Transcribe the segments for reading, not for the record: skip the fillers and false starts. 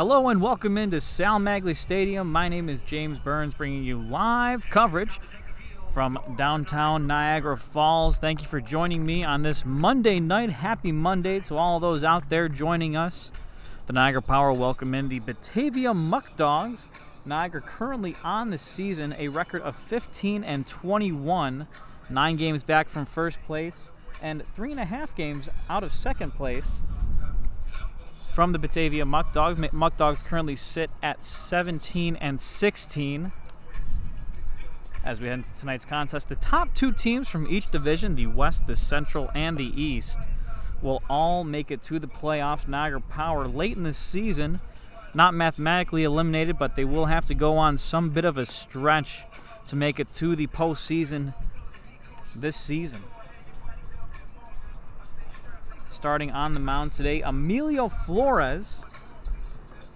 Hello and welcome into Sal Magley Stadium. My name is James Burns, bringing you live coverage from downtown Niagara Falls. Thank you for joining me on this Monday night. Happy Monday to all those out there joining us. The Niagara Power welcome in the Batavia Muckdogs. Niagara currently on the season, a record of 15-21, 9 games back from first place, and 3.5 games out of second place. From the Batavia Muckdogs. Muckdogs currently sit at 17-16. As we head into tonight's contest, the top 2 teams from each division, the West, the Central, and the East, will all make it to the playoffs. Niagara Power late in the season, not mathematically eliminated, but they will have to go on some bit of a stretch to make it to the postseason this season. Starting on the mound today, Emilio Flores.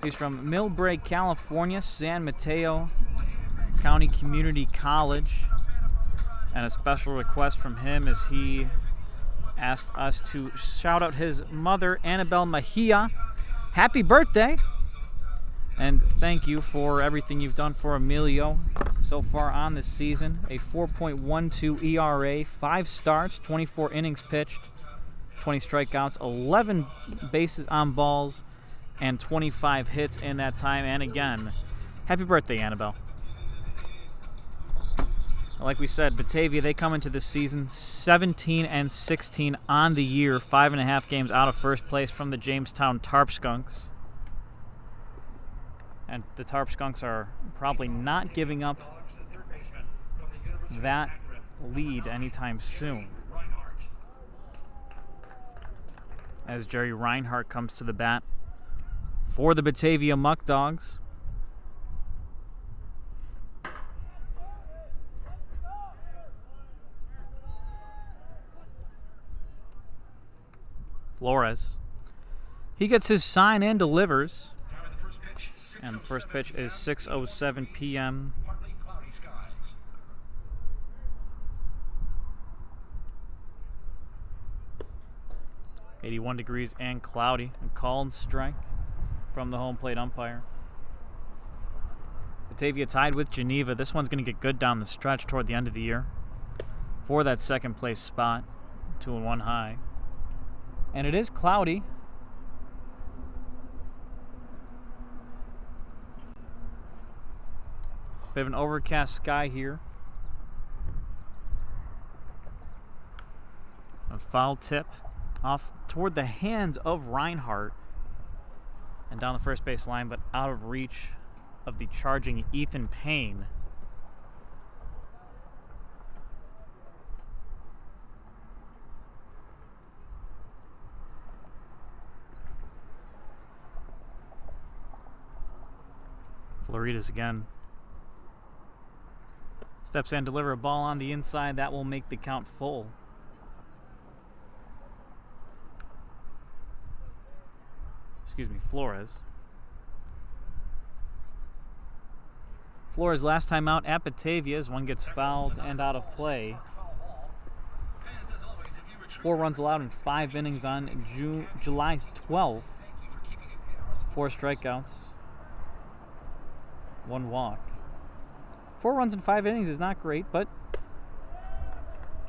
He's from Millbrae, California, San Mateo County Community College. And a special request from him is he asked us to shout out his mother, Annabelle Mejia. Happy birthday! And thank you for everything you've done for Emilio so far on this season. A 4.12 ERA, 5 starts, 24 innings pitched, 20 strikeouts, 11 bases on balls, and 25 hits in that time. And again, happy birthday, Annabelle. Like we said, Batavia, they come into this season 17-16 on the year, 5.5 games out of first place from the Jamestown Tarp Skunks. And the Tarp Skunks are probably not giving up that lead anytime soon, as Jerry Reinhardt comes to the bat for the Batavia Muckdogs. Flores. He gets his sign and delivers. And the first pitch is 6:07 p.m. .81 degrees and cloudy. A called strike from the home plate umpire. Batavia tied with Geneva. This one's going to get good down the stretch toward the end of the year for that second place spot. 2-1 high. And it is cloudy. Bit of an overcast sky here. A foul tip off toward the hands of Reinhardt and down the first base line, but out of reach of the charging Ethan Payne. Floridas again. Steps in, deliver a ball on the inside. That will make the count full. Flores. Flores last time out at Batavia as one gets fouled and out of play. 4 runs allowed in 5 innings on July 12th. 4 strikeouts. 1 walk. 4 runs in 5 innings is not great, but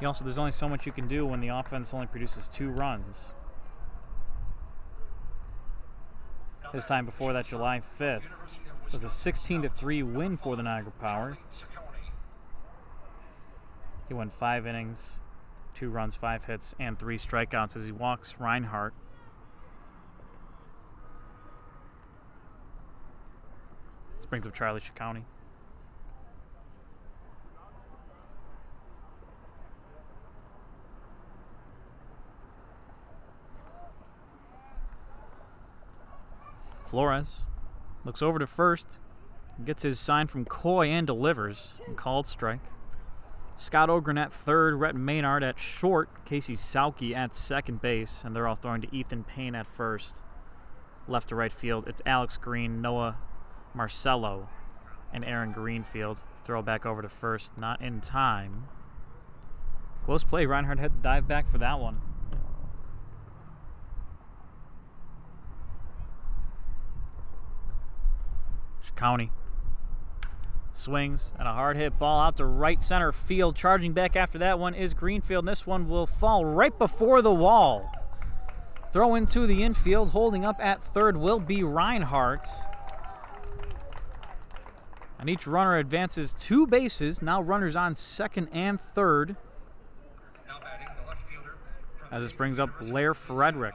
there's only so much you can do when the offense only produces 2 runs. His time before that, July 5th, was a 16-3 win for the Niagara Power. He went 5 innings, 2 runs, 5 hits, and 3 strikeouts as he walks Reinhardt. This brings up Charlie Ciccone. Flores looks over to first, gets his sign from Coy and delivers. Called strike. Scott Ogren at third, Rhett Maynard at short, Casey Sauke at second base, and they're all throwing to Ethan Payne at first. Left to right field, it's Alex Green, Noah Marcello, and Aaron Greenfield. Throw back over to first, not in time. Close play, Reinhardt had to dive back for that one. County. Swings and a hard hit ball out to right center field. Charging back after that one is Greenfield. And this one will fall right before the wall. Throw into the infield. Holding up at third will be Reinhardt. And each runner advances 2 bases. Now runners on second and third. As this brings up Blair Frederick.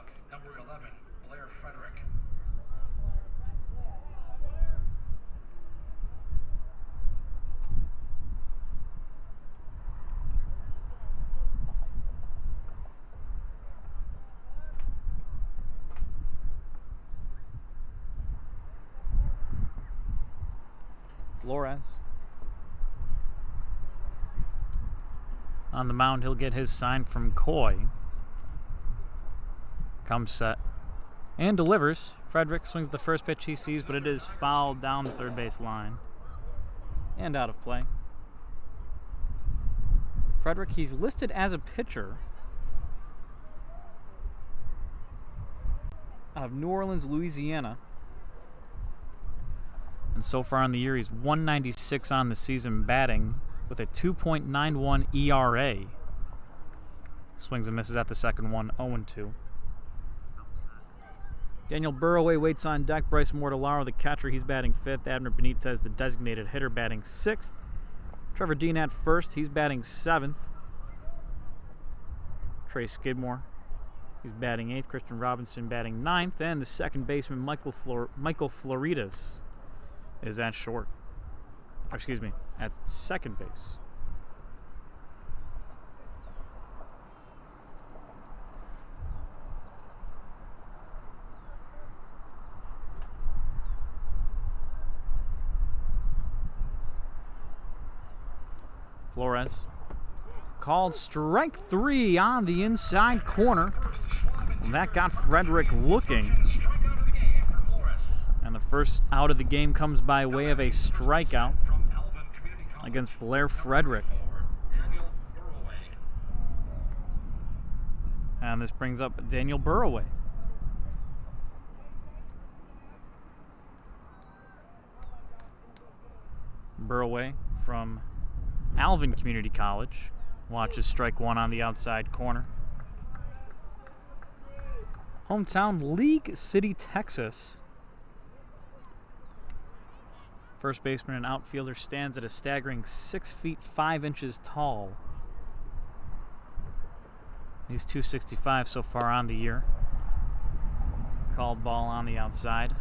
Flores. On the mound, he'll get his sign from Coy. Comes set and delivers. Frederick swings the first pitch he sees, but it is fouled down the third base line and out of play. Frederick, he's listed as a pitcher out of New Orleans, Louisiana. And so far in the year, he's 196 on the season batting with a 2.91 ERA. Swings and misses at the second one, 0-2. Daniel Burroway waits on deck. Bryce Mortellaro, the catcher, he's batting 5th. Abner Benitez, the designated hitter, batting 6th. Trevor Dean at first, he's batting 7th. Trey Skidmore, he's batting 8th. Christian Robinson batting 9th. And the second baseman, Michael Floridas, is at short. Or excuse me, at second base. Flores called strike 3 on the inside corner. And that got Frederick looking. And the first out of the game comes by way of a strikeout against Blair Frederick. And this brings up Daniel Burroway. Burroway from Alvin Community College watches strike 1 on the outside corner. Hometown, League City, Texas. First baseman and outfielder stands at a staggering 6 feet 5 inches tall. He's 265 so far on the year. Called ball on the outside.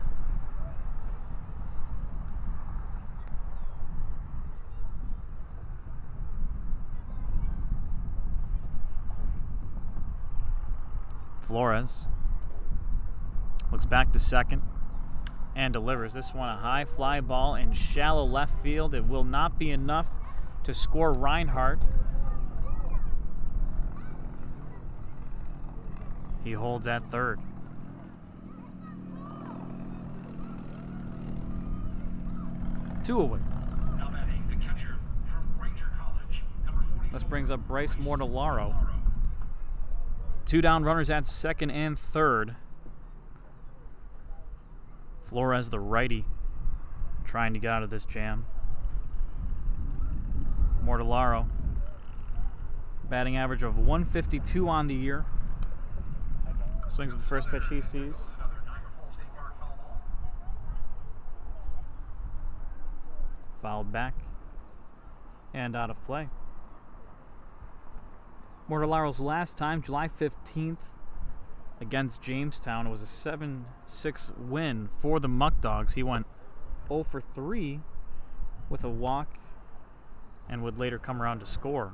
Flores looks back to second and delivers. This one a high fly ball in shallow left field. It will not be enough to score Reinhardt. He holds at third. Two away. This brings up Bryce Mortellaro. 2 down runners at second and third. Flores, the righty, trying to get out of this jam. Mortellaro, batting average of 152 on the year. Swings at the first pitch he sees. Fouled back and out of play. Mortellaro's last time, July 15th, against Jamestown. It was a 7-6 win for the Muckdogs. He went 0 for 3 with a walk and would later come around to score.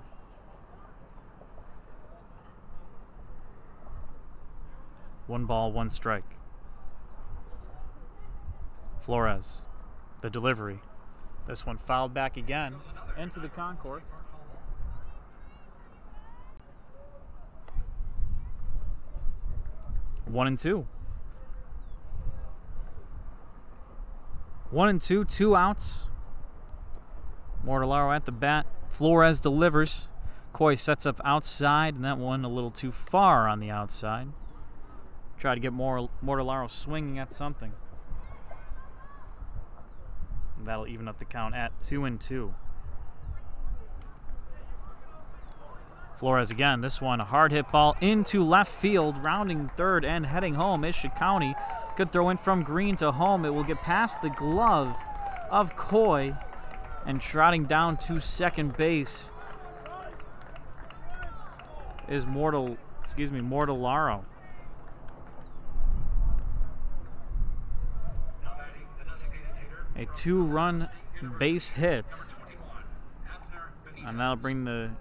One ball, one strike. Flores, the delivery. This one fouled back again into the concourse. 1-2. 1-2, 2 outs. Mortellaro at the bat. Flores delivers. Coy sets up outside, and that one a little too far on the outside. Try to get Mortellaro swinging at something. And that'll even up the count at 2-2. Flores again. This one, a hard hit ball into left field. Rounding third and heading home is County. Good throw in from Green to home. It will get past the glove of Coy. And trotting down to second base is Mortellaro. A 2-run base hit. And that'll bring the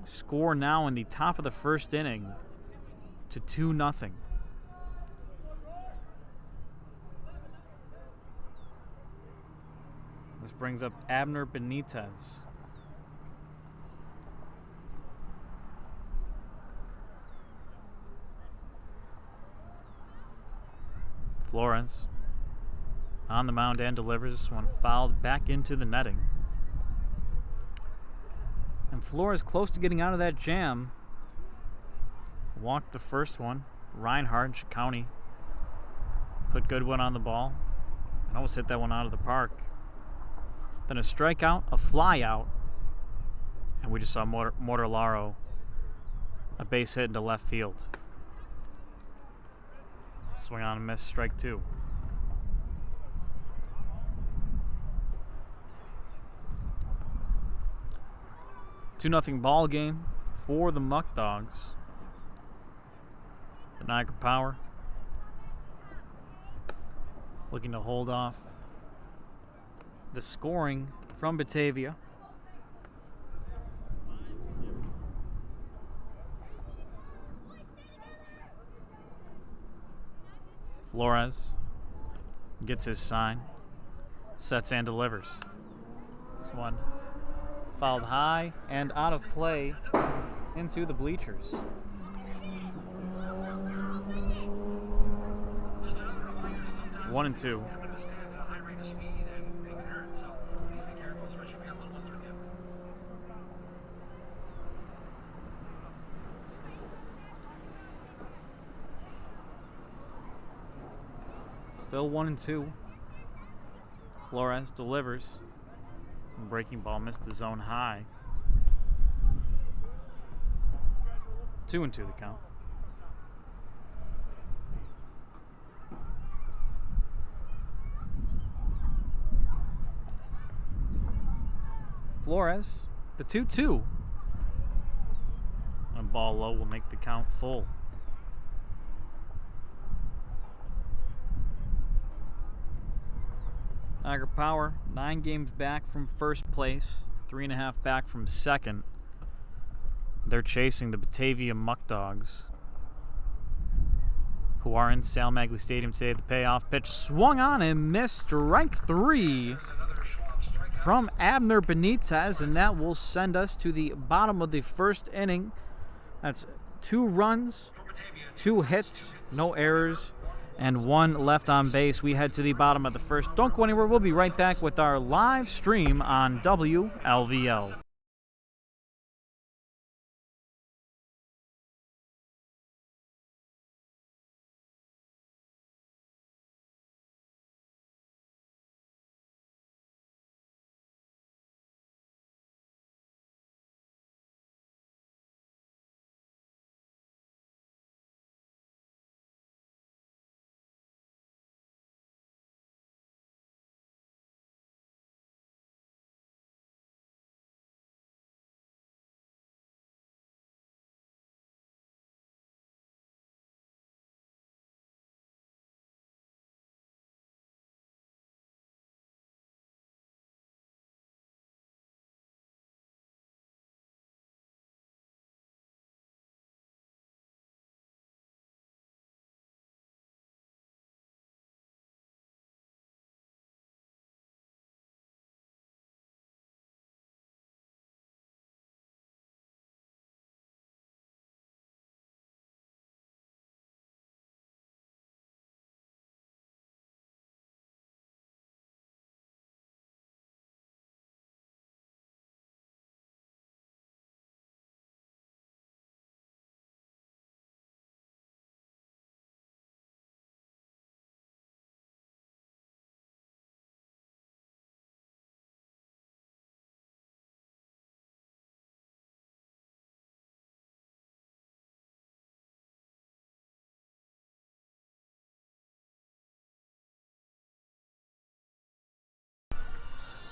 score now in the top of the first inning to 2-0. This brings up Abner Benitez. Flores on the mound and delivers. This one fouled back into the netting. And Flores close to getting out of that jam. Walked the first one. Reinhardt, County, put Goodwin on the ball and almost hit that one out of the park. Then a strikeout, a fly out, and we just saw Mortellaro a base hit into left field. Swing on and miss, strike 2. Two-0 ball game for the Muckdogs. The Niagara Power looking to hold off the scoring from Batavia. Flores gets his sign, sets and delivers. This one fouled high and out of play into the bleachers. One and two. Still 1-2. Flores delivers. Breaking ball missed the zone high. 2-2 the count. Flores, the 2-2. A ball low will make the count full. Niagara Power, 9 games back from first place, 3.5 back from second. They're chasing the Batavia Muckdogs, who are in Sal Magley Stadium today. The payoff pitch swung on and missed, strike 3 from Abner Benitez, and that will send us to the bottom of the first inning. That's 2 runs, 2 hits, no errors, and 1 left on base. We head to the bottom of the first. Don't go anywhere. We'll be right back with our live stream on WLVL.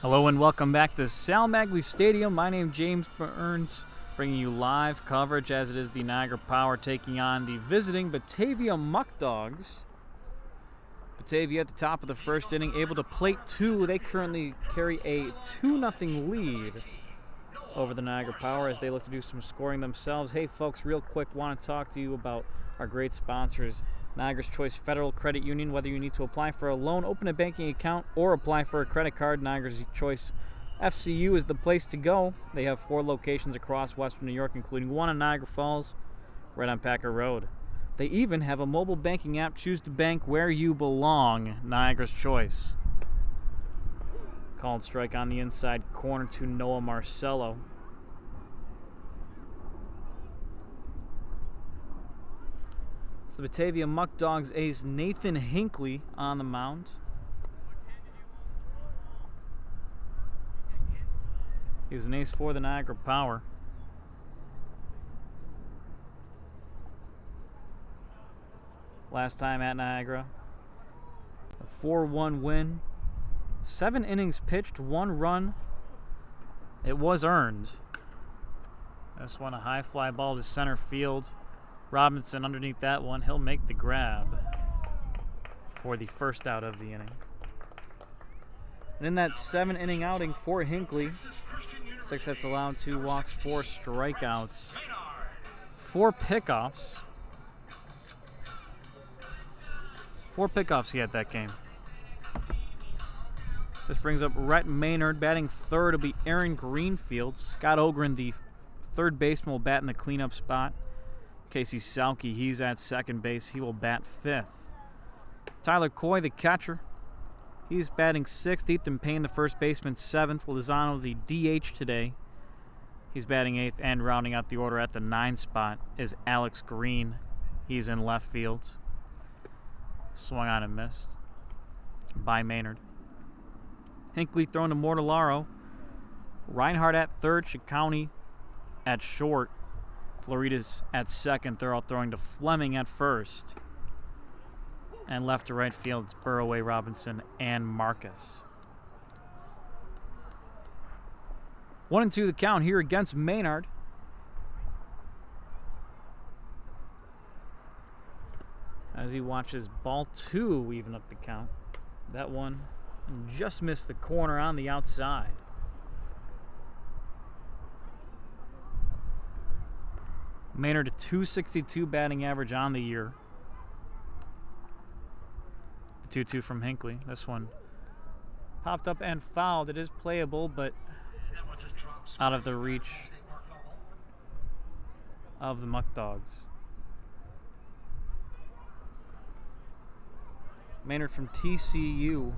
Hello and welcome back to Sal Magley Stadium. My name is James Burns, bringing you live coverage as it is the Niagara Power taking on the visiting Batavia Muckdogs. Batavia at the top of the first inning, able to plate two. They currently carry a 2-0 lead over the Niagara Power as they look to do some scoring themselves. Hey folks, real quick, want to talk to you about our great sponsors, Niagara's Choice Federal Credit Union. Whether you need to apply for a loan, open a banking account, or apply for a credit card, Niagara's Choice FCU is the place to go. They have 4 locations across Western New York, including one in Niagara Falls, right on Packer Road. They even have a mobile banking app. Choose to bank where you belong. Niagara's Choice. Called strike on the inside corner to Noah Marcello. The Batavia Muckdogs ace Nathan Hinckley on the mound. He was an ace for the Niagara Power. Last time at Niagara, a 4-1 win. 7 innings pitched, 1 run. It was earned. This one, a high fly ball to center field. Robinson underneath that one. He'll make the grab for the first out of the inning. And in that 7-inning outing for Hinckley, 6 hits allowed, 2 walks, 4 strikeouts, 4 pickoffs. 4 pickoffs he had that game. This brings up Rhett Maynard. Batting third will be Aaron Greenfield. Scott Ogren, the third baseman, will bat in the cleanup spot. Casey Salke, he's at second base. He will bat 5th. Tyler Coy, the catcher, he's batting 6th. Ethan Payne, the first baseman, 7th. Lozano, the DH today, he's batting 8th. And rounding out the order at the 9 spot is Alex Green. He's in left field. Swung on and missed by Maynard. Hinckley thrown to Mortellaro. Reinhardt at third. Ciccone at short. Floridas at second. They're all throwing to Fleming at first. And left to right field, it's Burroway, Robinson, and Marcus. 1-2 the count here against Maynard. As he watches ball 2 even up the count. That one just missed the corner on the outside. Maynard a .262 batting average on the year. The 2-2 from Hinckley. This one popped up and fouled. It is playable, but out of the reach of the Muckdogs. Maynard from TCU.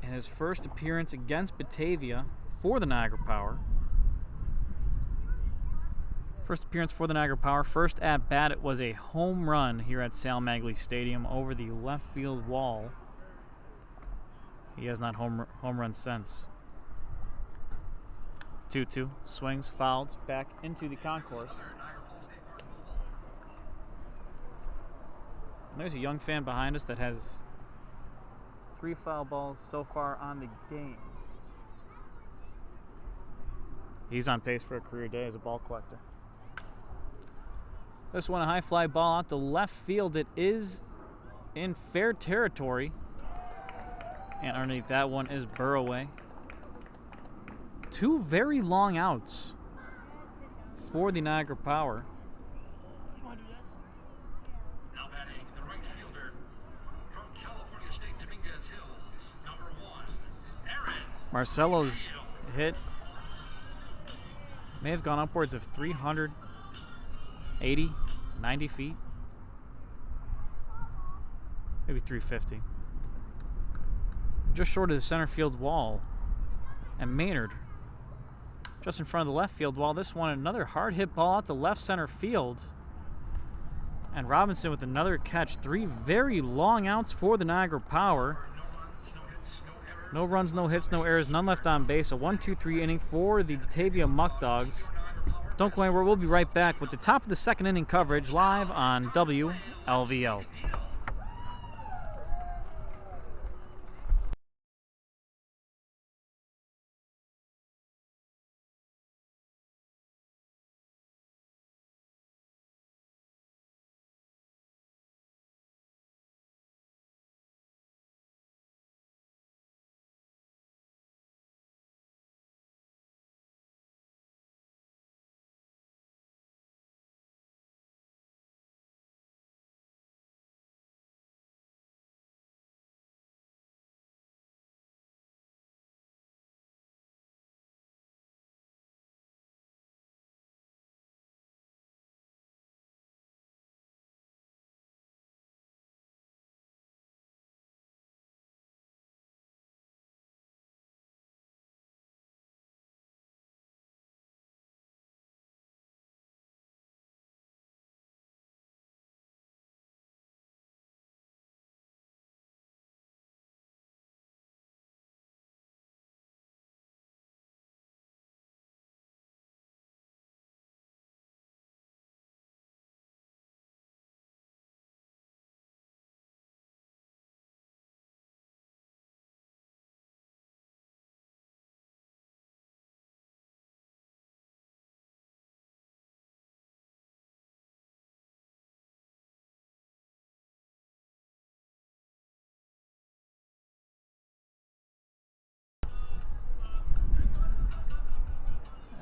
In his first appearance against Batavia for the Niagara Power. First appearance for the Niagara Power. First at bat, it was a home run here at Sal Magley Stadium over the left field wall. He has not home run since. 2-2. Swings, fouled, back into the concourse. And there's a young fan behind us that has 3 foul balls so far on the game. He's on pace for a career day as a ball collector. This one, a high fly ball out to left field. It is in fair territory. And underneath that one is Burroway. 2 very long outs for the Niagara Power. Now batting the right fielder from California State Dominguez Hills, number 1, Aaron. Marcelo's hit may have gone upwards of 380, 90 feet. Maybe 350. Just short of the center field wall. And Maynard just in front of the left field wall. This one, another hard hit ball out to left center field. And Robinson with another catch. 3 very long outs for the Niagara Power. No runs, no hits, no errors, none left on base. A 1-2-3 inning for the Batavia Muckdogs. Don't go anywhere. We'll be right back with the top of the 2nd inning coverage live on WLVL.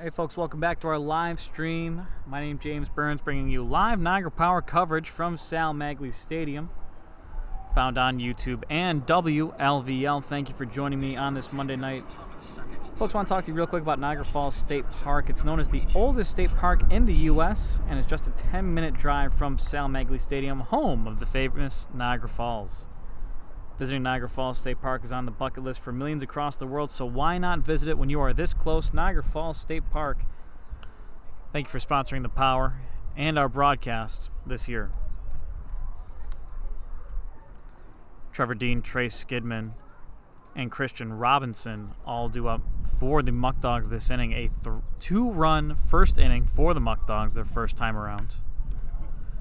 Hey folks, welcome back to our live stream. My name is James Burns, bringing you live Niagara Power coverage from Sal Magley Stadium, found on YouTube and WLVL. Thank you for joining me on this Monday night. Folks, I want to talk to you real quick about Niagara Falls State Park. It's known as the oldest state park in the U.S. and is just a 10-minute drive from Sal Magley Stadium, home of the famous Niagara Falls. Visiting Niagara Falls State Park is on the bucket list for millions across the world, so why not visit it when you are this close? Niagara Falls State Park. Thank you for sponsoring the Power and our broadcast this year. Trevor Dean, Trace Skidman, and Christian Robinson all due up for the Muckdogs this inning. A two-run first inning for the Muckdogs, their first time around.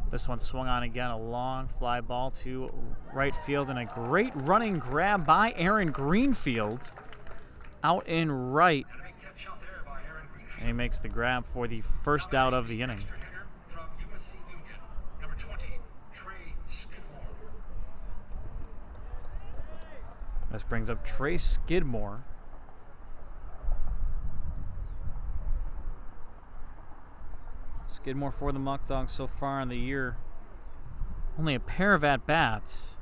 This one swung on again, a long fly ball to right field, and a great running grab by Aaron Greenfield out in right. And he makes the grab for the first out of the inning. This brings up Trace Skidmore. Skidmore for the Muckdogs so far in the year. Only a pair of at-bats.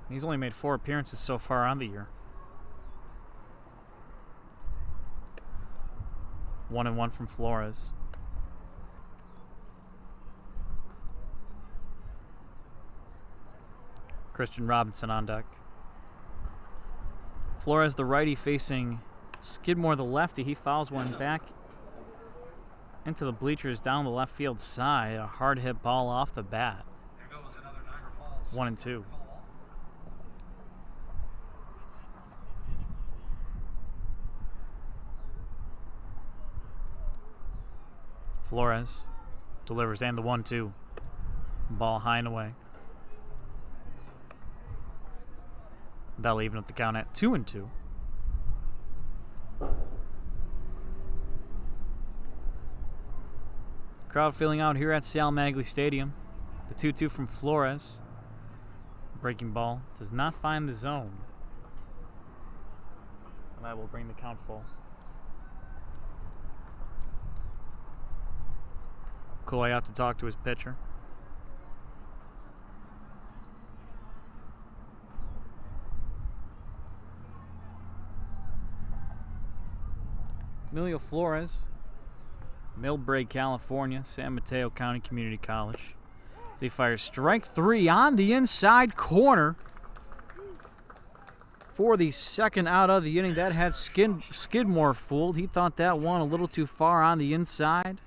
He's only made 4 appearances so far on the year. 1-1 from Flores. Christian Robinson on deck. Flores, the righty, facing Skidmore, the lefty. He fouls one back into the bleachers down the left field side. A hard hit ball off the bat. 1-2. Flores delivers, and the 1-2. Ball high and away. That'll even up the count at 2-2. Crowd filling out here at Sal Magley Stadium. The 2-2 from Flores. Breaking ball does not find the zone. And that will bring the count full. Coy out to talk to his pitcher. Emilio Flores, Millbrae, California, San Mateo County Community College. As he fires strike 3 on the inside corner for the second out of the inning. That had Skidmore fooled. He thought that one a little too far on the inside,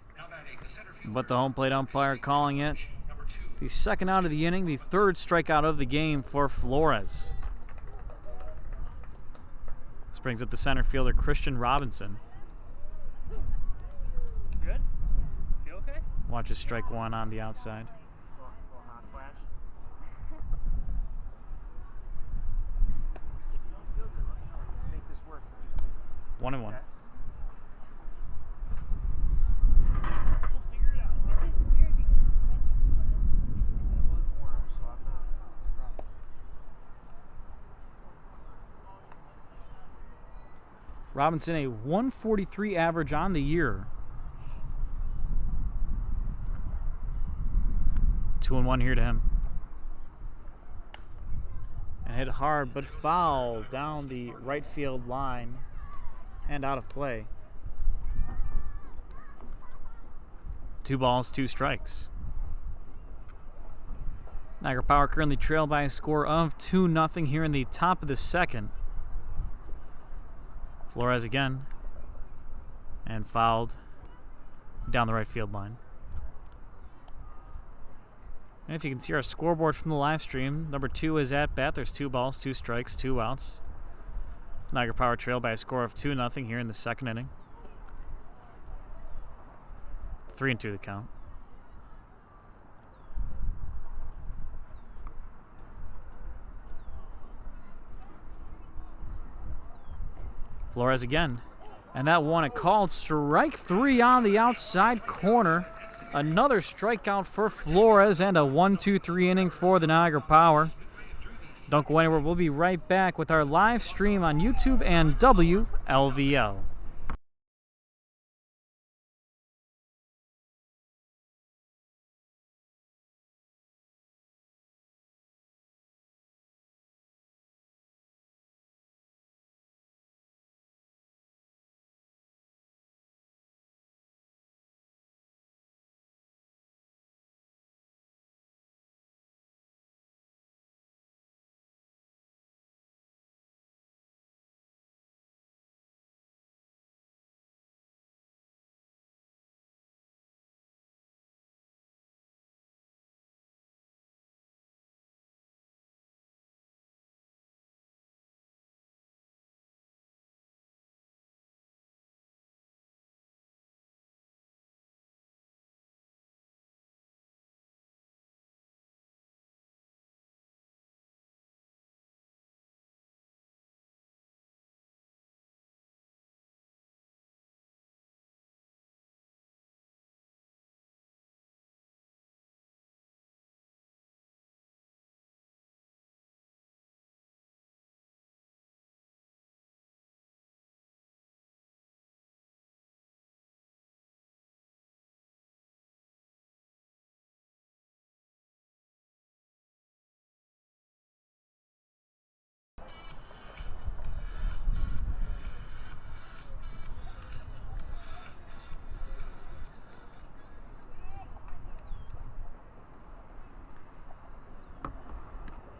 but the home plate umpire calling it the second out of the inning, the third strikeout of the game for Flores. This brings up the center fielder, Christian Robinson. Good? Feel okay? Watches strike 1 on the outside. Little hot flash. 1-1. Okay. We'll figure it out. Which is weird because it's windy. It was warm, so I'm not surprised. Robinson, a 143 average on the year. 2-1 here to him. And hit hard but foul down the right field line and out of play. 2 balls, 2 strikes. Niagara Power currently trail by a score of 2-0 here in the top of the second. Flores again, and fouled down the right field line. And if you can see our scoreboard from the live stream, number 2 is at bat. There's 2 balls, 2 strikes, 2 outs. Niagara Power trail by a score of 2-0 here in the second inning. 3-2 the count. Flores again. And that one, a called strike 3 on the outside corner. Another strikeout for Flores and a 1-2-3 inning for the Niagara Power. Don't go anywhere. We'll be right back with our live stream on YouTube and WLVL.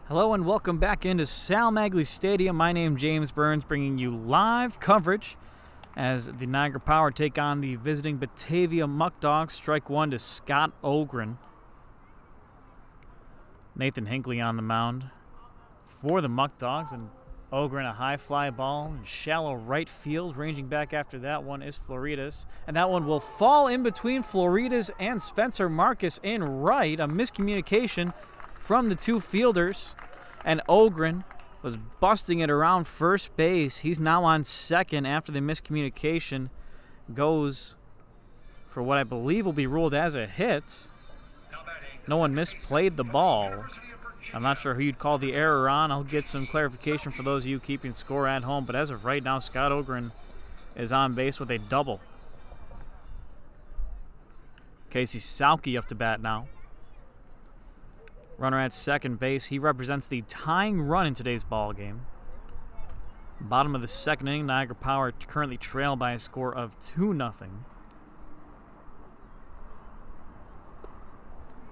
Hello and welcome back into Sal Magley Stadium. My name is James Burns, bringing you live coverage as the Niagara Power take on the visiting Batavia Muckdogs. Strike one to Scott Ogren. Nathan Hinckley on the mound for the Muckdogs, and Ogren a high fly ball in shallow right field. Ranging back after that one is Floridas, and that one will fall in between Floridas and Spencer Marcus in right. A miscommunication from the two fielders, and Ogren was busting it around first base. He's now on second after the miscommunication goes for what I believe will be ruled as a hit. No one misplayed the ball. I'm not sure who you'd call the error on. I'll get some clarification for those of you keeping score at home, but as of right now, Scott Ogren is on base with a double. Casey Sauke up to bat now. Runner at second base. He represents the tying run in today's ball game. Bottom of the second inning, Niagara Power currently trail by a score of 2-0.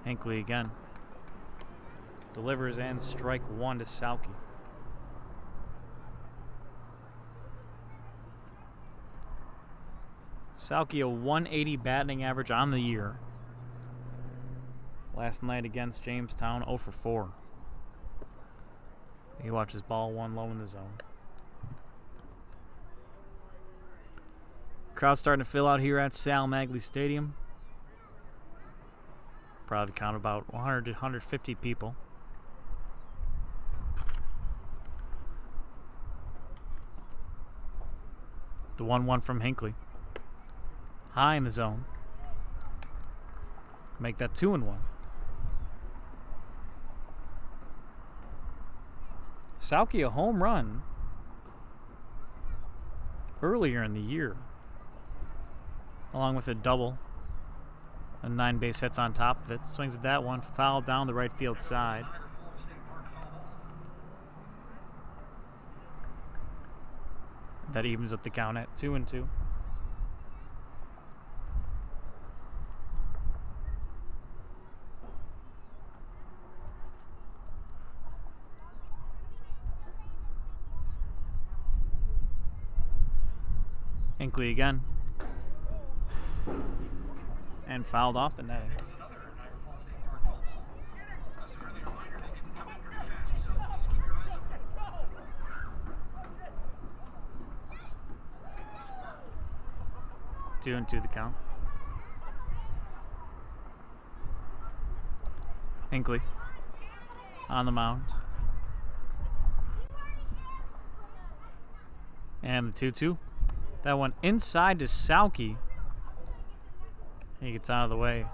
Hinckley again. Delivers and strike one to Sauke. Sauke a 180 batting average on the year. Last night against Jamestown, 0 for 4. He watches ball one low in the zone. Crowd starting to fill out here at Sal Magley Stadium. Probably count about 100 to 150 people. The 1-1 from Hinckley. High in the zone. Make that 2-1. Sauke a home run earlier in the year, along with a double and 9 base hits on top of it. Swings at that one, foul down the right field side. That evens up the count at 2-2. Hinckley again. And fouled off the net. Two and two the count. Hinckley on the mound. And the 2-2. That one inside to Sauke. He gets out of the way.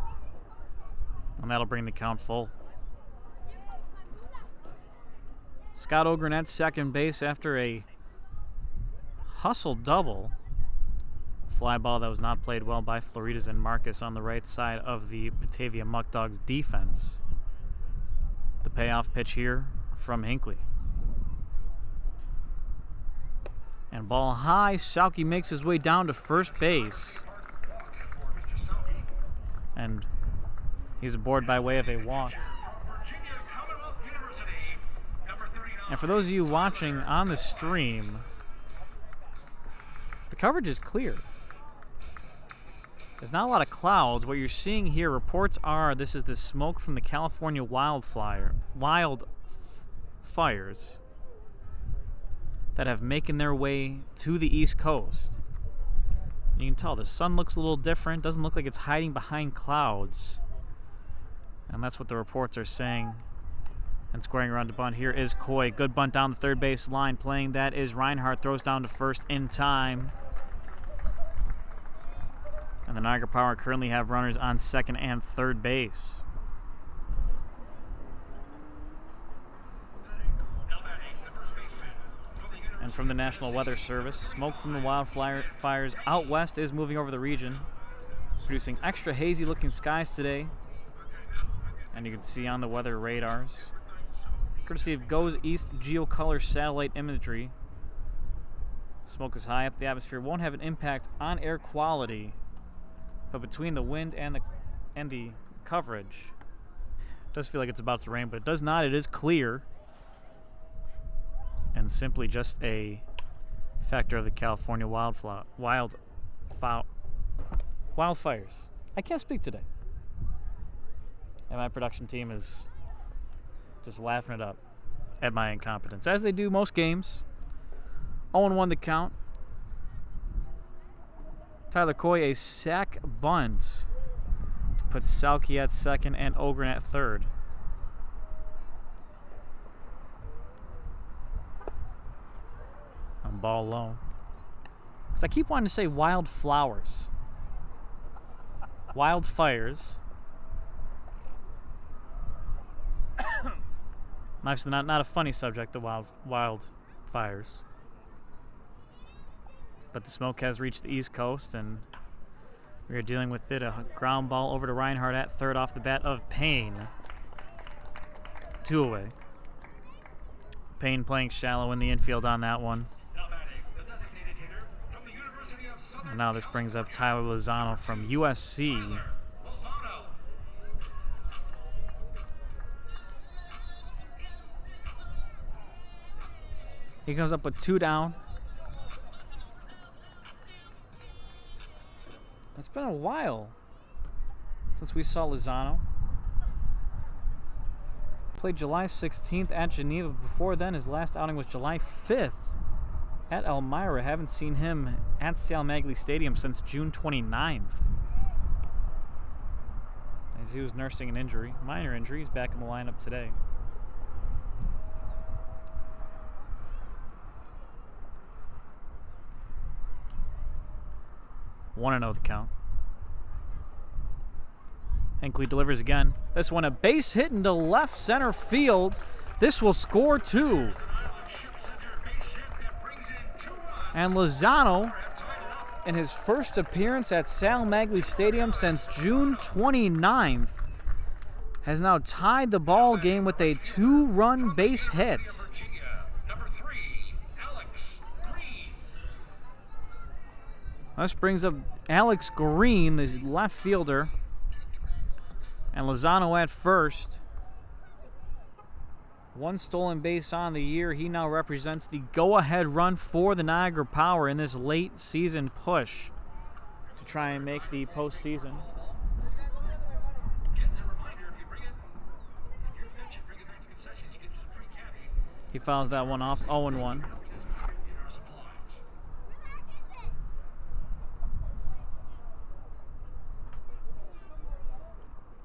And that'll bring the count full. Scott Ogren at second base after a hustle double. Fly ball that was not played well by Floridas and Marcus on the right side of the Batavia Muckdogs defense. The payoff pitch here from Hinckley. And ball high, Salke makes his way down to first base. And he's aboard by way of a walk. And for those of you watching on the stream, the coverage is clear. There's not a lot of clouds. What you're seeing here, reports are this is the smoke from the California wildfires that have making their way to the East Coast. You can tell the sun looks a little different. Doesn't look like it's hiding behind clouds. And that's what the reports are saying. And squaring around to bunt here is Coy. Good bunt down the third base line. Playing that is Reinhardt. Throws down to first in time. And the Niagara Power currently have runners on second and third base. And from the National Weather Service, smoke from the wildfires out west is moving over the region, producing extra hazy looking skies today. And you can see on the weather radars, courtesy of Goes East Geocolor satellite imagery, smoke is high up the atmosphere, won't have an impact on air quality, but between the wind and the coverage, it does feel like it's about to rain, but it does not. It is clear. And simply just a factor of the California wildfires. I can't speak today. And my production team is just laughing it up at my incompetence, as they do most games. 0-1 the count. Tyler Coy, a sac bunt to put Salke at second and Ogren at third. On ball low. Because I keep wanting to say wildflowers. Wildfires. Actually, not a funny subject, the wildfires. But the smoke has reached the East Coast, and we are dealing with it. A ground ball over to Reinhardt at third off the bat of Payne. 2 away. Payne playing shallow in the infield on that one. And now this brings up Tyler Lozano from USC. He comes up with 2 down. It's been a while since we saw Lozano. Played July 16th at Geneva. Before then, his last outing was July 5th at Elmira. Haven't seen him at Sal Maglie Stadium since June 29th. As he was nursing an injury, minor injury. He's back in the lineup today. Want to know the count. Hinckley delivers again. This one a base hit into left center field. This will score 2. And Lozano, in his first appearance at Sal Maglie Stadium since June 29th, has now tied the ball game with a 2-run base hit. This brings up Alex Green, the left fielder, and Lozano at first. 1 stolen base on the year. He now represents the go-ahead run for the Niagara Power in this late season push to try and make the postseason. He fouls that one off, 0-1.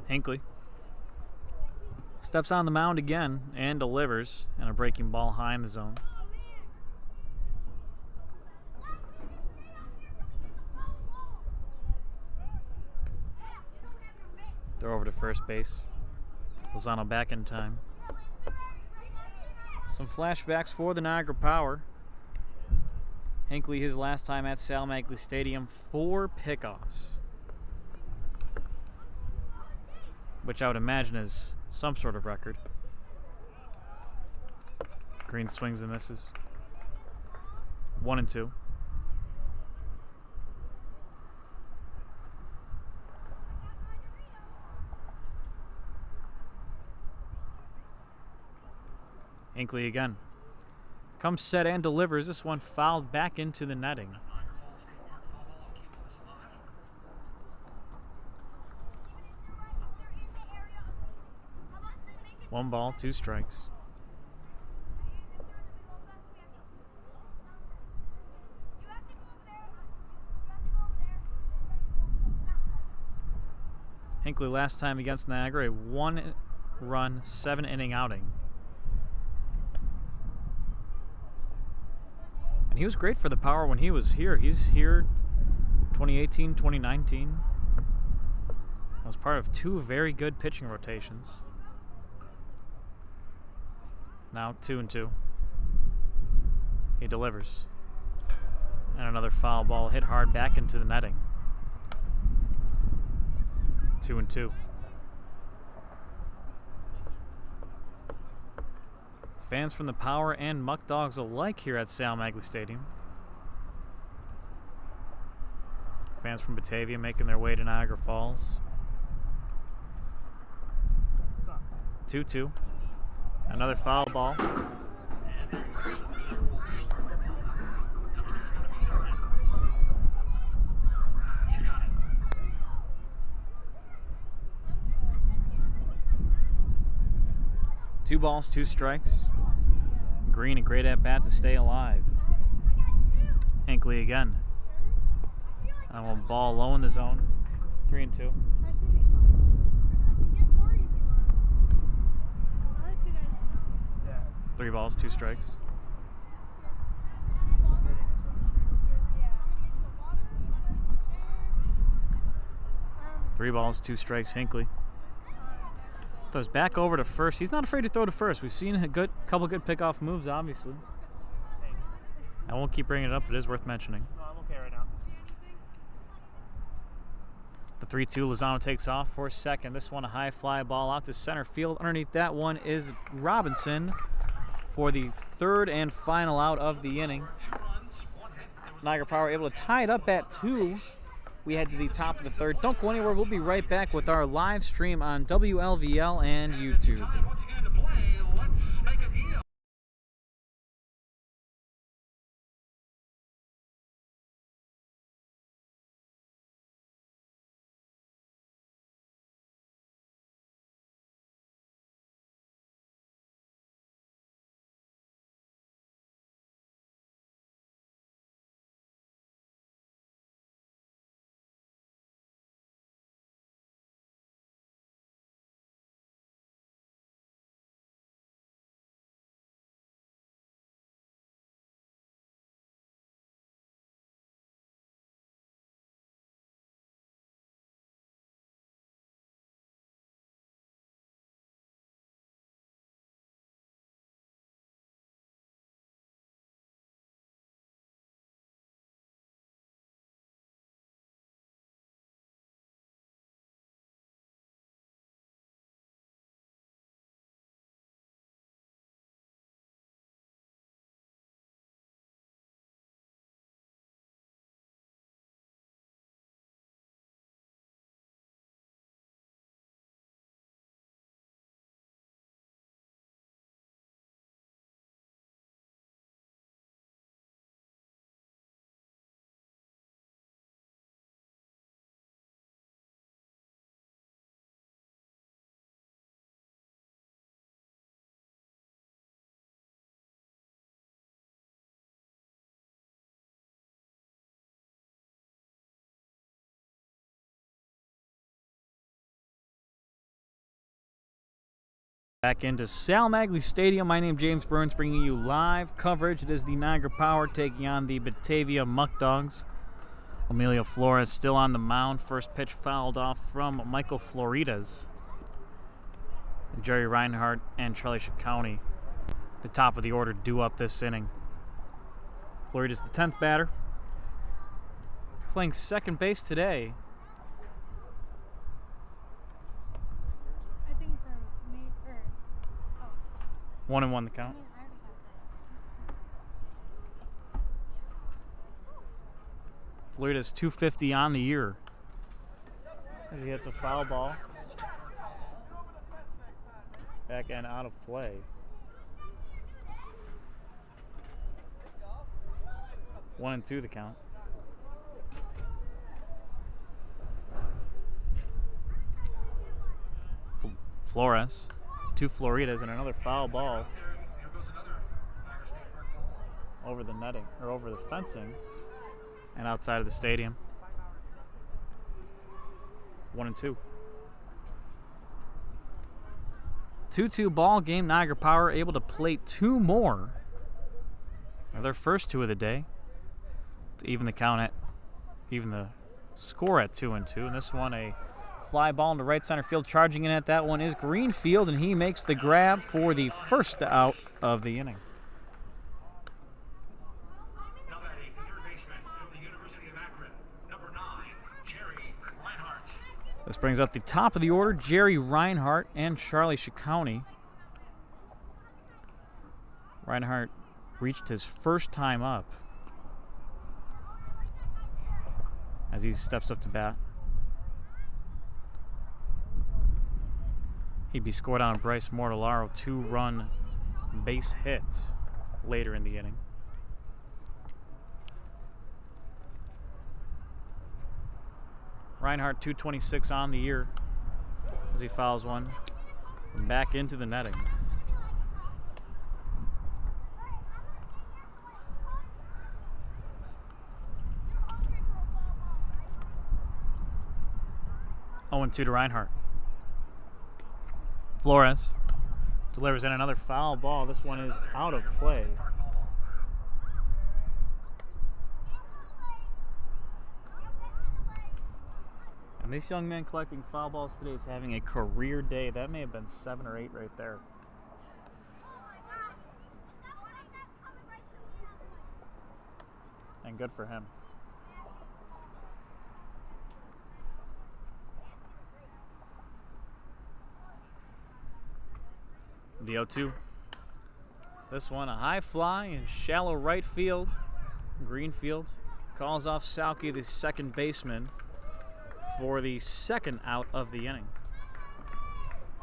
Hinckley steps on the mound again and delivers, and a breaking ball high in the zone. Throw over to first base. Lozano back in time. Some flashbacks for the Niagara Power. Hinckley, his last time at Sal Maglie Stadium, 4 pickoffs. Which I would imagine is some sort of record. Green swings and misses. 1 and 2. Hinckley again. Comes set and delivers. This one fouled back into the netting. One ball, 2 strikes. Hinckley last time against Niagara, a 1-run, 7-inning outing. And he was great for the Power when he was here. He's here 2018, 2019. Was part of 2 very good pitching rotations. Now 2 and 2. He delivers. And another foul ball hit hard back into the netting. 2 and 2. Fans from the Power and Muckdogs alike here at Sal Maglie Stadium. Fans from Batavia making their way to Niagara Falls. 2-2. Another foul ball. Two balls, 2 strikes. Green, a great at-bat to stay alive. Hinckley again. And one ball low in the zone. 3 and 2. Yeah. 3 balls, 2 strikes. Three balls, 2 strikes, Hinckley. Throws back over to first. He's not afraid to throw to first. We've seen a couple good pickoff moves, obviously. Thanks. I won't keep bringing it up. It is worth mentioning. No, I'm okay right now. The 3-2, Lozano takes off for second. This one a high fly ball out to center field. Underneath that one is Robinson for the 3rd and final out of the inning. Niagara Power able to tie it up at 2. We head to the top of the 3rd. Don't go anywhere. We'll be right back with our live stream on WLVL and YouTube. Back into Sal Maglie Stadium. My name is James Burns, bringing you live coverage. It is the Niagara Power taking on the Batavia Muckdogs. Emilio Flores still on the mound. First pitch fouled off from Michael Floridas. Jerry Reinhardt and Charlie Ciccone, the top of the order due up this inning. Florida's the 10th batter. Playing second base today. I think for me, or, oh, 1-1 the I count. mean, I already got Florida's 250 on the year. As he hits a foul ball. Back end out of play. One and two the count. Flores, two Floridas, and another foul ball Here goes another Niagara State Park ball. over the netting, or over the fencing, and outside of the stadium. 1 and 2. 2-2 ball game. Niagara Power able to plate two more. Their first two of the day. To even the count at, even the score at 2 and 2. And this one, a fly ball into right center field. Charging in at that one is Greenfield, and he makes the grab for the first out of the inning. Now batting, the third baseman from the University of Akron, number 9, Jerry Reinhardt. This brings up the top of the order, Jerry Reinhardt and Charlie Ciccone. Reinhardt reached his first time up as he steps up to bat. He'd be scored on Bryce Mortellaro, 2-run base hit later in the inning. Reinhardt 226 on the year as he fouls one back into the netting. Oh, 0-2 to Reinhardt. Flores delivers in another foul ball. This one is out of play. And this young man collecting foul balls today is having a career day. That may have been 7 or 8 right there. And good for him. The 0-2. This one, a high fly in shallow right field. Greenfield calls off Salke, the second baseman, for the second out of the inning.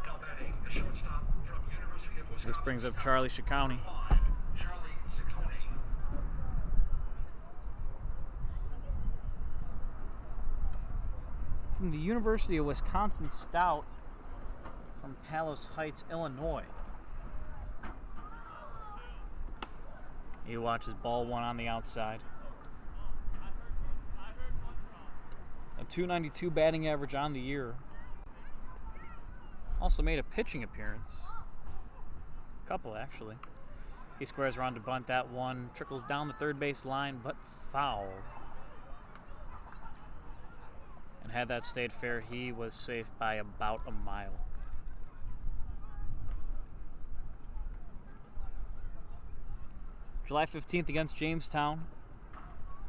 Now batting, the shortstop from University of Wisconsin. This brings up Charlie Ciccone. 5, Charlie Ciccone. From the University of Wisconsin Stout from Palos Heights, Illinois. He watches ball one on the outside. A .292 batting average on the year. Also made a pitching appearance. A couple, actually. He squares around to bunt. That one trickles down the third base line, but foul. And had that stayed fair, he was safe by about a mile. July 15th against Jamestown.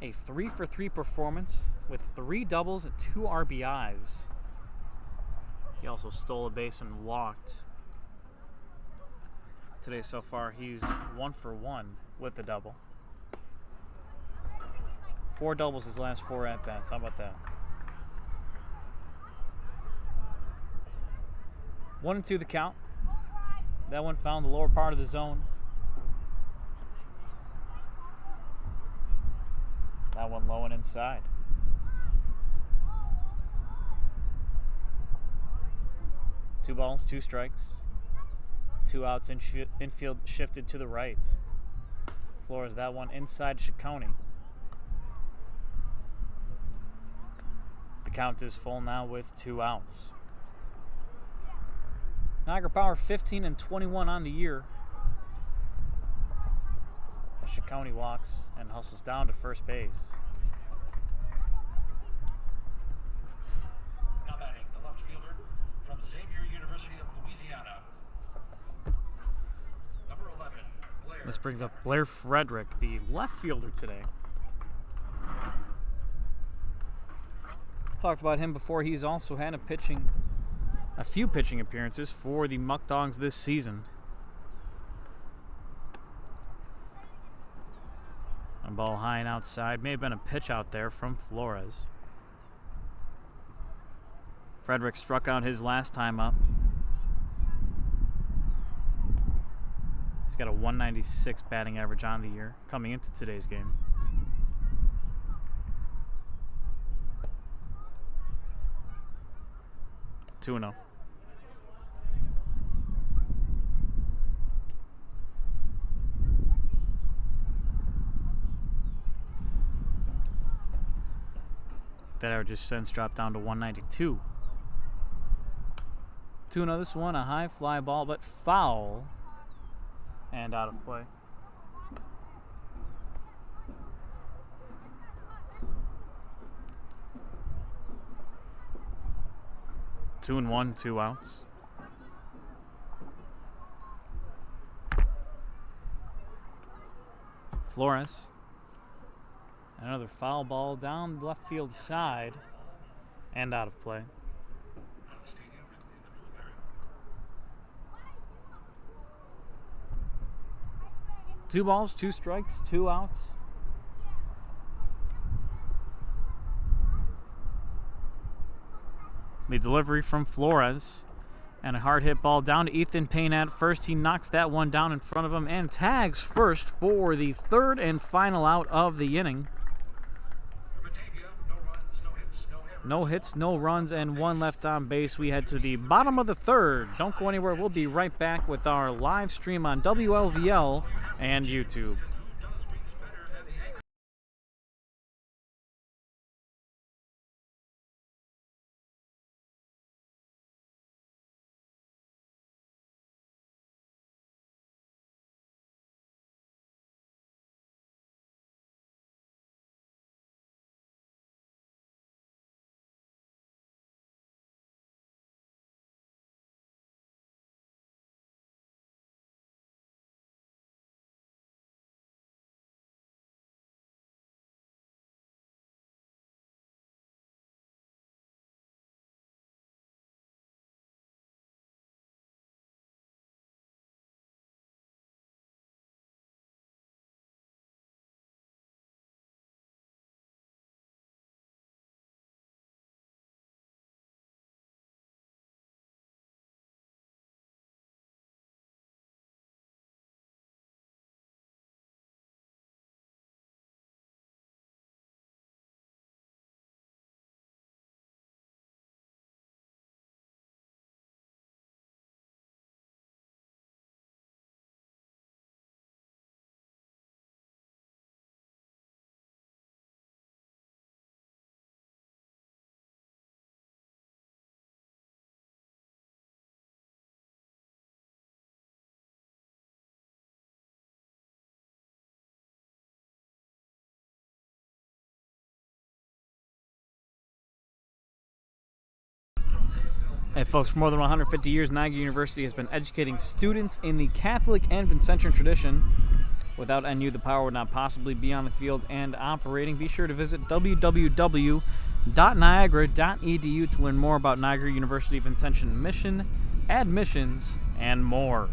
A 3-for-3 performance with 3 doubles and 2 RBIs. He also stole a base and walked. Today so far, he's 1 for 1 with the double. 4 doubles his last 4 at-bats. How about that? 1-2 the count. That one found the lower part of the zone. That one low and inside. Two balls, 2 strikes. 2 outs, infield shifted to the right. Flores, that one inside Ciccone. The count is full now with 2 outs. Niagara Power 15 and 21 on the year. Ciccone walks and hustles down to first base. Now batting, the left fielder from Xavier University of Louisiana, number 11, This brings up Blair Frederick, the left fielder today. Talked about him before. He's also had a few pitching appearances for the Muckdogs this season. A ball high and outside. May have been a pitch out there from Flores. Frederick struck out his last time up. He's got a 196 batting average on the year coming into today's game. Two and 0. That average just since dropped down to 192. 2-0. This one, a high fly ball, but foul and out of play. Two and 1, 2 outs. Flores. Another foul ball down the left field side and out of play. Two balls, 2 strikes, 2 outs. The delivery from Flores and a hard hit ball down to Ethan Payne at first. He knocks that one down in front of him and tags first for the third and final out of the inning. Batavia, no runs, no hits, no errors. No hits, no runs, and 1 left on base. We head to the bottom of the third. Don't go anywhere. We'll be right back with our live stream on WLVL and YouTube. Hey folks, for more than 150 years, Niagara University has been educating students in the Catholic and Vincentian tradition. Without NU, the power would not possibly be on the field and operating. Be sure to visit www.niagara.edu to learn more about Niagara University Vincentian mission, admissions, and more.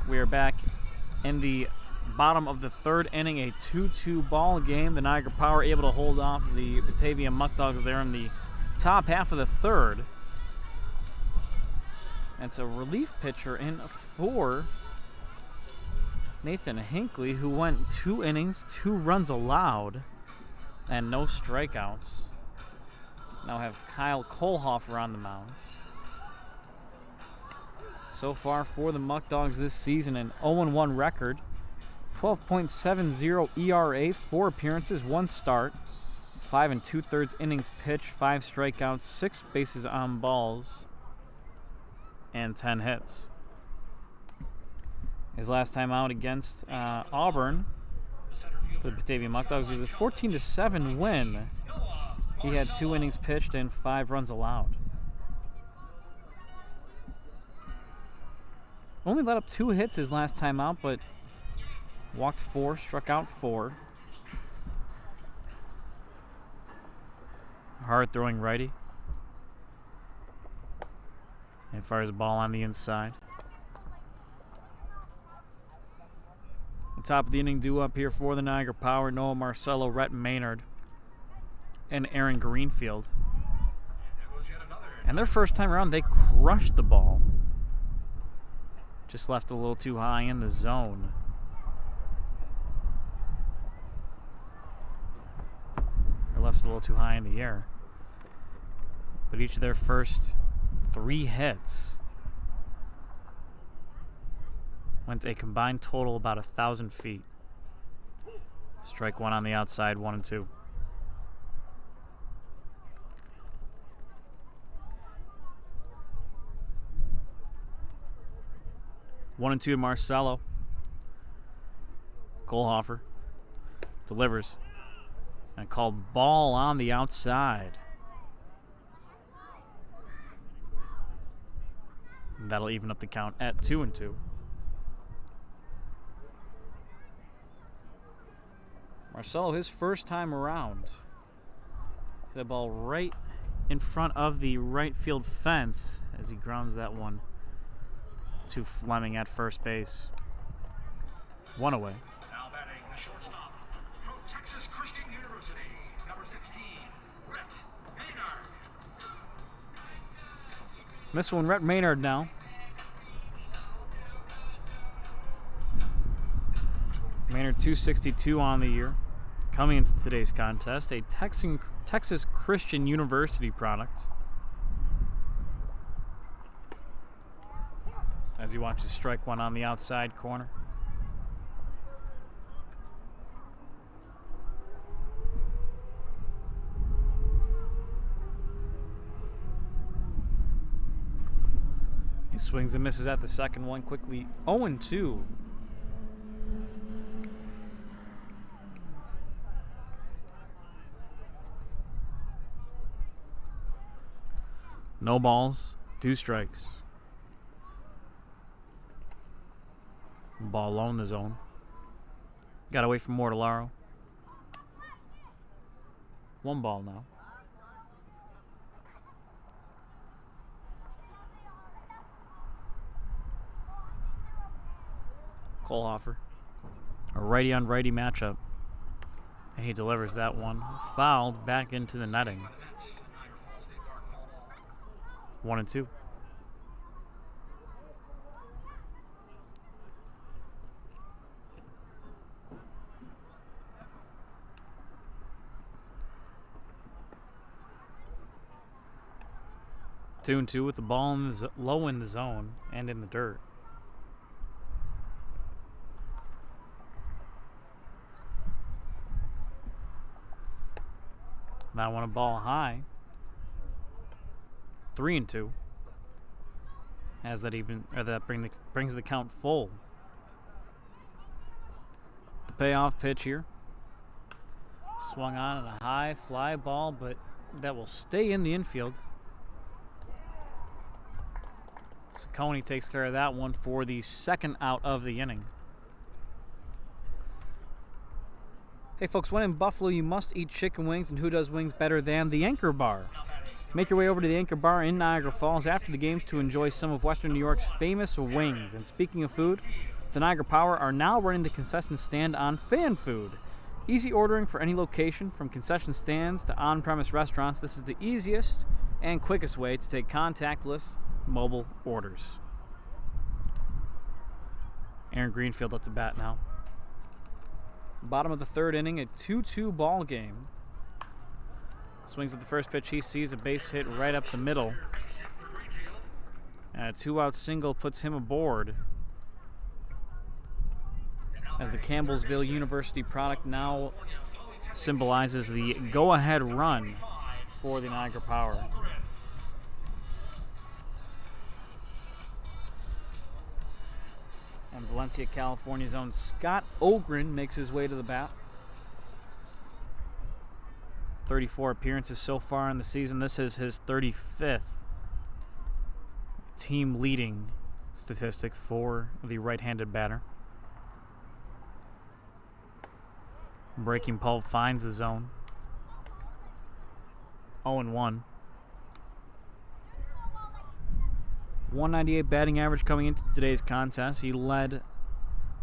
We're back in the bottom of the third inning, a 2-2 ball game. The Niagara Power able to hold off the Batavia Muckdogs there in the top half of the third. And it's a relief pitcher in for Nathan Hinckley, who went 2 innings, 2 runs allowed, and no strikeouts. Now have Kyle Kohlhofer on the mound. So far for the Muckdogs this season, an 0-1 record, 12.70 ERA, 4 appearances, 1 start, 5 2/3 innings pitched, 5 strikeouts, 6 bases on balls, and 10 hits. His last time out against Auburn for the Batavia Muckdogs was a 14-7 win. He had 2 innings pitched and 5 runs allowed. Only let up 2 hits his last time out, but walked 4, struck out 4. Hard throwing righty. And fires a ball on the inside. The top of the inning due up here for the Niagara Power. Noah Marcello, Rhett Maynard, and Aaron Greenfield. And their first time around, they crushed the ball. Just left a little too high in the zone. Or left it a little too high in the air. But each of their first 3 hits went a combined total about 1,000 feet. Strike 1 on the outside, 1-2. 1-2 to Marcello. Kohlhofer delivers. And called ball on the outside. And that'll even up the count at 2-2. Marcello, his first time around, hit a ball right in front of the right field fence as he grounds that one to Fleming at first base. 1 away. Now batting the shortstop from Texas Christian University, number 16, Rhett Maynard. This one, Rhett Maynard now. Maynard 262 on the year. Coming into today's contest, a Texas Christian University product. As he watches strike 1 on the outside corner. He swings and misses at the second one quickly. 0-2. No balls, 2 strikes. Ball low in the zone. Got to wait for Mortellaro. 1 ball now. Kohlhofer. A righty on righty matchup. And he delivers that one. Fouled back into the netting. 1-2. Two and 2 with the ball in the low in the zone and in the dirt. That one a ball high. 3-2. As that brings the count full. The payoff pitch here. Swung on a high fly ball, but that will stay in the infield. Ciccone takes care of that one for the second out of the inning. Hey folks, when in Buffalo, you must eat chicken wings, and who does wings better than the Anchor Bar? Make your way over to the Anchor Bar in Niagara Falls after the games to enjoy some of Western New York's famous wings. And speaking of food, the Niagara Power are now running the concession stand on Fan Food. Easy ordering for any location, from concession stands to on-premise restaurants. This is the easiest and quickest way to take contactless mobile orders. Aaron Greenfield up to bat now. Bottom of the 3rd inning, a 2-2 ball game. Swings at the first pitch. He sees a base hit right up the middle. And a 2-out single puts him aboard. As the Campbellsville University product now symbolizes the go-ahead run for the Niagara Power. And Valencia, California's own Scott Ogren makes his way to the bat. 34 appearances so far in the season. This is his 35th. Team leading statistic for the right-handed batter. Breaking ball finds the zone. 0-1. 198 batting average coming into today's contest. He led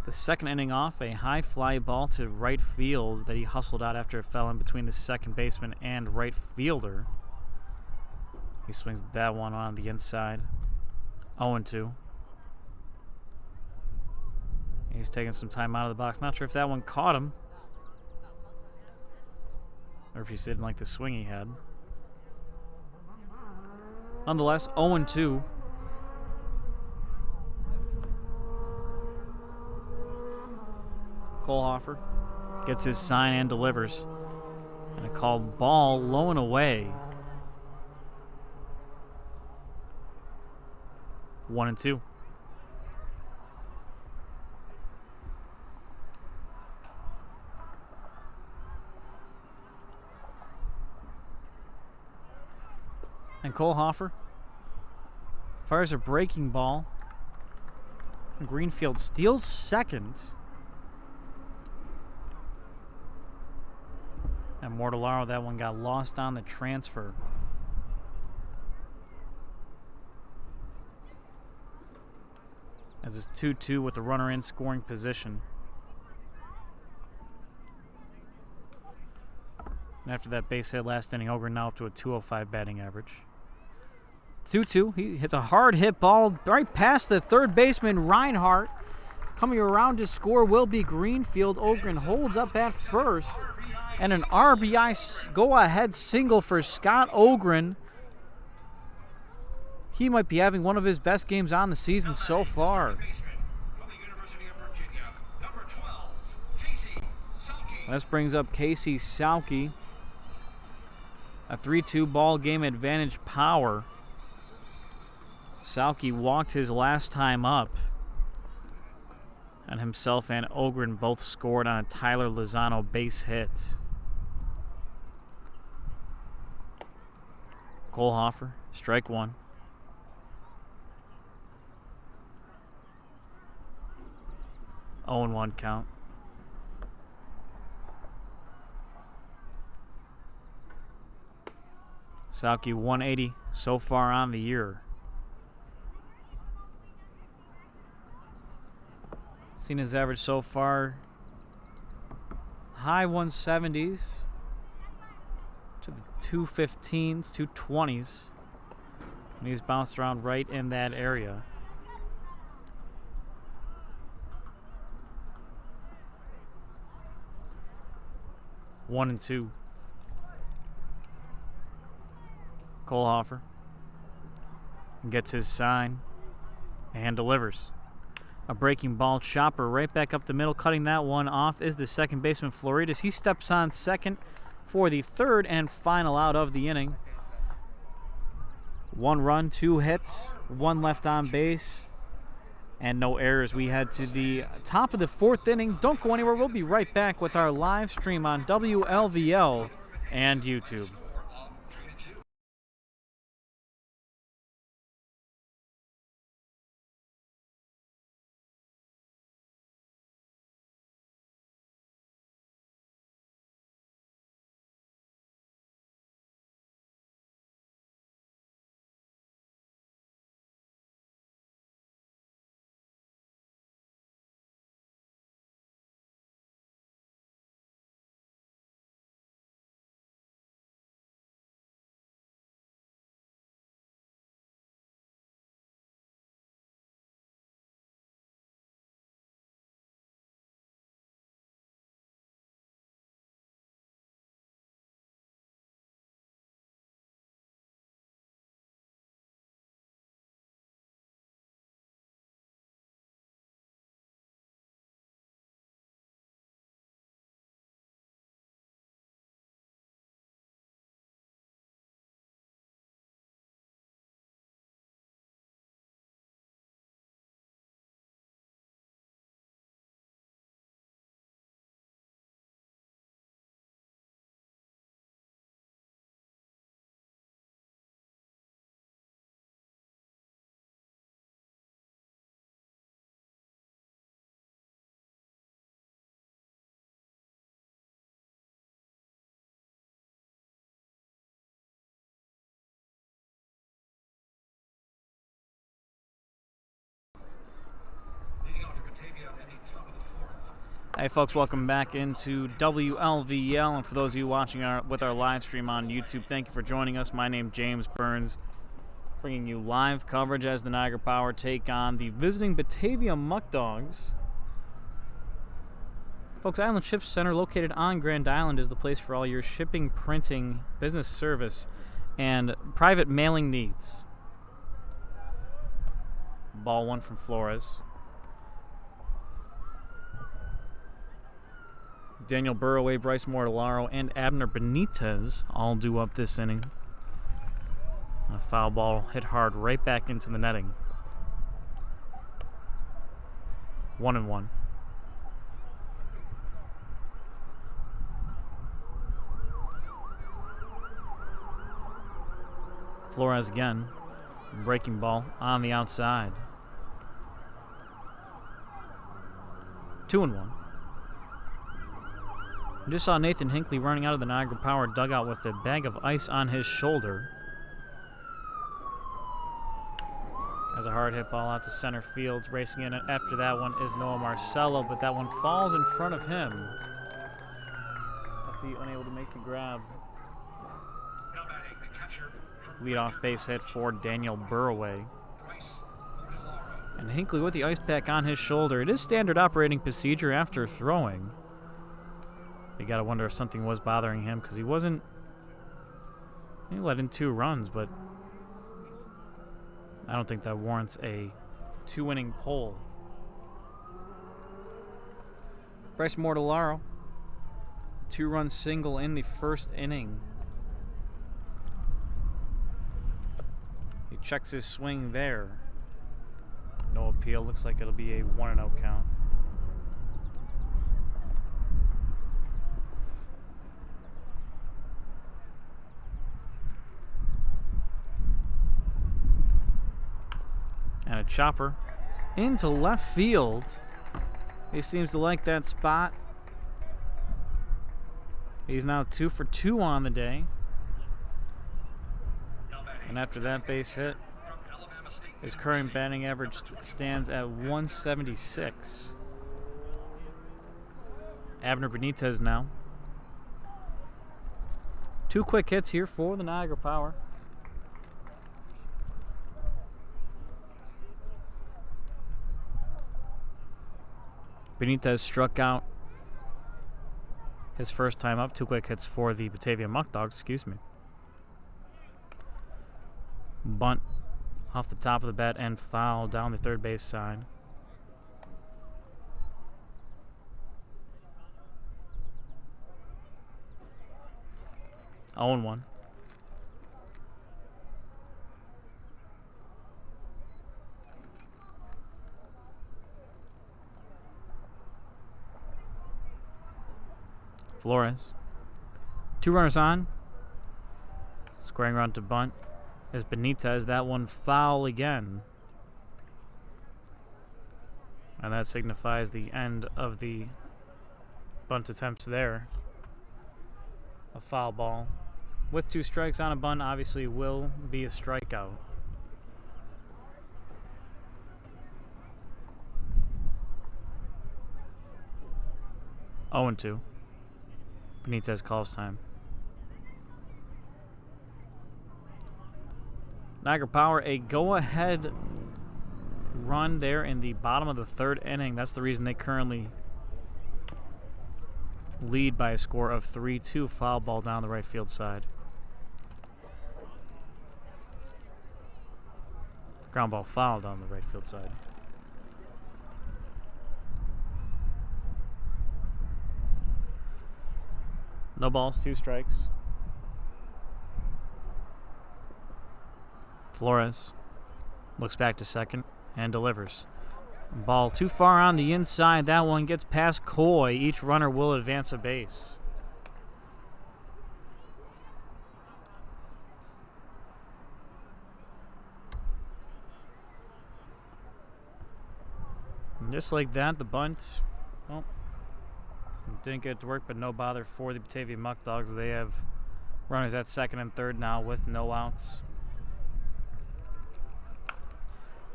the second inning off a high fly ball to right field that he hustled out after it fell in between the second baseman and right fielder. He swings that one on the inside. 0-2. He's taking some time out of the box. Not sure if that one caught him, or if he didn't like the swing he had. Nonetheless, 0-2. Kohlhofer gets his sign and delivers. And a called ball low and away. 1-2. And Kohlhofer fires a breaking ball. Greenfield steals second. And Mortellaro, that one got lost on the transfer. As it's 2-2 with the runner in scoring position. And after that base hit last inning, Ogren now up to a 205 batting average. 2-2. He hits a hard hit ball right past the third baseman, Reinhardt. Coming around to score will be Greenfield. Ogren holds up at first. And an RBI go-ahead single for Scott Ogren. He might be having one of his best games on the season so far. This brings up Casey Salke. A 3-2 ball game advantage power. Salke walked his last time up. And himself and Ogren both scored on a Tyler Lozano base hit. Kohlhofer, strike one. Oh, 0-1 count. Salke 180 so far on the year. Seen his average so far, high 170s to the 215s, 220s. And he's bounced around right in that area. One and two. Kohlhofer gets his sign and delivers. A breaking ball chopper right back up the middle. Cutting that one off is the second baseman, Floridas. He steps on second for the third and final out of the inning. 1 run, 2 hits, 1 left on base, and no errors. We head to the top of the 4th inning. Don't go anywhere. We'll be right back with our live stream on WLVL and YouTube. Hey folks, welcome back into WLVL, and for those of you watching with our live stream on YouTube, thank you for joining us. My name's James Burns, bringing you live coverage as the Niagara Power take on the visiting Batavia Muckdogs. Folks, Island Ship Center, located on Grand Island, is the place for all your shipping, printing, business service, and private mailing needs. Ball one from Flores. Daniel Burroway, Bryce Mortellaro, and Abner Benitez all due up this inning. A foul ball hit hard right back into the netting. 1-1. Flores again. Breaking ball on the outside. 2-1. I just saw Nathan Hinckley running out of the Niagara Power dugout with a bag of ice on his shoulder. As a hard hit ball out to center field. Racing in after that one is Noah Marcello, but that one falls in front of him. As he unable to make the grab. Now batting the catcher from Leadoff base hit for Daniel Burroway. Bryce Mortellaro. And Hinckley with the ice pack on his shoulder. It is standard operating procedure after throwing. You gotta wonder if something was bothering him, because he let in 2 runs, but I don't think that warrants a 2-inning pull. Bryce Mortellaro, 2-run single in the first inning. He checks his swing there. No appeal. Looks like it'll be a 1-0 count. And a chopper into left field. He seems to like that spot. He's now 2 for 2 on the day. Now batting And after that base hit, from Alabama State his current batting average stands at 176. Abner Benitez now. 2 quick hits here for the Niagara Power. Benitez struck out his first time up. 2 quick hits for the Batavia Muckdogs, excuse me. Bunt off the top of the bat and foul down the third base side. Oh, 1. Flores. 2 runners on. Squaring around to bunt is Benitez. That one foul again. And that signifies the end of the bunt attempts there. A foul ball with 2 strikes on a bunt obviously will be a strikeout. Oh, 2. Benitez calls time. Niagara Power, a go-ahead run there in the bottom of the 3rd inning. That's the reason they currently lead by a score of 3-2. Foul ball down the right field side. Ground ball foul down the right field side. No balls, 2 strikes. Flores looks back to second and delivers. Ball too far on the inside. That one gets past Coy. Each runner will advance a base. And just like that, the bunt, well, didn't get it to work, but no bother for the Batavia Muckdogs. They have runners at second and third now with no outs.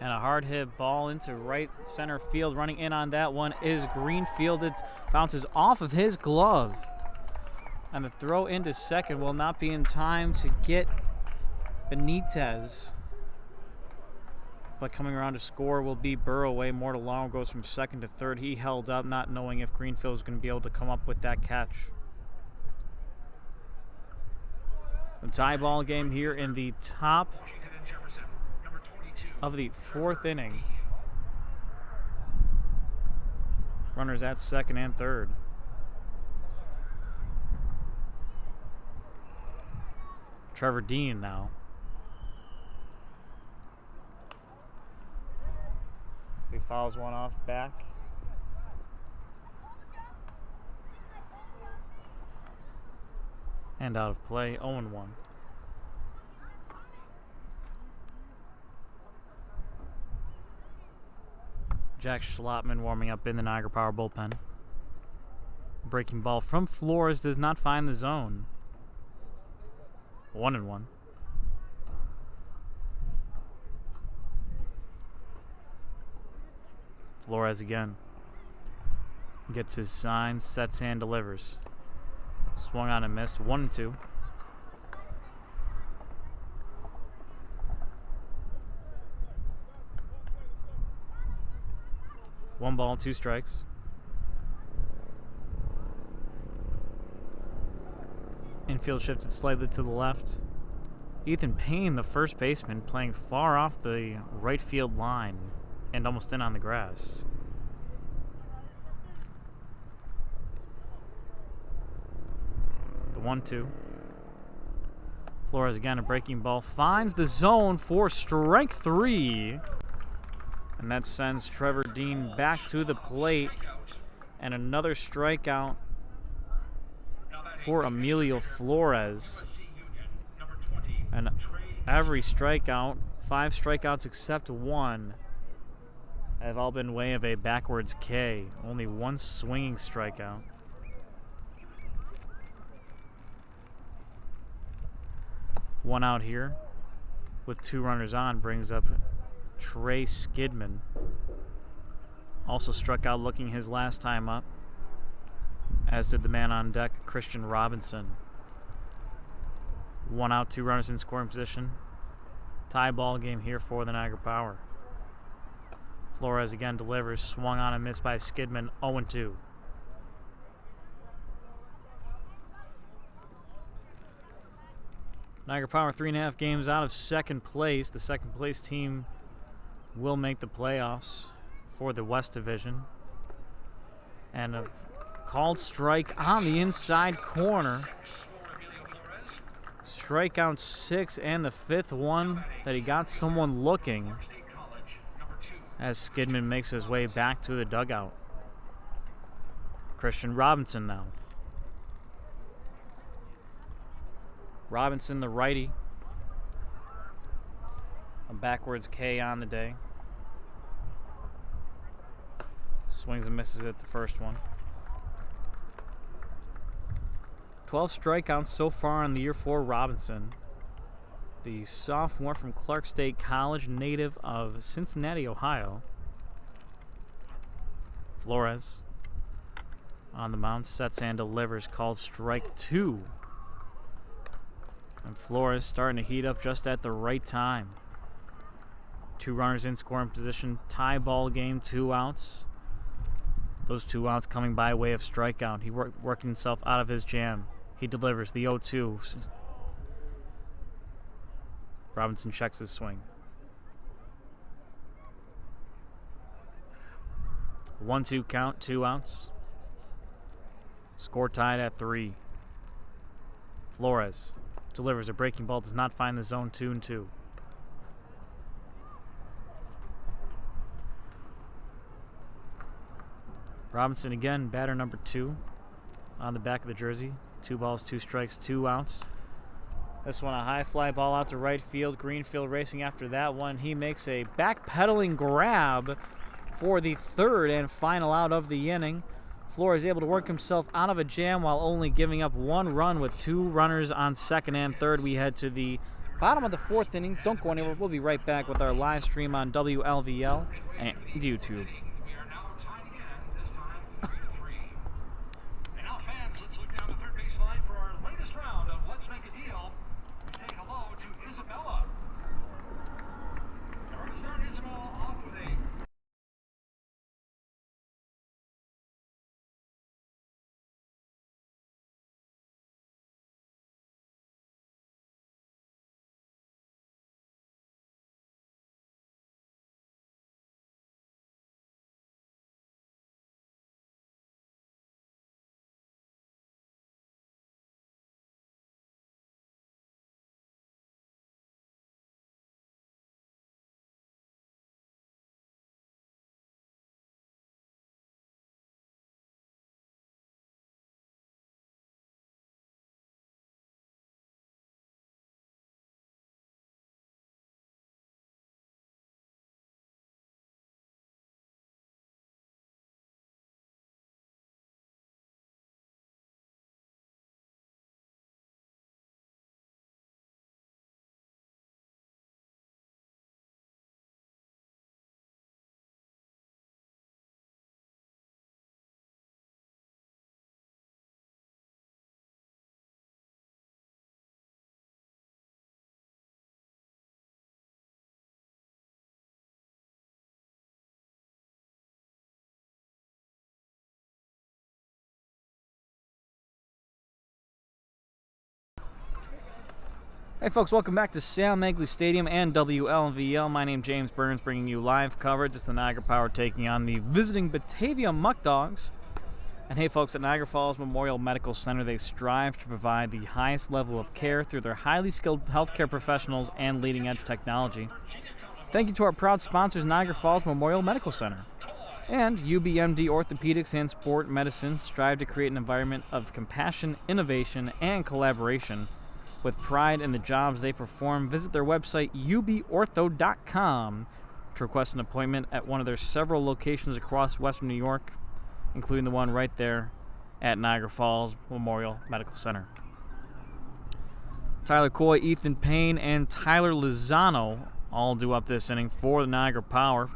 And a hard hit ball into right center field. Running in on that one is Greenfield. It bounces off of his glove. And the throw into second will not be in time to get Benitez. But coming around to score will be Burroway. Mortallaro goes from second to third. He held up, not knowing if Greenfield was going to be able to come up with that catch. The tie ball game here in the top of the fourth inning. Runners at second and third. Trevor Dean now. As he fouls one off back. And out of play, 0-1. Jack Schlottman warming up in the Niagara Power bullpen. Breaking ball from Flores does not find the zone. 1-1. Flores again. Gets his sign, sets and delivers. Swung on and missed. 1-2. One ball, 2 strikes. Infield shifted slightly to the left. Ethan Payne, the first baseman, playing far off the right field line and almost in on the grass. The 1-2. Flores again, a breaking ball, finds the zone for strike 3. And that sends Trevor Dean back to the plate. And another strikeout for Emilio Flores. And every strikeout, 5 strikeouts except 1, have all been way of a backwards K. Only 1 swinging strikeout. One out here with 2 runners on brings up Trey Skidman. Also struck out looking his last time up, as did the man on deck, Christian Robinson. 1 out, 2 runners in scoring position. Tie ball game here for the Niagara Power. Flores again delivers, swung on and missed by Skidman, 0-2. Niagara Power 3.5 games out of second place. The second place team will make the playoffs for the West Division. And a called strike on the inside corner. Strikeout 6 and the 5th one that he got someone looking as Skidman makes his way back to the dugout. Christian Robinson now. Robinson, the righty. A backwards K on the day. Swings and misses at the first one. 12 strikeouts so far in the year for Robinson. The sophomore from Clark State College, native of Cincinnati, Ohio. Flores on the mound, sets and delivers, called strike 2. And Flores starting to heat up just at the right time. 2 runners in scoring position, tie ball game, 2 outs. Those 2 outs coming by way of strikeout. He working himself out of his jam. He delivers the 0-2. Robinson checks his swing. 1-2 count, 2 outs. Score tied at 3. Flores delivers a breaking ball, does not find the zone, 2-2. Robinson again, batter number 2 on the back of the jersey. 2 balls, 2 strikes, 2 outs. This one a high fly ball out to right field. Greenfield racing after that one. He makes a backpedaling grab for the 3rd and final out of the inning. Flores able to work himself out of a jam while only giving up 1 run with 2 runners on second and third. We head to the Bottom of the 4th inning. Don't go anywhere. We'll be right back with our live stream on WLVL and YouTube. We are now tied again, this time 3-3. And now, fans, let's look down the third baseline for our latest round of Let's Make a Deal. We say hello to Isabella. Now we're going to start Isabella off with a Hey folks, welcome back to Sam Magley Stadium and WLVL. My name's James Burns, bringing you live coverage. It's the Niagara Power taking on the visiting Batavia Muckdogs. And hey folks, at Niagara Falls Memorial Medical Center, they strive to provide the highest level of care through their highly skilled healthcare professionals and leading-edge technology. Thank you to our proud sponsors, Niagara Falls Memorial Medical Center. And UBMD Orthopedics and Sport Medicine strive to create an environment of compassion, innovation, and collaboration. With pride in the jobs they perform, visit their website, ubortho.com, to request an appointment at one of their several locations across Western New York, including the one right there at Niagara Falls Memorial Medical Center. Tyler Coy, Ethan Payne, and Tyler Lozano all due up this inning for the Niagara Power.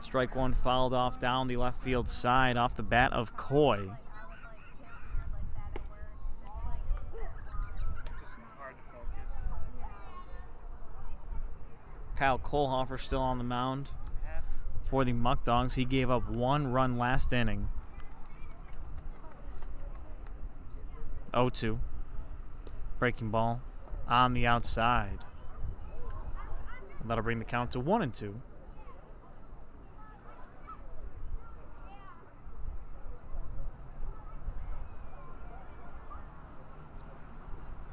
Strike one fouled off down the left field side off the bat of Coy. Kyle Kohlhofer still on the mound for the Muckdogs. He gave up one run last inning. 0-2. Breaking ball on the outside. That'll bring the count to 1-2.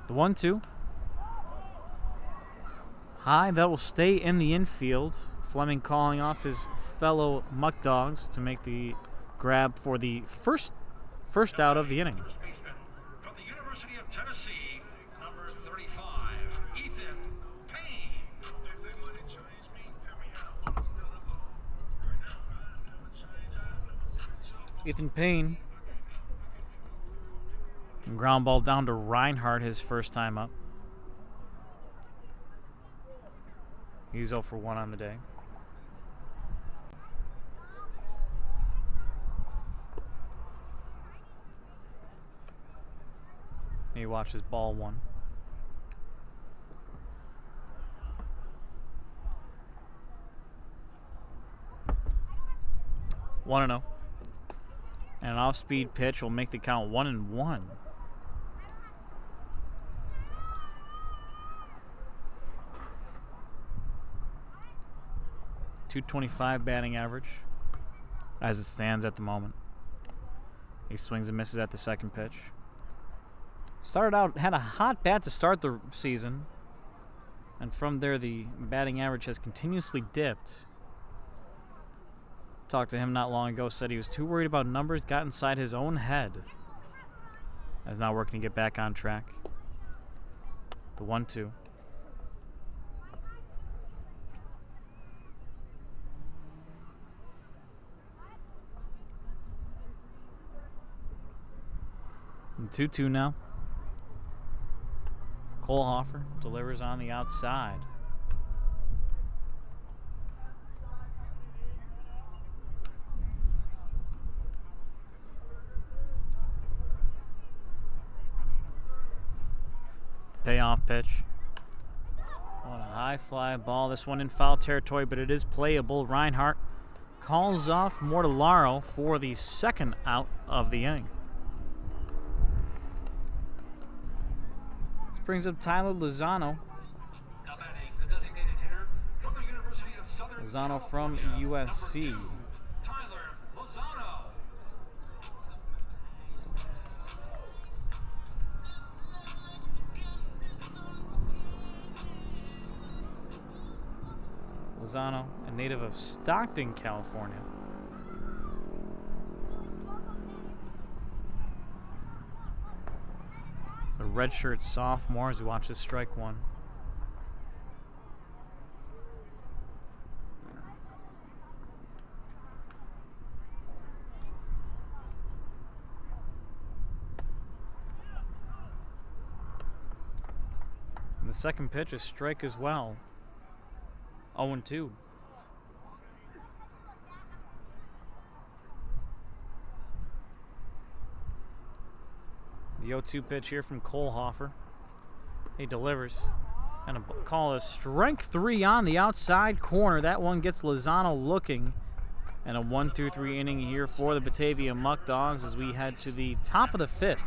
The 1-2. High, that will stay in the infield. Fleming calling off his fellow Muckdogs to make the grab for the first out of the inning. First baseman from the University of Tennessee, number 35, Ethan Payne. Ethan Payne. Ground ball down to Reinhardt his first time up. He's 0 for 1 on the day. He watches ball 1. One and 0. And an off-speed pitch will make the count 1-1. 225 batting average as it stands at the moment. He swings and misses at the second pitch. Started out, had a hot bat to start the season, and from there the batting average has continuously dipped. Talked to him not long ago, said he was too worried about numbers, got inside his own head. Is now working to get back on track. The 1-2. And 2-2 now. Kohlhofer delivers on the outside. Payoff pitch. On a high fly ball. This one in foul territory, but it is playable. Reinhardt calls off Mortellaro for the second out of the inning. This brings up Tyler Lozano. Now batting, the designated hitter from the University of Southern Lozano from California, USC. number 2, Tyler Lozano. Lozano, a native of Stockton, California. So redshirt sophomore as we watch this strike one. And the second pitch is strike as well. 0-2. The 0-2 pitch here from Kohlhofer. He delivers. And a call is strike 3 on the outside corner. That one gets Lozano looking. And a 1-2-3 inning here for the Batavia Muckdogs as we head to the top of the 5th.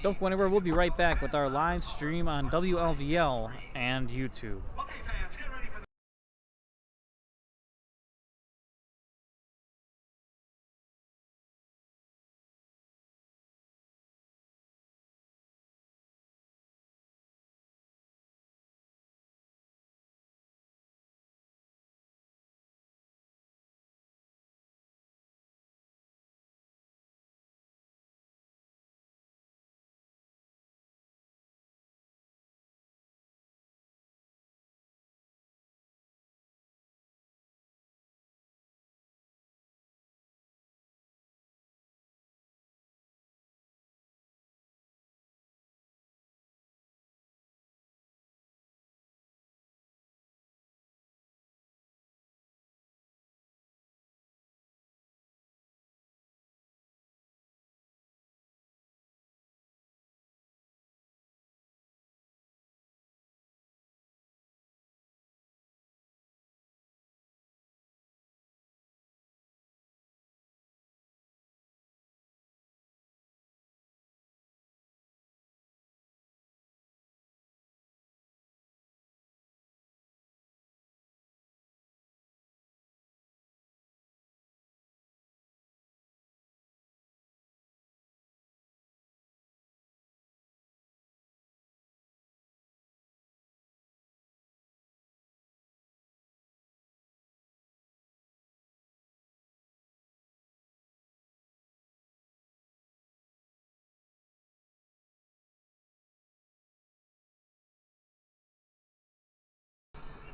Don't go anywhere. We'll be right back with our live stream on WLVL and YouTube. Okay, fans, get ready for the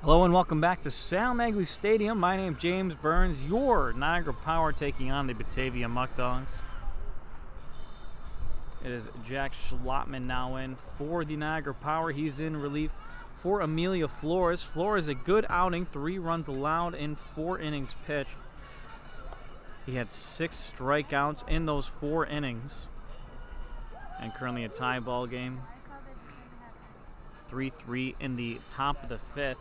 Hello and welcome back to Sal Magley Stadium. My name's James Burns, your Niagara Power taking on the Batavia Muckdogs. It is Jack Schlotman now in for the Niagara Power. He's in relief for Emilio Flores. Flores, a good outing, 3 runs allowed in 4 innings pitched. He had 6 strikeouts in those 4 innings. And currently a tie ball game. 3-3 in the top of the 5th.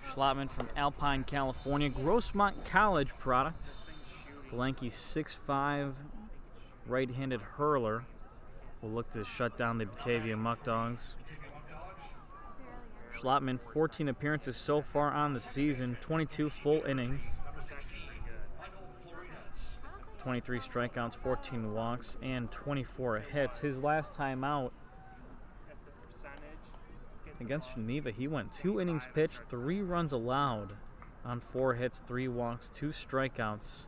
Schlotman from Alpine, California. Grossmont College product. The lanky 6'5" right-handed hurler will look to shut down the Batavia Muckdogs. Schlotman, 14 appearances so far on the season, 22 full innings, 23 strikeouts, 14 walks, and 24 hits. His last time out against Geneva, he went 2 innings pitched, 3 runs allowed on 4 hits, 3 walks, 2 strikeouts,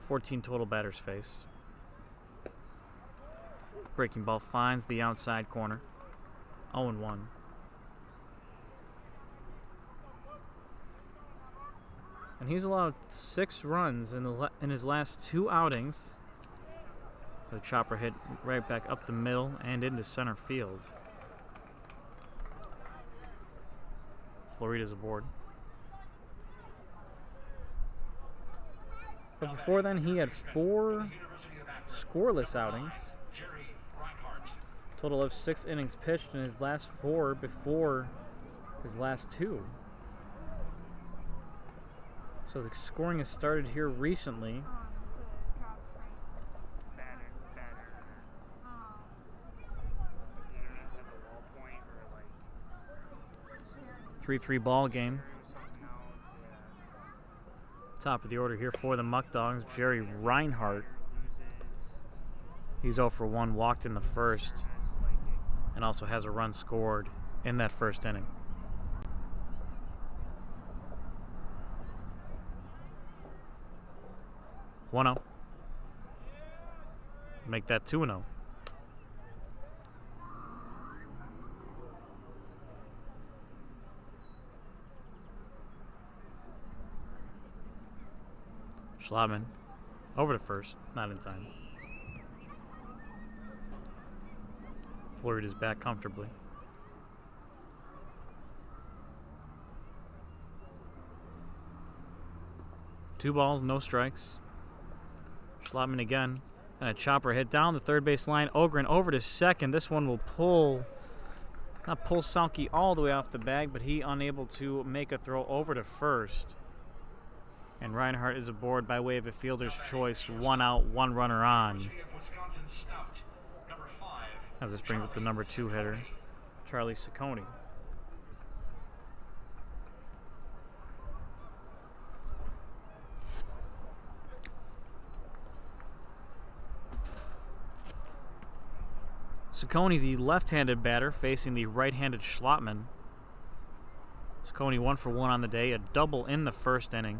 14 total batters faced. Breaking ball finds the outside corner. 0-1. And he's allowed 6 runs in his last 2 outings. The chopper hit right back up the middle and into center field. Florida's aboard. But before then, he had 4 scoreless outings. Total of 6 innings pitched in his last 4 before his last 2. So the scoring has started here recently. Better. Um, If the internet has a wall point or like 3-3 ball game. something else, yeah. Top of the order here for the Muckdogs, Jerry Reinhardt. Loses. He's 0 for 1, walked in the first, It's like and also has a run scored in that first inning. One 0. Make that 2-0. Schlotman over to first, not in time. Florida's back comfortably. 2 balls, no strikes. Schlotman again, and a chopper hit down the third base line. Ogren over to second. This one will not pull Salke all the way off the bag, but he unable to make a throw over to first. And Reinhardt is aboard by way of a fielder's choice. 1 out, 1 runner on. As this brings up the number 2 hitter, Charlie Ciccone. Ciccone, the left-handed batter, facing the right-handed Schlotman. Ciccone 1 for 1 on the day, a double in the first inning.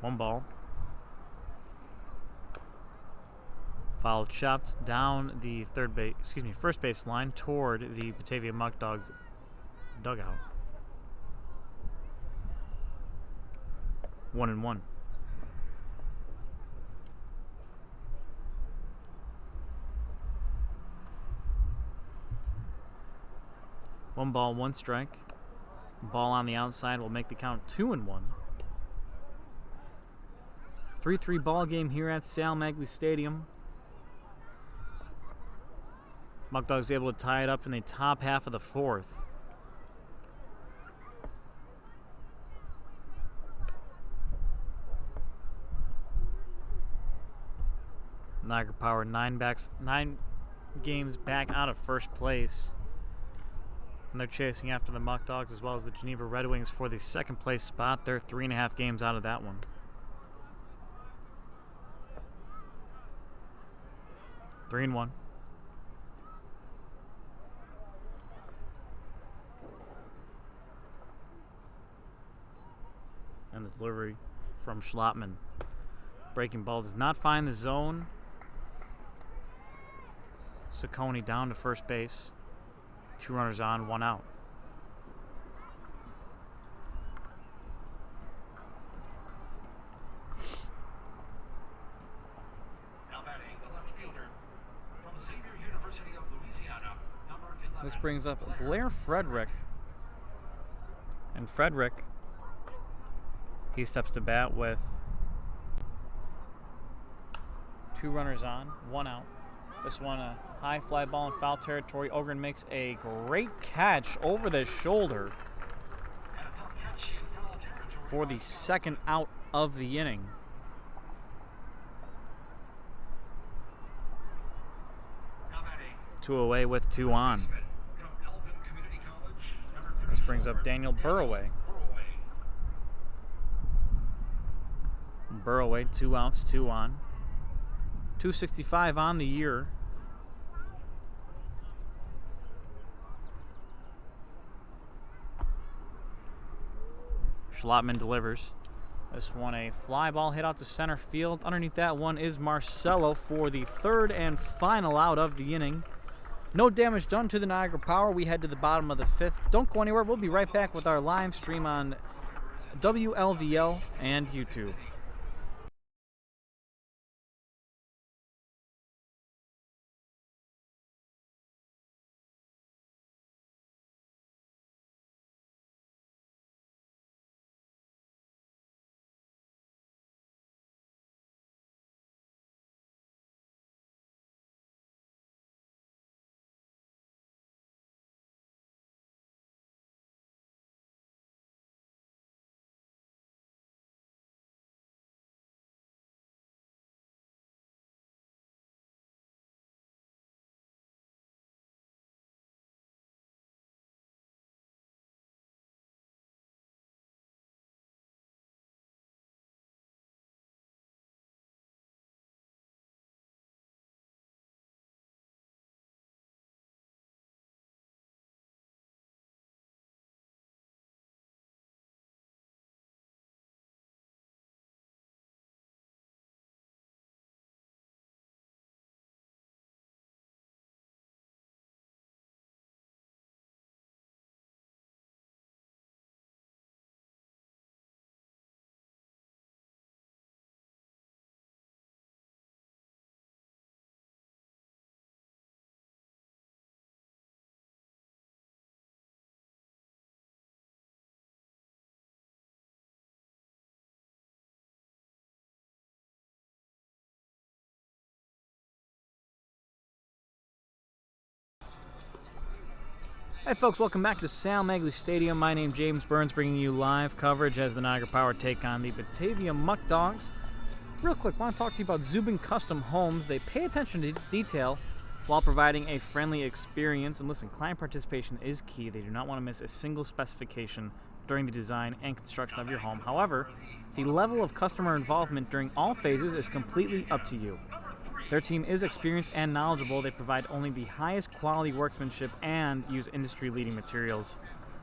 One ball. Foul chopped down the first base line toward the Batavia Muckdogs dugout. 1-1. One ball, 1 strike. Ball on the outside will make the count 2-1. 3-3 ball game here at Sal Magley Stadium. Muckdogs able to tie it up in the top half of the 4th. Niagara Power 9 games back out of first place. And they're chasing after the Muckdogs as well as the Geneva Red Wings for the second place spot. They're 3.5 games out of that one. 3-1. And the delivery from Schlotman. Breaking ball does not find the zone. Ciccone down to first base. 2 runners on, 1 out. This brings up Blair Frederick. And Frederick, he steps to bat with 2 runners on, 1 out. This one a high fly ball in foul territory. Ogren makes a great catch over the shoulder for the second out of the inning. Two away with 2 on. This brings up Daniel Burroway. Burroway, 2 outs, 2 on. 265 on the year. Schlotman delivers. This one a fly ball hit out to center field. Underneath that one is Marcelo for the 3rd and final out of the inning. No damage done to the Niagara Power. We head to the bottom of the 5th. Don't go anywhere. We'll be right back with our live stream on WLVL and YouTube. Hey folks, welcome back to Sal Magley Stadium. My name's James Burns, bringing you live coverage as the Niagara Power take on the Batavia Muckdogs. Real quick, want to talk to you about Zubin Custom Homes. They pay attention to detail while providing a friendly experience. And listen, client participation is key. They do not want to miss a single specification during the design and construction of your home. However, the level of customer involvement during all phases is completely up to you. Their team is experienced and knowledgeable. They provide only the highest quality workmanship and use industry-leading materials.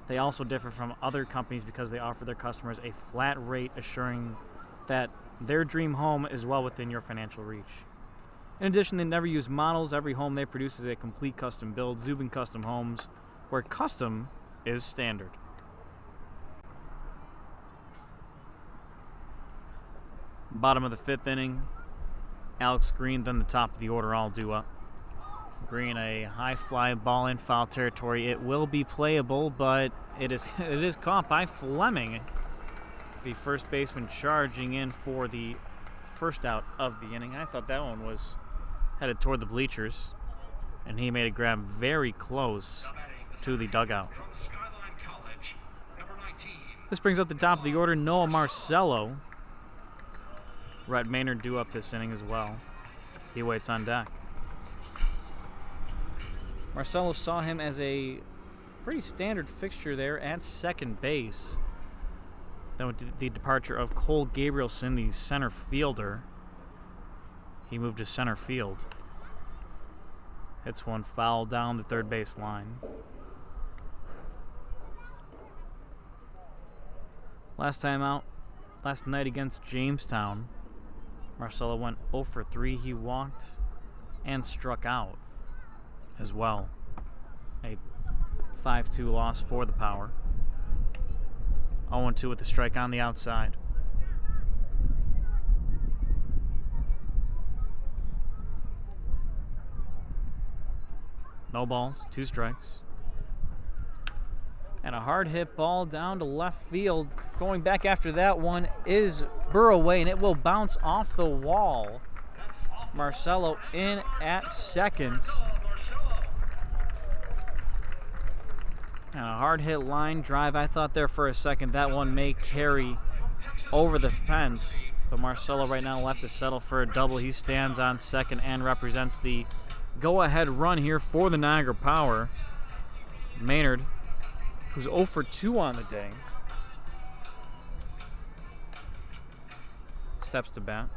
They also differ from other companies because they offer their customers a flat rate, assuring that their dream home is well within your financial reach. In addition, they never use models. Every home they produce is a complete custom build. Zubin Custom Homes, where custom is standard. Bottom of the 5th inning. Alex Green, then the top of the order, all due up. Green, a high fly ball in foul territory. It will be playable, but it is caught by Fleming, the first baseman, charging in for the first out of the inning. I thought that one was headed toward the bleachers, and he made a grab very close to the dugout. This brings up the top of the order, Noah Marcello. Rhett Maynard due up this inning as well. He waits on deck. Marcelo saw him as a pretty standard fixture there at second base. Then with the departure of Cole Gabrielson, the center fielder, he moved to center field. Hits one foul down the third base line. Last time out, last night against Jamestown, Marcelo went 0 for 3. He walked and struck out as well. A 5-2 loss for the Power. 0-2 with the strike on the outside. No balls, 2 strikes. And a hard hit ball down to left field. Going back after that one is Burroway, and it will bounce off the wall. Marcelo in at second. And a hard hit line drive. I thought there for a second that one may carry over the fence. But Marcelo right now left to settle for a double. He stands on second and represents the go-ahead run here for the Niagara Power. Maynard, who's 0 for 2 on the day, steps to bat.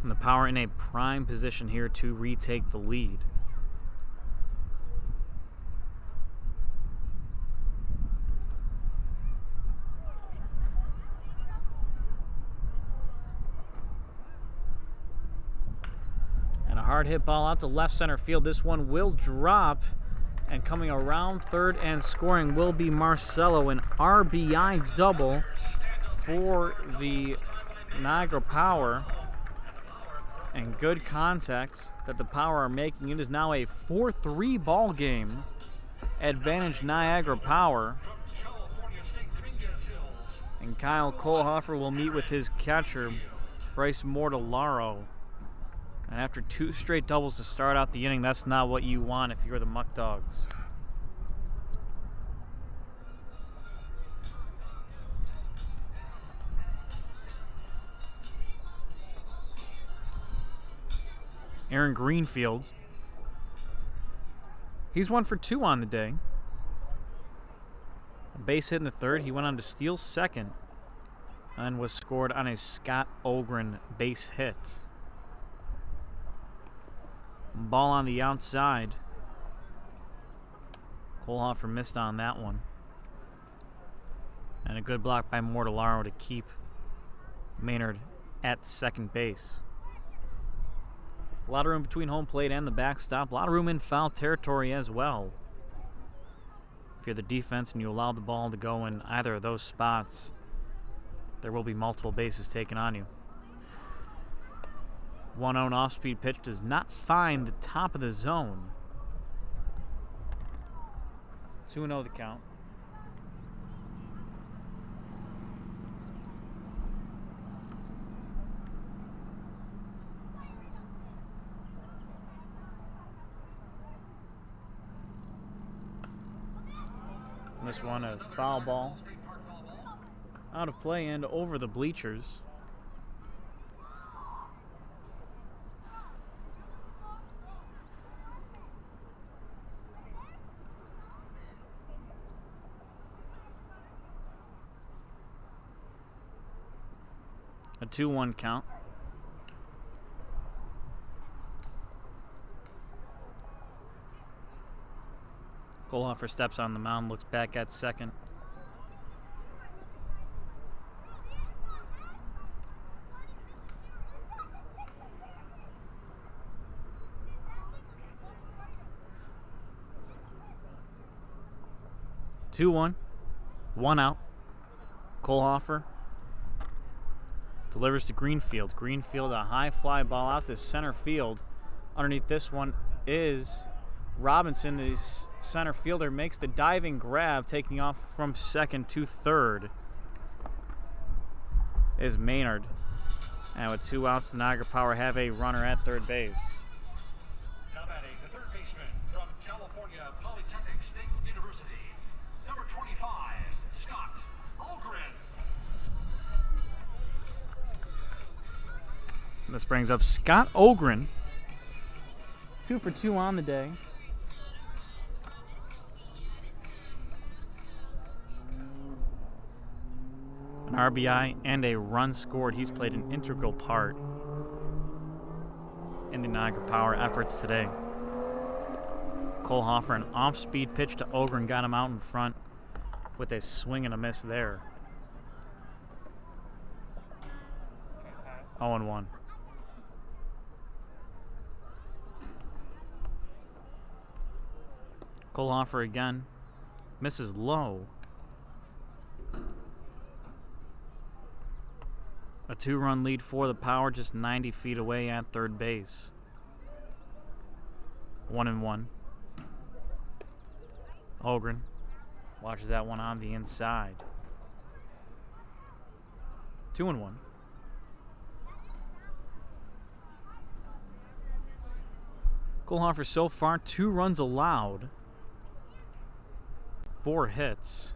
And the Power in a prime position here to retake the lead. hard hit ball out to left center field. This one will drop, and coming around third and scoring will be Marcelo, an RBI double for the Niagara Power. And good contact that the Power are making. It is now a 4-3 ball game. Advantage Niagara Power. And Kyle Kohlhofer will meet with his catcher, Bryce Mortellaro. And after 2 straight doubles to start out the inning, that's not what you want if you're the Muckdogs. Aaron Greenfield. He's 1 for 2 on the day. A base hit in the third. He went on to steal second and was scored on a Scott Ogren base hit. Ball on the outside. Kohlhofer missed on that one. And a good block by Mortellaro to keep Maynard at second base. A lot of room between home plate and the backstop. A lot of room in foul territory as well. If you're the defense and you allow the ball to go in either of those spots, there will be multiple bases taken on you. 1-0 off-speed pitch does not find the top of the zone. 2-0 the count. This one a foul ball. Out of play and over the bleachers. A 2-1 count. Kohlhofer steps on the mound, looks back at second. Two one, 1 out. Kohlhofer delivers to Greenfield. Greenfield, a high fly ball out to center field. Underneath this one is Robinson, the center fielder, makes the diving grab, taking off from second to third is Maynard. And with 2 outs, the Niagara Power have a runner at third base. Now batting the third baseman from California Polytechnic State University, number 25, Scott Ogren. This brings up Scott Ogren. 2 for 2 on the day. An RBI and a run scored. He's played an integral part in the Niagara Power efforts today. Kohlhofer, an off-speed pitch to Ogren, got him out in front with a swing and a miss there. 0-1. Kohlhofer again. Misses low. A 2-run lead for the Power, just 90 feet away at third base. 1-1. Ogren watches that one on the inside. 2-1. Kohlhofer so far 2 runs allowed, 4 hits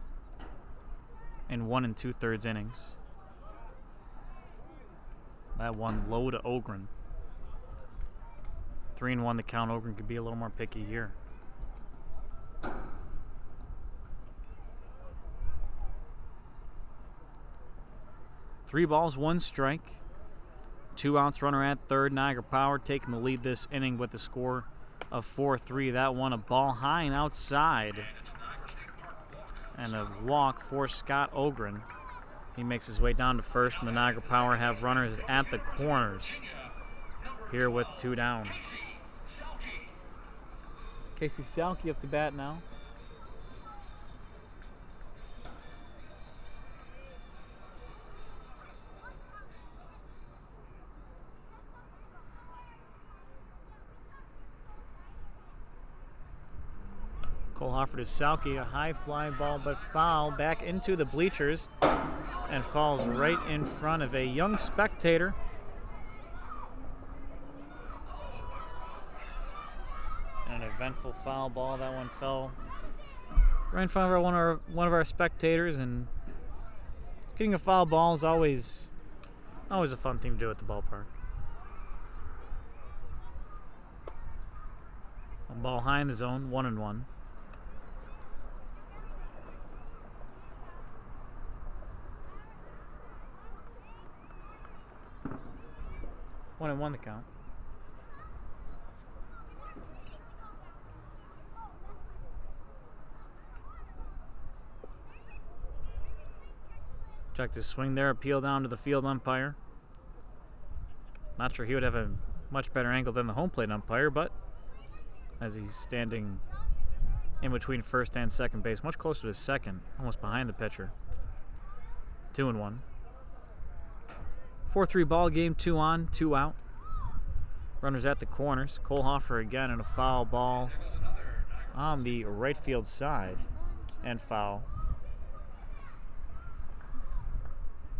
in 1 2/3 innings. That one low to Ogren. 3-1 the count. Ogren could be a little more picky here. Three balls, 1 strike. 2 outs, runner at third. Niagara Power taking the lead this inning with the score of 4-3. That one a ball high and outside. And a walk for Scott Ogren. He makes his way down to first, and the Niagara Power have runners at the corners here with 2 down. Casey Salke up to bat now. Cole Hofford is Salke, a high fly ball but foul back into the bleachers and falls right in front of a young spectator. An eventful foul ball. That one fell right in front of one of our spectators, and getting a foul ball is always a fun thing to do at the ballpark. A ball high in the zone, 1-1. One and one the count. Check this swing there, appeal down to the field umpire. Not sure he would have a much better angle than the home plate umpire, but as he's standing in between first and second base, much closer to second, almost behind the pitcher. 2-1. 4-3 ball game, 2 on, 2 out. Runners at the corners. Cole Hoffer again in a foul ball on the right field side, and foul.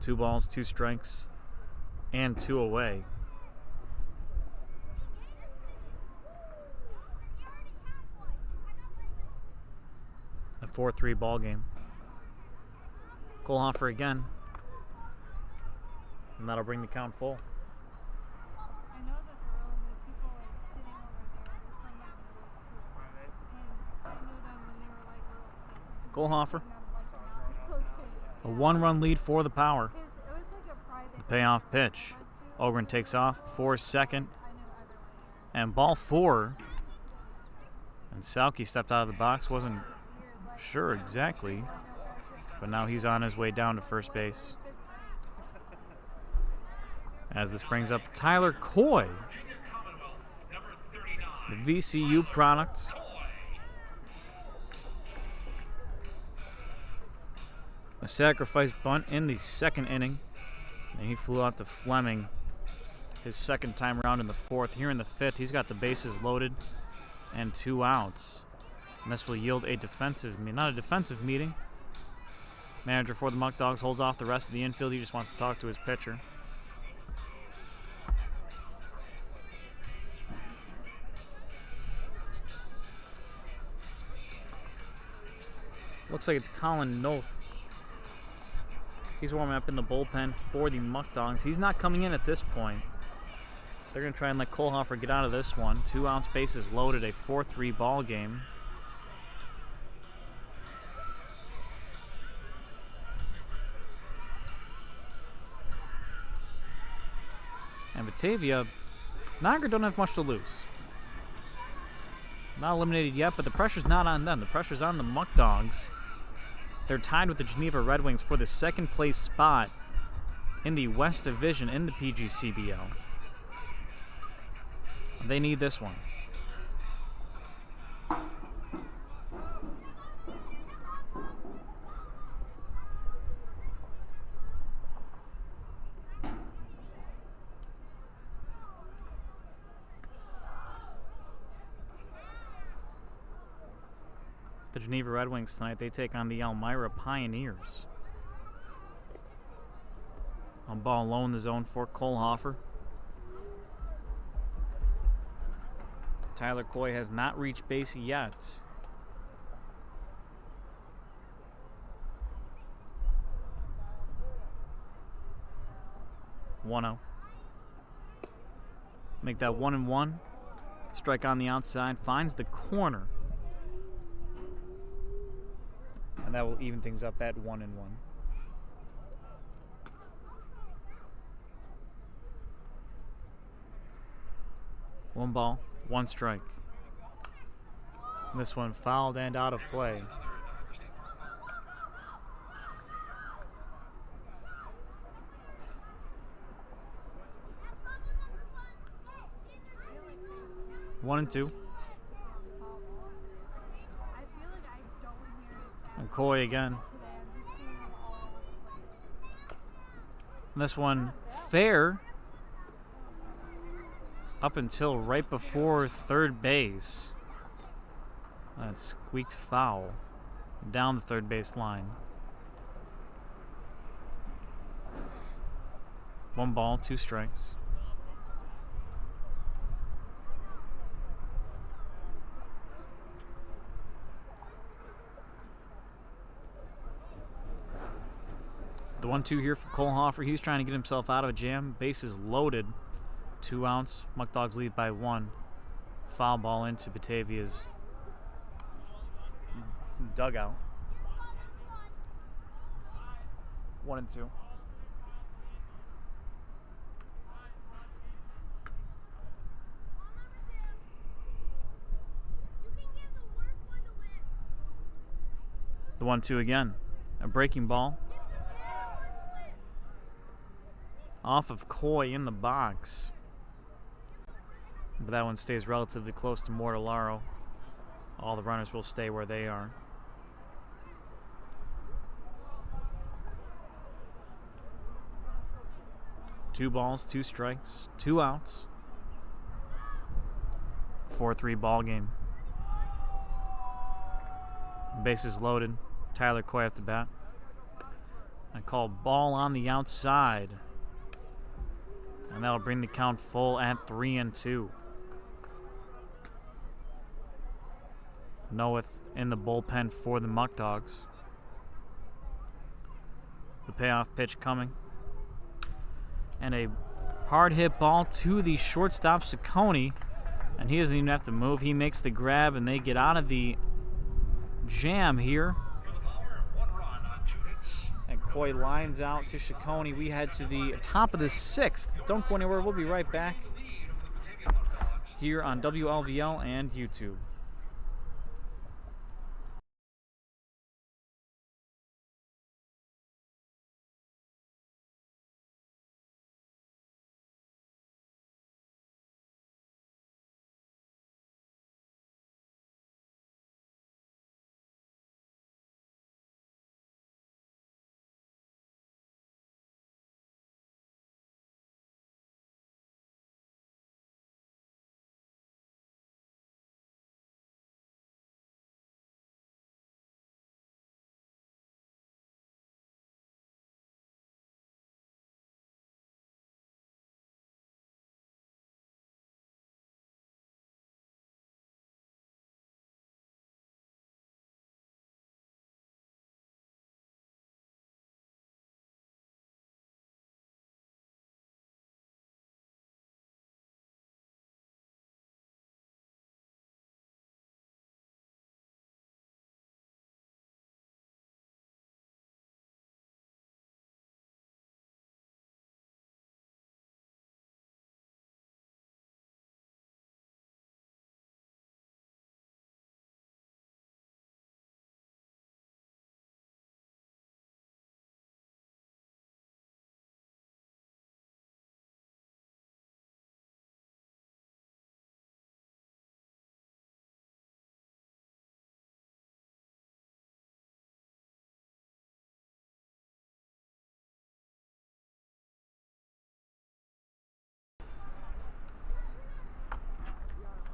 2 balls, 2 strikes, and 2 away. A 4-3 ball game. Cole Hoffer again. And that'll bring the count full. I know that there are only people like sitting over there from my middle school. And I knew them when they were like little kids. Cole Hoffer. Okay. A 1-run lead for the Power. It was like a private The payoff pitch. Ogren takes off for second. I knew everyone And ball 4. And Salke stepped out of the box. Wasn't sure exactly. But now he's on his way down to first base. As this brings up Tyler Coy, the VCU product. A sacrifice bunt in the second inning. And he flew out to Fleming his second time around in the fourth. Here in the fifth, he's got the bases loaded and 2 outs. And this will yield a defensive, not a defensive meeting. Manager for the Muckdogs holds off the rest of the infield. He just wants to talk to his pitcher. Looks like it's Colin Noth. He's warming up in the bullpen for the Muckdogs. He's not coming in at this point. They're going to try and let Cole Hoffer get out of this one. 2 outs, bases loaded, a 4-3 ball game. And Batavia, Niagara don't have much to lose. Not eliminated yet, but the pressure's not on them. The pressure's on the Muckdogs. They're tied with the Geneva Red Wings for the second place spot in the West Division in the PGCBL. They need this one. The Geneva Red Wings tonight, they take on the Elmira Pioneers. On ball low in the zone for Cole Hoffer. Tyler Coy has not reached base yet. One-0. Make that 1-1. Strike on the outside, finds the corner. And that will even things up at 1-1. One ball, 1 strike. This one fouled and out of play. One and 2. Coy again. today. I'm just seeing them all over the place. And this one, fair up until right before third base. That squeaked foul down the third base line. 1 ball, 2 strikes. The 1-2 here for Kohlhofer. He's trying to get himself out of a jam. Bases loaded. 2 outs. Muckdogs lead by 1. Foul ball into Batavia's dugout. 1-2. The 1-2 again. A breaking ball. Off of Coy in the box. But that one stays relatively close to Mortellaro. All the runners will stay where they are. Two balls, 2 strikes, 2 outs. 4-3 ball game. Bases loaded. Tyler Coy at the bat. I call ball on the outside. And that'll bring the count full at 3-2. Noeth in the bullpen for the Muckdogs. The payoff pitch coming. And a hard hit ball to the shortstop, Ciccone. And he doesn't even have to move. He makes the grab and they get out of the jam here. And Coy lines out to Ciccone. We head to the top of the 6th. Don't go anywhere. We'll be right back here on WLVL and YouTube.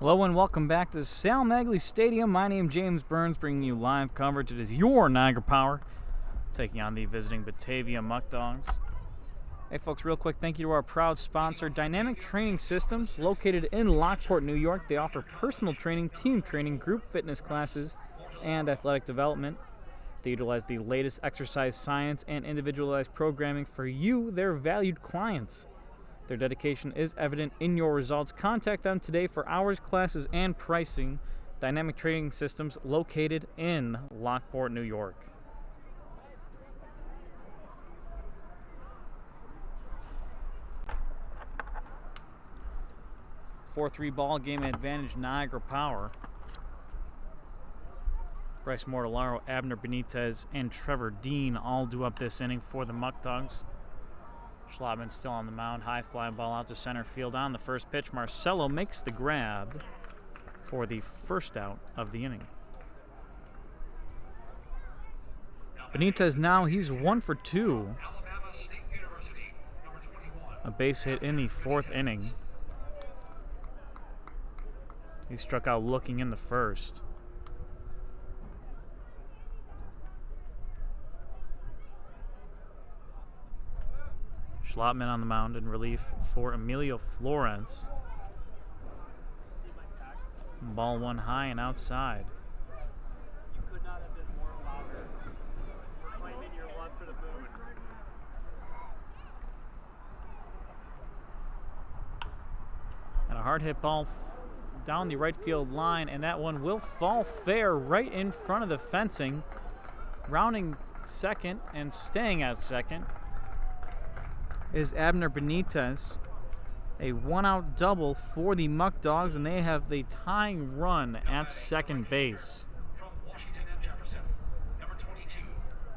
Hello and welcome back to Sal Magley Stadium. My name is James Burns, bringing you live coverage. It is your Niagara Power taking on the visiting Batavia Muckdogs. Hey folks, real quick, thank you to our proud sponsor, Dynamic Training Systems, located in Lockport, New York. They offer personal training, team training, group fitness classes, and athletic development. They utilize the latest exercise science and individualized programming for you, their valued clients. Their dedication is evident in your results. Contact them today for hours, classes, and pricing. Dynamic Training Systems, located in Lockport, New York. A 4-3 ball game advantage, Niagara Power. Bryce Mortellaro, Abner Benitez, and Trevor Dean all due up this inning for the Muckdogs. Schlotman still on the mound. High fly ball out to center field on the first pitch. Marcelo makes the grab for the first out of the inning. Benitez now, he's 1 for 2. Alabama State University, number 21. A base hit in the 4th inning. He struck out looking in the 1st. Schlottman on the mound in relief for Emilio Flores. Ball 1 high and outside. You could not have been more louder. Claiming your love for the moon. And a hard hit ball down the right field line, and that one will fall fair right in front of the fencing. Rounding second and staying at second is Abner Benitez. A 1-out double for the Muckdogs, and they have the tying run at second base. From Washington and Jefferson, number 22,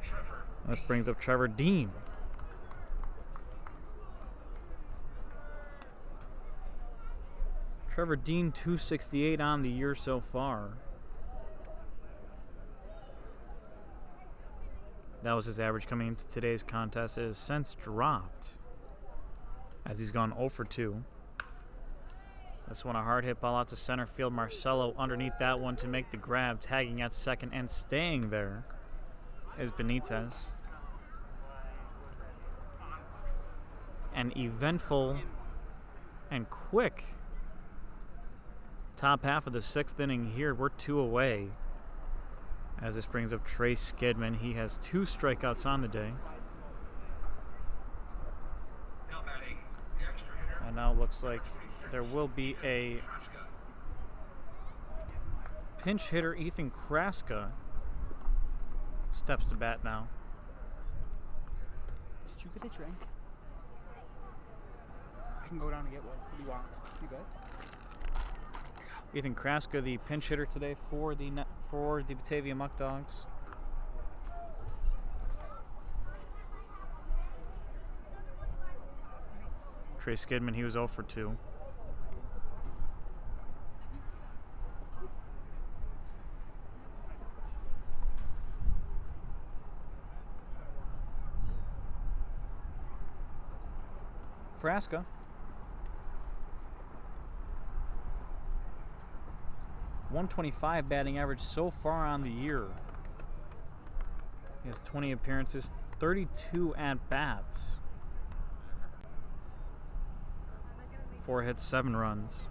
Trevor. This brings up Trevor Dean. Trevor Dean, 268 on the year so far. That was his average coming into today's contest. It has since dropped as he's gone 0 for 2. This one, a hard hit ball out to center field. Marcelo underneath that one to make the grab, tagging at second and staying there is Benitez. An eventful and quick top half of the 6th inning here. We're 2 away as this brings up Trey Skidman. He has 2 strikeouts on the day. Now batting, the extra hitter. And now it looks like there will be a pinch hitter. Ethan Kraska steps to bat now. Did you get a drink? I can go down and get one. What do you want? You good? Ethan Kraska, the pinch hitter today for the Batavia Muckdogs. Trey Skidman, he was 0 for 2. Kraska. 125 batting average so far on the year. He has 20 appearances, 32 at-bats. 4 hits, 7 runs.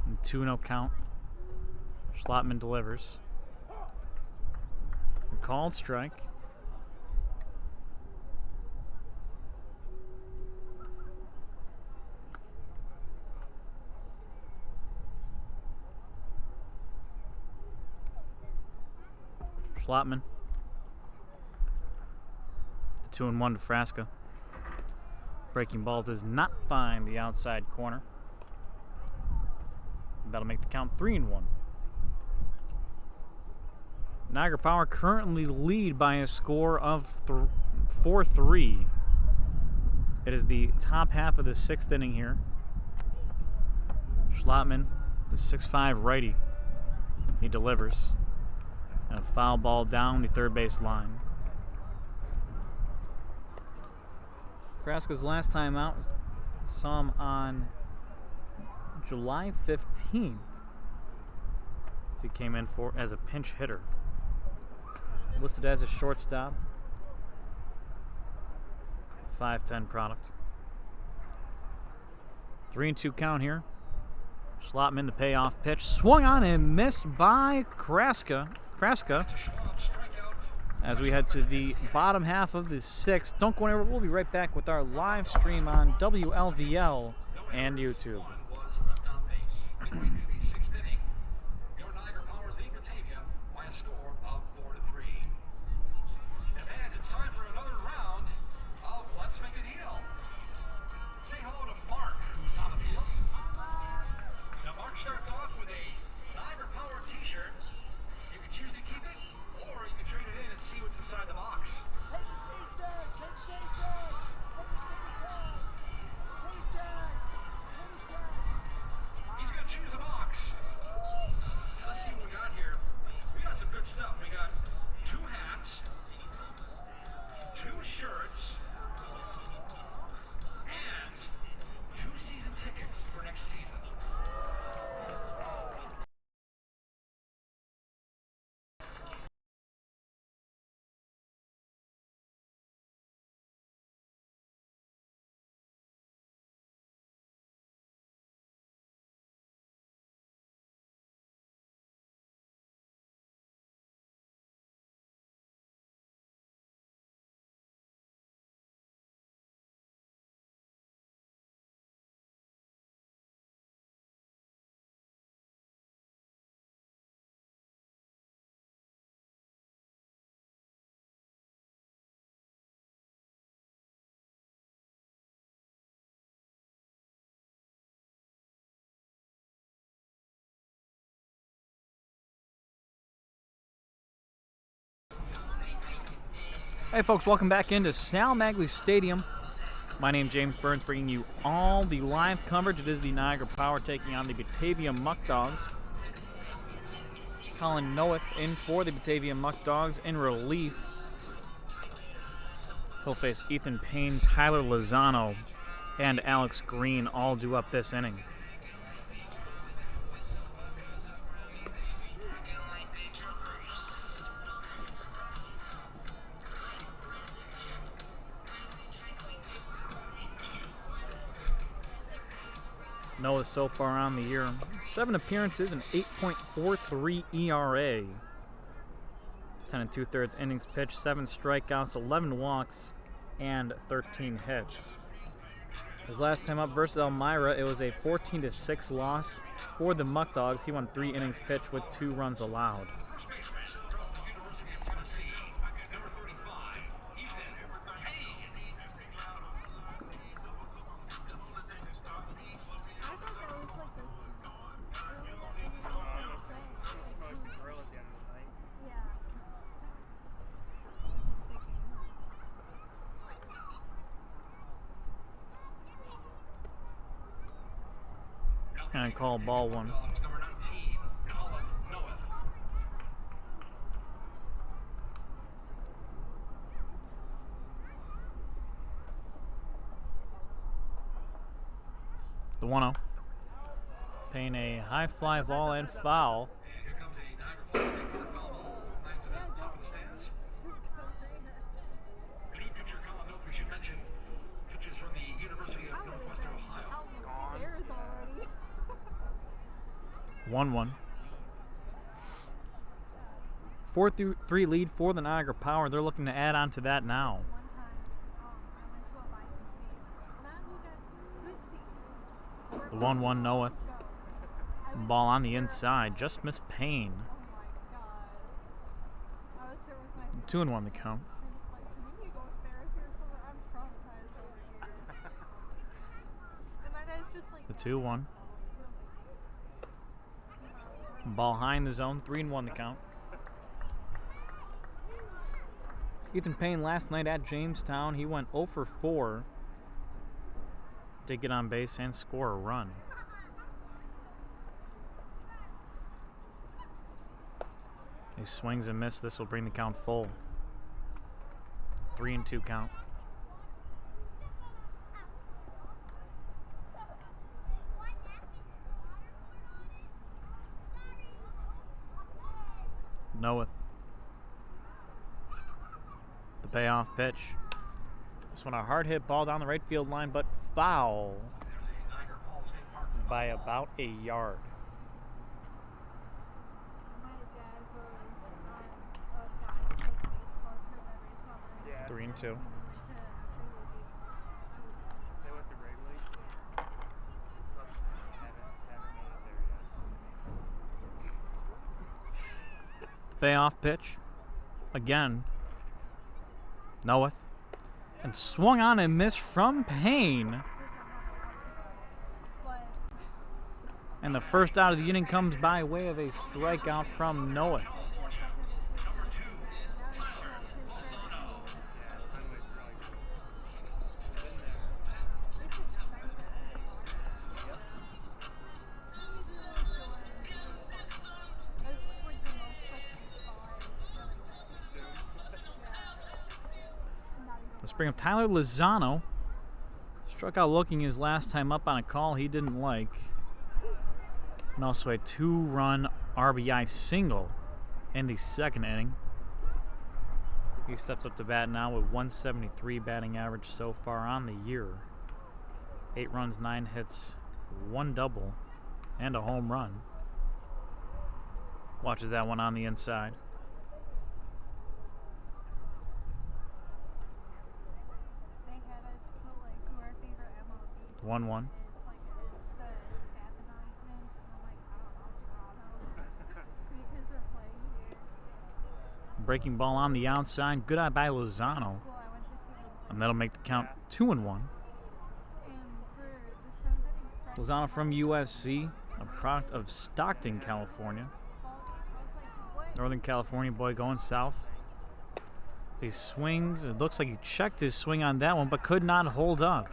And 2-0 count. Schlottman delivers. A called strike. Schlottman. The 2-1 to Frasca. Breaking ball does not find the outside corner. That'll make the count 3-1. Niagara Power currently lead by a score of 4-3. It is the top half of the 6th inning here. Schlottman, the 6'5" righty. He delivers. And a foul ball down the third base line. Frasca's last time out saw him on July 15th. So he came in as a pinch hitter. Listed as a shortstop. 5'10" product. 3-2 count here. Schlottman, the payoff pitch. Swung on and missed by Frasca. As we head to the bottom half of the 6th. Don't go anywhere. We'll be right back with our live stream on WLVL and YouTube. Hey folks, welcome back into Sal Magley Stadium. My name's James Burns, bringing you all the live coverage. It is the Niagara Power taking on the Batavia Muckdogs. Colin Noeth in for the Batavia Muckdogs in relief. He'll face Ethan Payne, Tyler Lozano, and Alex Green all due up this inning. Noah so far on the year, 7 appearances and 8.43 ERA. 10 and 2/3 innings pitched, 7 strikeouts, 11 walks, and 13 hits. His last time up versus Elmira, it was a 14-6 loss for the Muckdogs. He won 3 innings pitched with 2 runs allowed. And call ball one. Number 19, Colin Noeth. The 1-0. Paying a high fly ball and foul. Here comes a Niagara Falls State Park foul ball, back to the top of the stands. Lead pitcher Colin Noeth, we should mention, pitches from the University of Northwestern Ohio. 1-1. 4-3 lead for the Niagara Power. They're looking to add on to that now. The 1-1 Noeth. Ball on the inside. Just missed Payne. 2-1 the count. The 2-1. Ball high in the zone, 3-1 the count. Ethan Payne last night at Jamestown, he went 0 for 4. Did get on base and score a run. He swings and misses. This will bring the count full. 3-2 count. Noeth. The payoff pitch. This one a hard hit ball down the right field line, but foul by about a yard. Yeah. 3-2. They went to Wrigley. Haven't made it there yet. Payoff pitch. Again. Noeth. And swung on and missed from Payne. And the first out of the inning comes by way of a strikeout from Noeth. Let's bring up Tyler Lozano. Struck out looking his last time up on a call he didn't like. And also a 2-run RBI single in the second inning. He steps up to bat now with 173 batting average so far on the year. 8 runs, 9 hits, 1 double, and a home run. Watches that one on the inside. They had us put like who our favorite MLB 1-1. is, like is the Stabenizement, and I'm like, I don't know, Toronto. Because they're playing here. Breaking ball on the outside. Good eye by Lozano. Well, I went to see them play. And that'll make the count 2-1. And for the 7th inning stretch, Lozano from USC, a product of Stockton, California. ball game, I was like, what? Northern California boy going south. He swings. It looks like he checked his swing on that one, but could not hold up.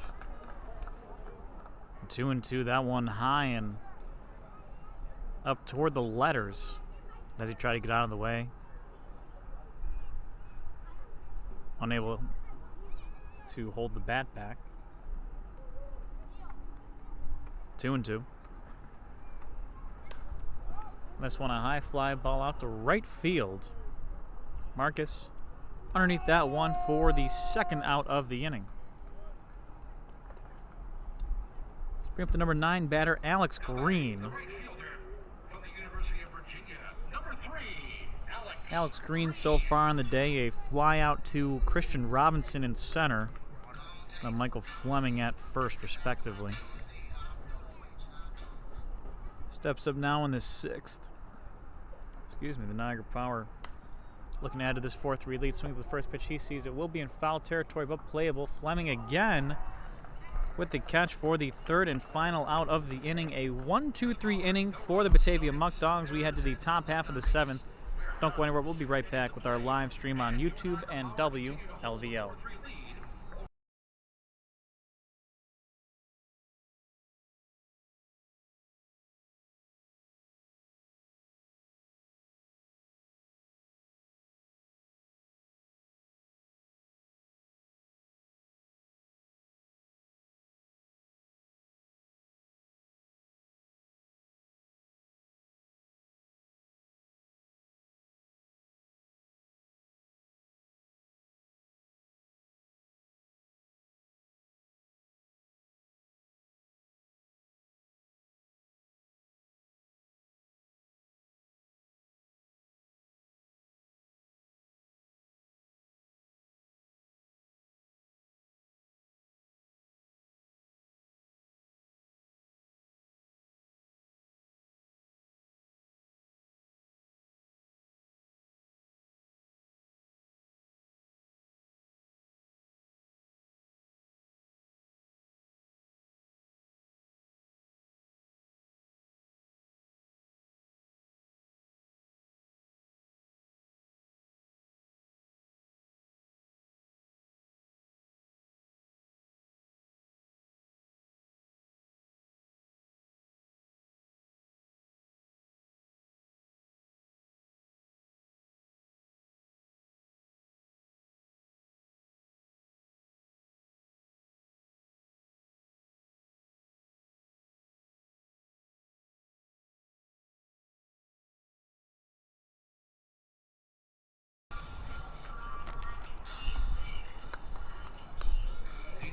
2-2. That one high and up toward the letters as he tried to get out of the way. Unable to hold the bat back. 2-2. This one a high fly ball out to right field. Marcus underneath that one for the second out of the inning. Let's bring up the number 9 batter, Alex Green. The right fielder from the University of Virginia, number 3, Alex Green so far on the day, a fly out to Christian Robinson in center, and Michael Fleming at first, respectively. Steps up now in the 6th. The Niagara Power looking to add to this 4-3 lead. Swings the first pitch. He sees it will be in foul territory, but playable. Fleming again with the catch for the third and final out of the inning. A 1-2-3 inning for the Batavia Muckdogs. We head to the top half of the 7th. Don't go anywhere. We'll be right back with our live stream on YouTube and WLVL.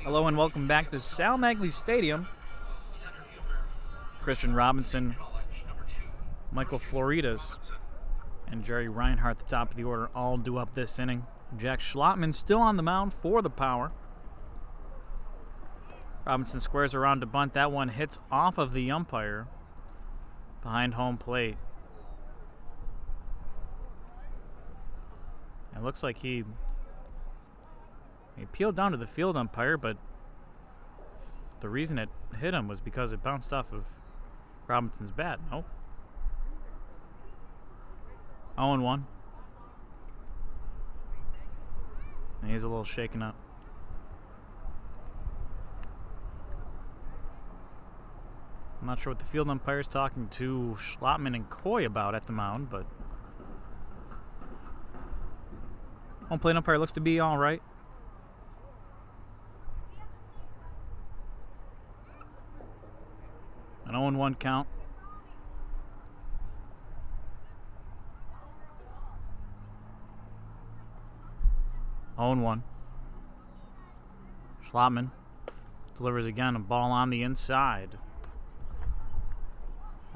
Hello and welcome back to Sal Magley Stadium. Christian Robinson, Michael Floridas, and Jerry Reinhardt, the top of the order, all due up this inning. Jack Schlottman still on the mound for the Power. Robinson squares around to bunt. That one hits off of the umpire behind home plate. It looks like he peeled down to the field umpire, but the reason it hit him was because it bounced off of Robinson's bat. No? 0-1. And he's a little shaken up. I'm not sure what the field umpire's talking to Schlottman and Coy about at the mound, but home plate umpire looks to be all right. An 0-1 count. Schlottman delivers again, a ball on the inside.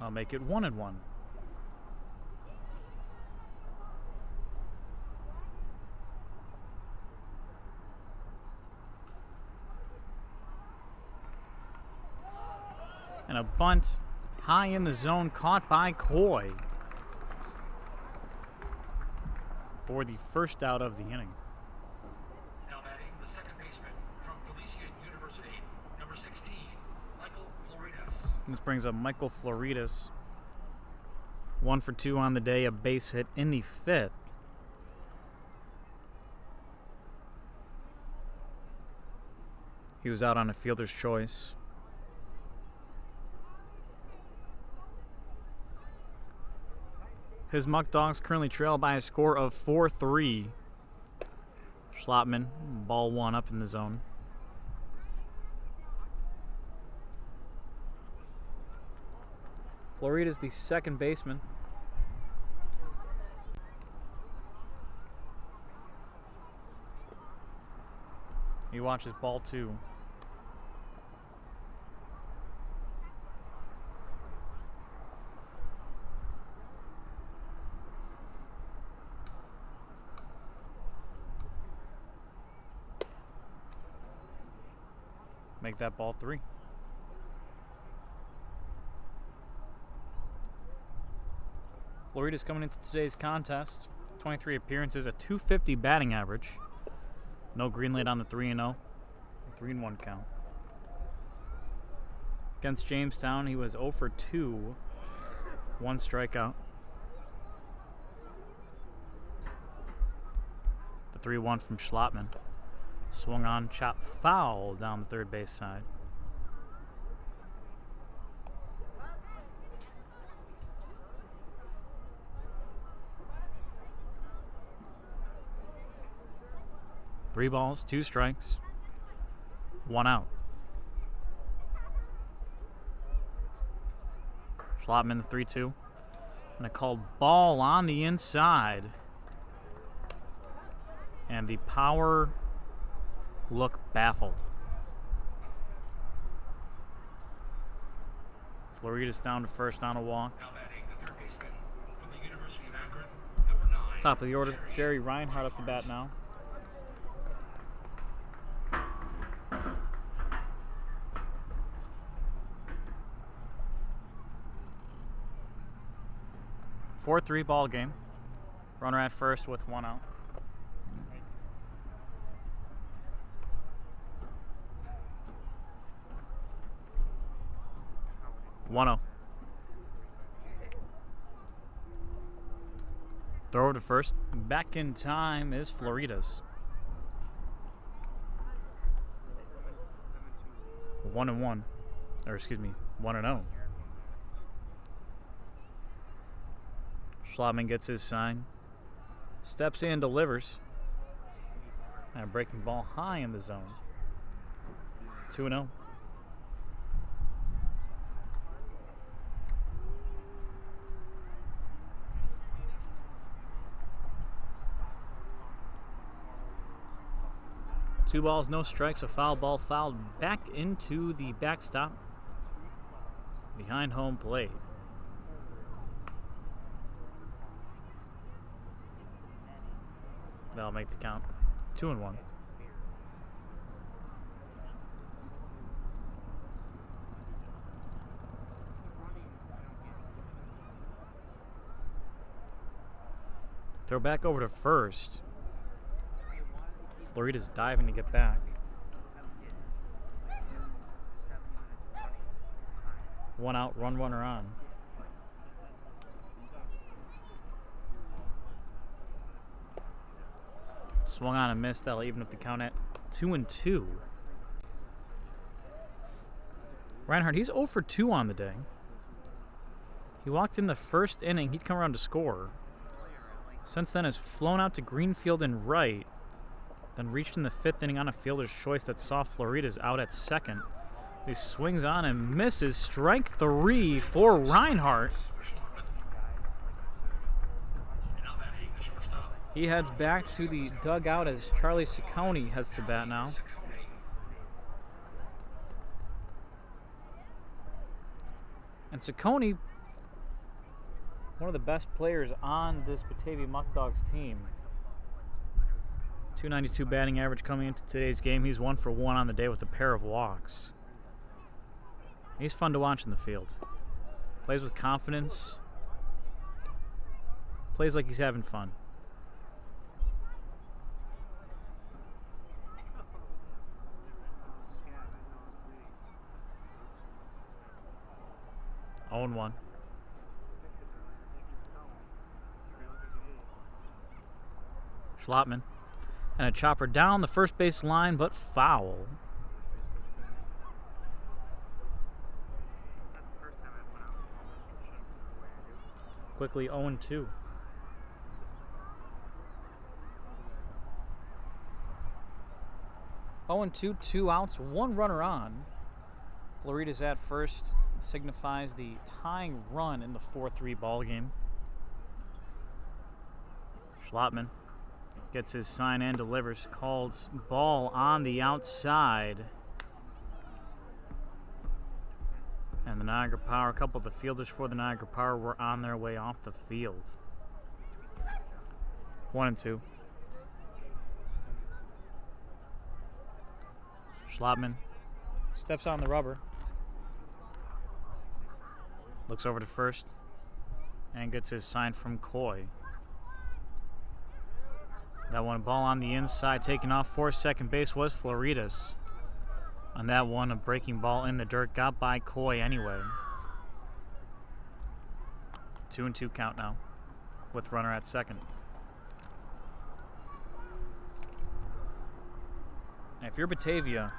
I'll make it 1-1. And a bunt high in the zone caught by Coy for the first out of the inning. Now batting the second baseman from Felicia University, number 16, Michael Floridas. This brings up Michael Floridas. 1 for 2 on the day, a base hit in the 5th. He was out on a fielder's choice. His Muckdogs currently trail by a score of 4-3. Schlotman, ball one up in the zone. Florida's the second baseman. He watches ball two. Make that ball three. Florida's coming into today's contest. 23 appearances, a .250 batting average. No green light on the 3-0. 3-1 count. Against Jamestown, he was 0 for 2. 1 strikeout. The 3-1 from Schlotman. Swung on, chop foul down the third base side. Three balls, 2 strikes, 1 out. Schlotman, the 3-2. And a called ball on the inside. And the power look baffled. Florida's down to first on a walk. Now batting the third baseman from the University of Akron, number 9. Top of the order, Jerry Reinhardt up to bat now. .4-3 ball game. Runner at first with 1 out. One-0. Throw to first. Back in time is Florida's. 1-1. Or excuse me, 1-0. Schlotman gets his sign. Steps in, delivers. And a breaking ball high in the zone. 2-0. Two balls, no strikes, a foul ball fouled back into the backstop behind home plate. That'll make the count 2-1. Throw back over to first. Florida's diving to get back. 1 out, run runner on. Swung on and missed. That'll even up the count at 2-2. Reinhardt, he's 0 for 2 on the day. He walked in the first inning. He'd come around to score. Since then has flown out to Greenfield and right. Then reached in the 5th inning on a fielder's choice that saw Florida's out at second. He swings on and misses. Strike 3 for Reinhardt. He heads back to the dugout as Charlie Ciccone heads to bat now. And Ciccone, one of the best players on this Batavia Muckdogs team. .292 batting average coming into today's game. He's 1 for 1 on the day with a pair of walks. He's fun to watch in the field. Plays with confidence. Plays like he's having fun. Own 1. Schlotman. And a chopper down the first base line, but foul. quickly 0-2. Oh and 2, 2 outs, 1 runner on. Florida's at first signifies the tying run in the 4-3 ball game. Schlottman gets his sign and delivers. Called ball on the outside. And the Niagara Power, a couple of the fielders for the Niagara Power were on their way off the field. 1-2. Schlottman steps on the rubber. Looks over to first and gets his sign from Coy. That one, ball on the inside, taken off for second base was Floridas. On that one, a breaking ball in the dirt, got by Coy anyway. 2-2 count now, with runner at second. And if you're Batavia,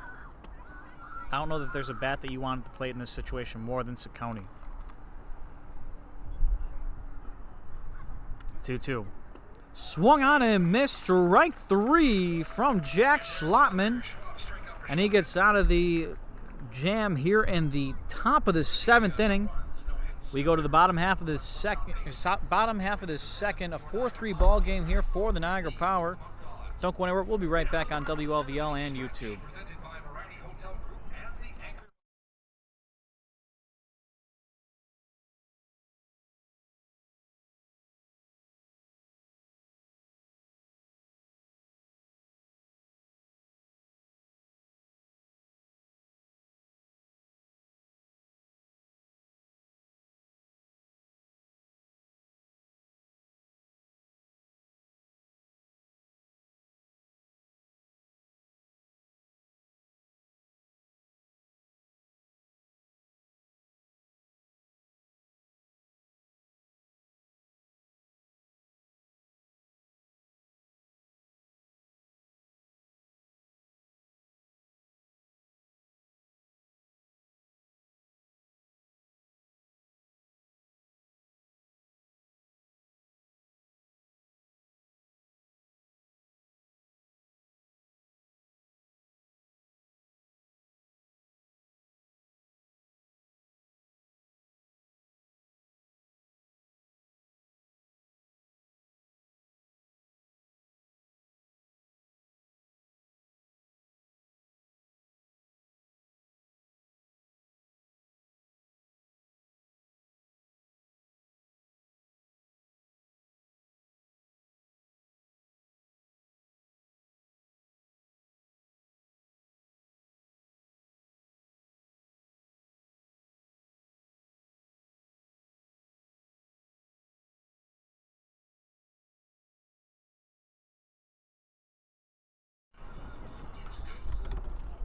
I don't know that there's a bat that you want to play in this situation more than Saccone. 2-2. Swung on and missed, strike 3 from Jack Schlottman. And he gets out of the jam here in the top of the 7th inning. We go to the bottom half of the second, a 4-3 ball game here for the Niagara Power. Don't go anywhere. We'll be right back on WLVL and YouTube.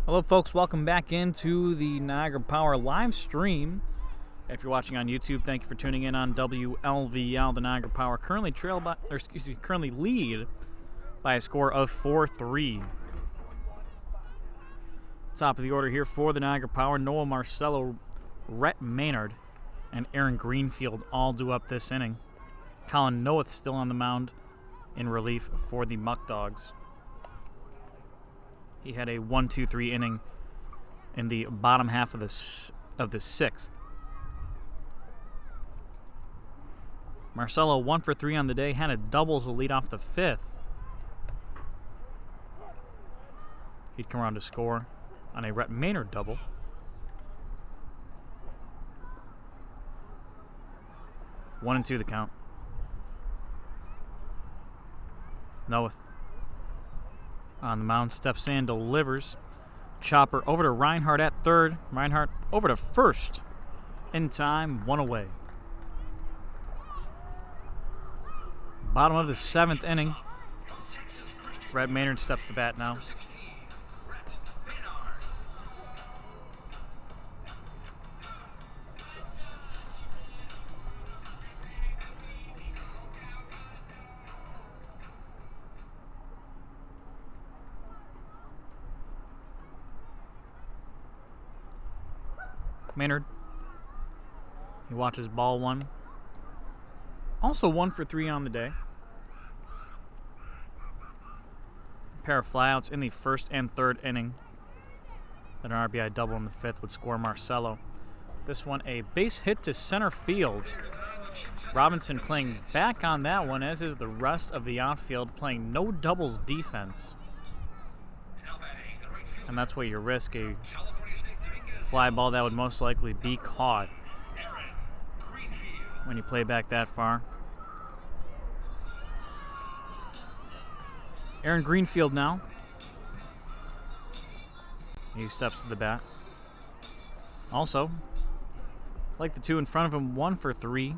Hello folks, welcome back into the Niagara Power live stream. If you're watching on YouTube, thank you for tuning in on WLVL. The Niagara Power currently currently lead by a score of 4-3. Top of the order here for the Niagara Power, Noah Marcello, Rhett Maynard, and Aaron Greenfield all due up this inning. Colin Noeth still on the mound in relief for the Muckdogs. He had a 1-2-3 inning in the bottom half of the 6th. Marcelo 1 for 3 on the day, had a double to lead off the 5th. He'd come around to score on a Rhett Maynard double. One and 2 the count. Noeth on the mound, steps in, delivers. Chopper over to Reinhardt at third. Reinhardt over to first. In time, 1 away. Bottom of the 7th inning. Rhett Maynard steps to bat now. Maynard. He watches ball 1. Also 1 for 3 on the day. A pair of flyouts in the first and third inning. Then an RBI double in the fifth would score Marcelo. This one a base hit to center field. Robinson playing back on that one, as is the rest of the outfield, playing no doubles defense. And that's what you risk, a fly ball that would most likely be caught when you play back that far. Aaron Greenfield now. He steps to the bat. Also, like the two in front of him, 1 for 3.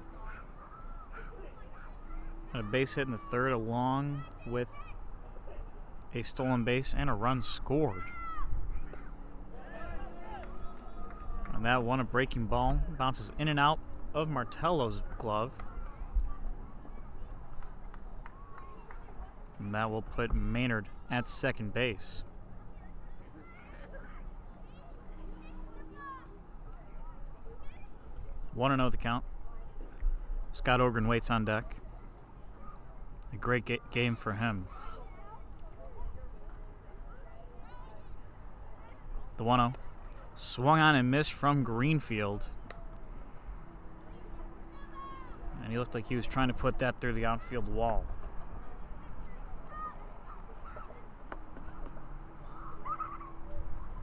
And a base hit in the third, along with a stolen base and a run scored. And that one, a breaking ball, bounces in and out of Martello's glove. And that will put Maynard at second base. 1-0 the count. Scott Ogren waits on deck. A great game for him. The 1-0. Swung on and missed from Greenfield. And he looked like he was trying to put that through the outfield wall.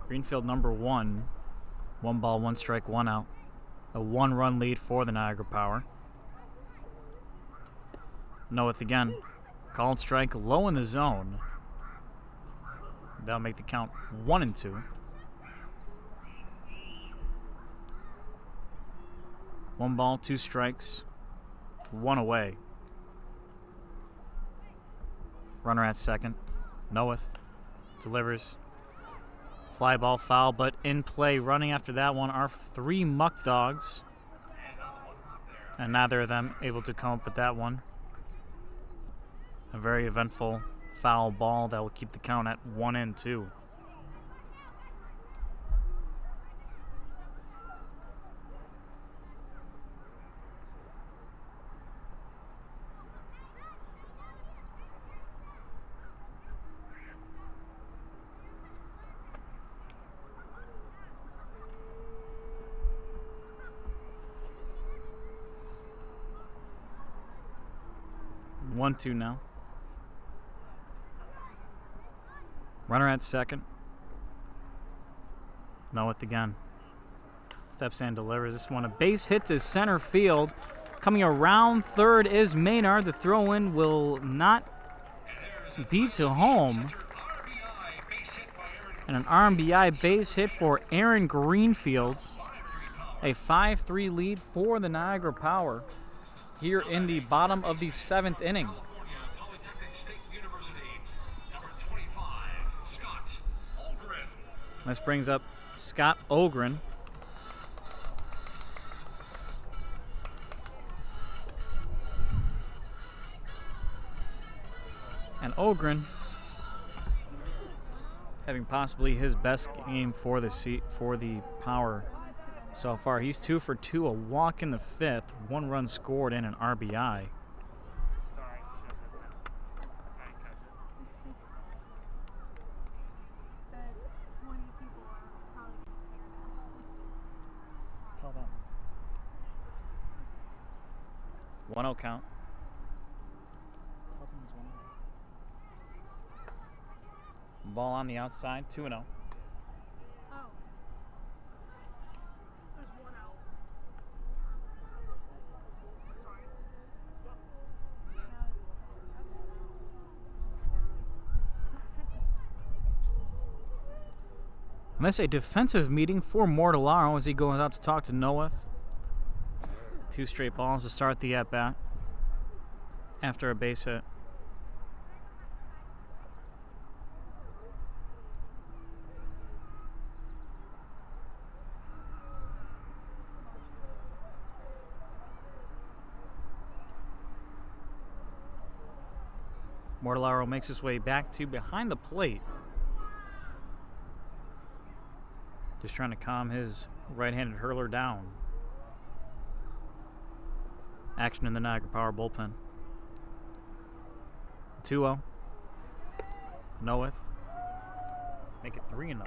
Greenfield number 1. 1 ball, 1 strike, 1 out. A 1-run lead for the Niagara Power. Noeth again. Called strike, low in the zone. That'll make the count 1-2. 1 ball, 2 strikes, 1 away. Runner at second. Noeth delivers. Fly ball, foul, but in play. Running after that one are 3 Muckdogs. And neither of them able to come up with that one. A very eventful foul ball that will keep the count at 1-2. One, 2 now. Runner at second. Noeth again. Steps in, delivers this one. A base hit to center field. Coming around third is Maynard. The throw-in will not be to home. And an RBI base hit for Aaron Greenfield. A 5-3 lead for the Niagara Power here in the bottom of the 7th inning. This brings up Scott Ogren. And Ogren having possibly his best game for the Power so far. He's 2 for 2, a walk in the 5th, 1 run scored, and an RBI. Sorry, should have said that. I didn't catch it. But 20 people are probably there. Tell them. 1-0 count. Ball on the outside, 2-0. Oh. There's 1 out. Sorry. And this is a defensive meeting for Mortellaro as he goes out to talk to Noeth. 2 straight balls to start the at-bat after a base hit. Mortellaro makes his way back to behind the plate. Just trying to calm his right-handed hurler down. Action in the Niagara Power bullpen. 2-0. Noeth. Make it 3-0.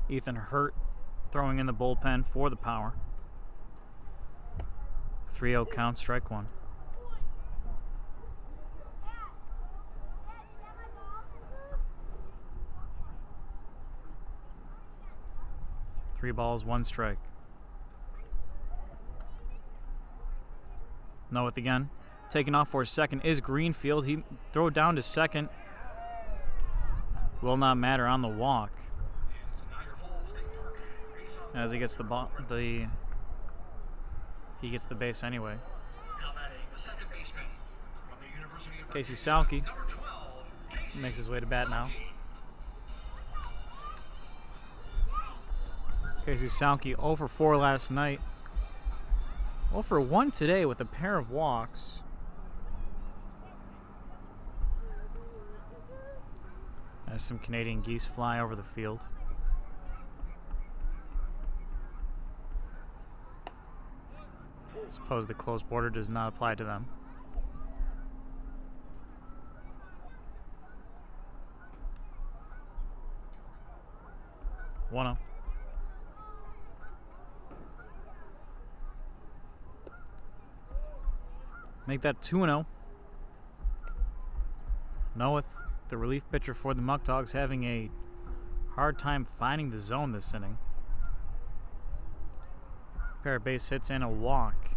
Ethan Hurt throwing in the bullpen for the Power. 3-0 count, strike one. Three balls, one strike. Noeth again. Taking off for second is Greenfield. He throw down to second. Will not matter on the walk. As he gets the ball, he gets the base anyway. Casey Salke makes his way to bat now. Casey Salke 0 for 4 last night. 0 for 1 today with a pair of walks. As some Canadian geese fly over the field. Suppose the closed border does not apply to them. One. Make that 2-0. Noeth, the relief pitcher for the Muckdogs, having a hard time finding the zone this inning. Pair of base hits and a walk.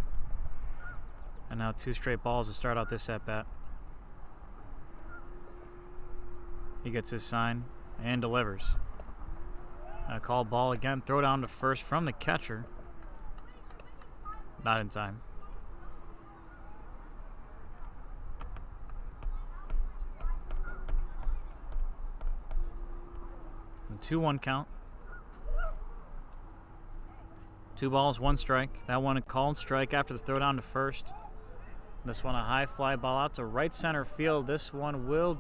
And now 2 straight balls to start out this at-bat. He gets his sign and delivers. A call ball again. Throw down to first from the catcher. Not in time. And 2-1 count. 2 balls, 1 strike. That one a called strike after the throw down to first. This one a high fly ball out to right center field. This one will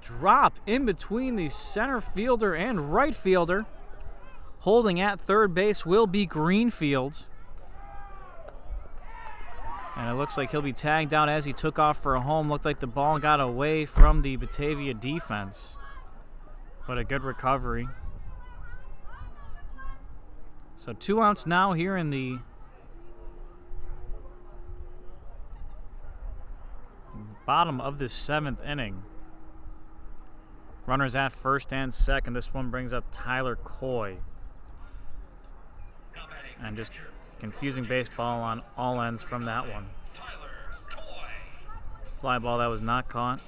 drop in between the center fielder and right fielder. Holding at third base will be Greenfield. And it looks like he'll be tagged out as he took off for a home. Looked like the ball got away from the Batavia defense. But a good recovery. So 2 outs now here in the bottom of the 7th inning. Runners at first and second. This one brings up Tyler Coy. And just confusing baseball on all ends from that one. Fly ball that was not caught.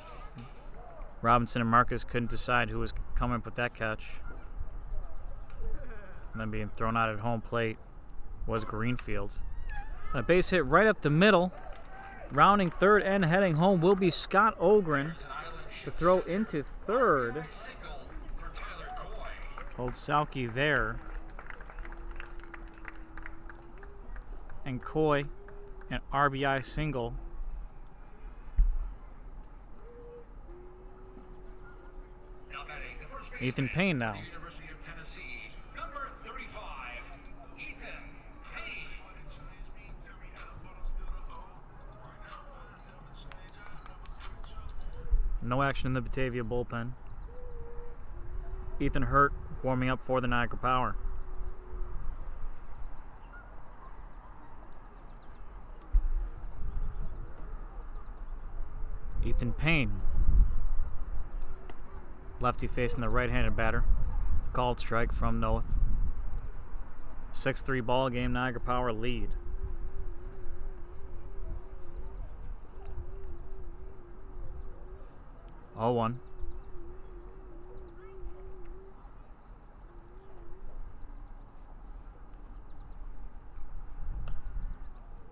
Robinson and Marcus couldn't decide who was coming up with that catch. And then being thrown out at home plate was Greenfield. A base hit right up the middle. Rounding third and heading home will be Scott Ogren to throw into third. Hold Salke there. And Coy, an RBI single. Ethan Payne now. No action in the Batavia bullpen. Ethan Hurt warming up for the Niagara Power. Ethan Payne. Lefty facing the right-handed batter. Called strike from Noeth. 6-3 ball game, Niagara Power lead. Oh, 1.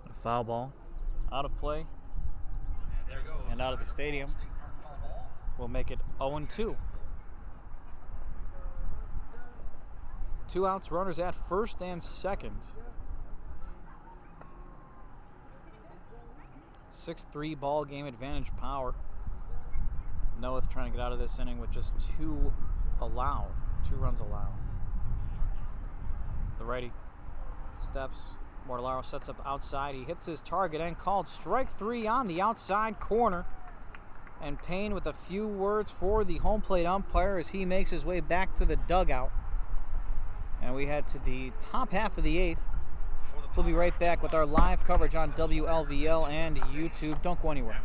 A foul ball out of play and out of the stadium. We'll make it 0-2. 2 outs, runners at first and second. 6-3 ball game, advantage Power. Noah's trying to get out of this inning with just 2 runs allowed. The righty steps. Mortellaro sets up outside. He hits his target and called strike 3 on the outside corner. And Payne with a few words for the home plate umpire as he makes his way back to the dugout. And we head to the top half of the 8th. We'll be right back with our live coverage on WLVL and YouTube. Don't go anywhere.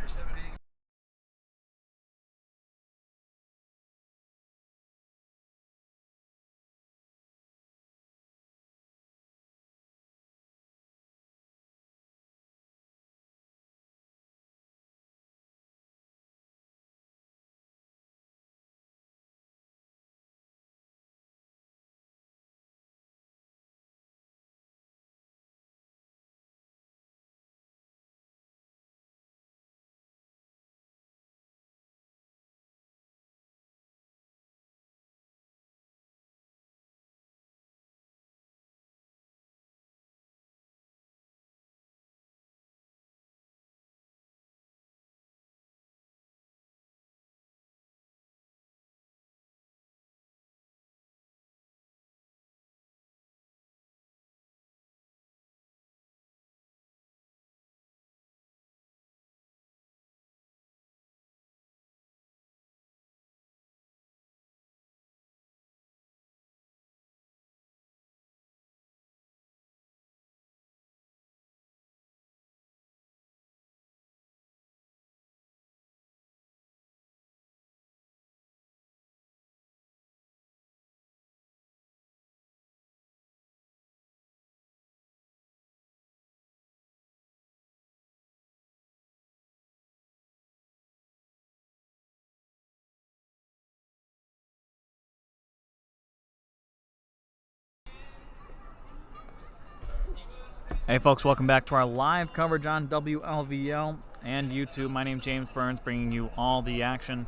Hey folks, welcome back to our live coverage on WLVL and YouTube. My name's James Burns, bringing you all the action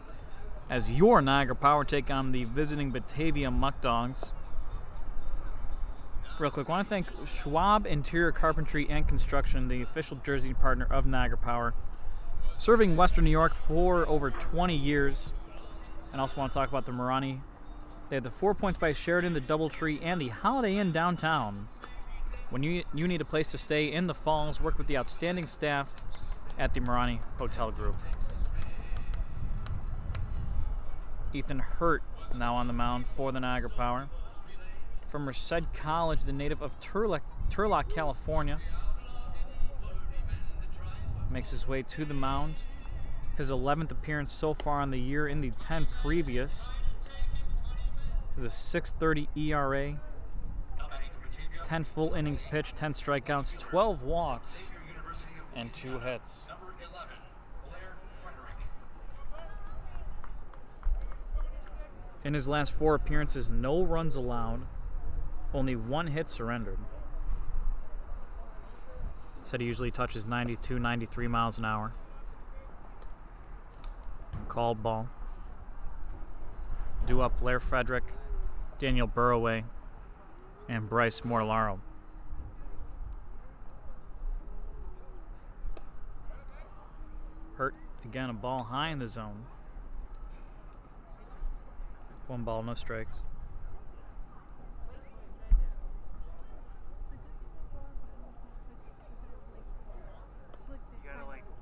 as your Niagara Power take on the visiting Batavia Muckdogs. Real quick, I want to thank Schwab Interior Carpentry and Construction, the official jersey partner of Niagara Power, serving Western New York for over 20 years. And also want to talk about the Marani. They have the 4 Points by Sheridan, the Doubletree, and the Holiday Inn downtown. When you need a place to stay in the Falls, work with the outstanding staff at the Marani Hotel Group. Ethan Hurt now on the mound for the Niagara Power. From Merced College, the native of Turlock, California. Makes his way to the mound. His 11th appearance so far on the year in the 10 previous. With a 6.30 ERA. 10 full innings pitched, 10 strikeouts, 12 walks, and 2 hits. In his last 4 appearances, no runs allowed, only 1 hit surrendered. Said he usually touches 92, 93 miles an hour. Called ball. Due up Blair Frederick, Daniel Burroway, and Bryce Mortellaro. Hurt again, a ball high in the zone. 1 ball, no strikes.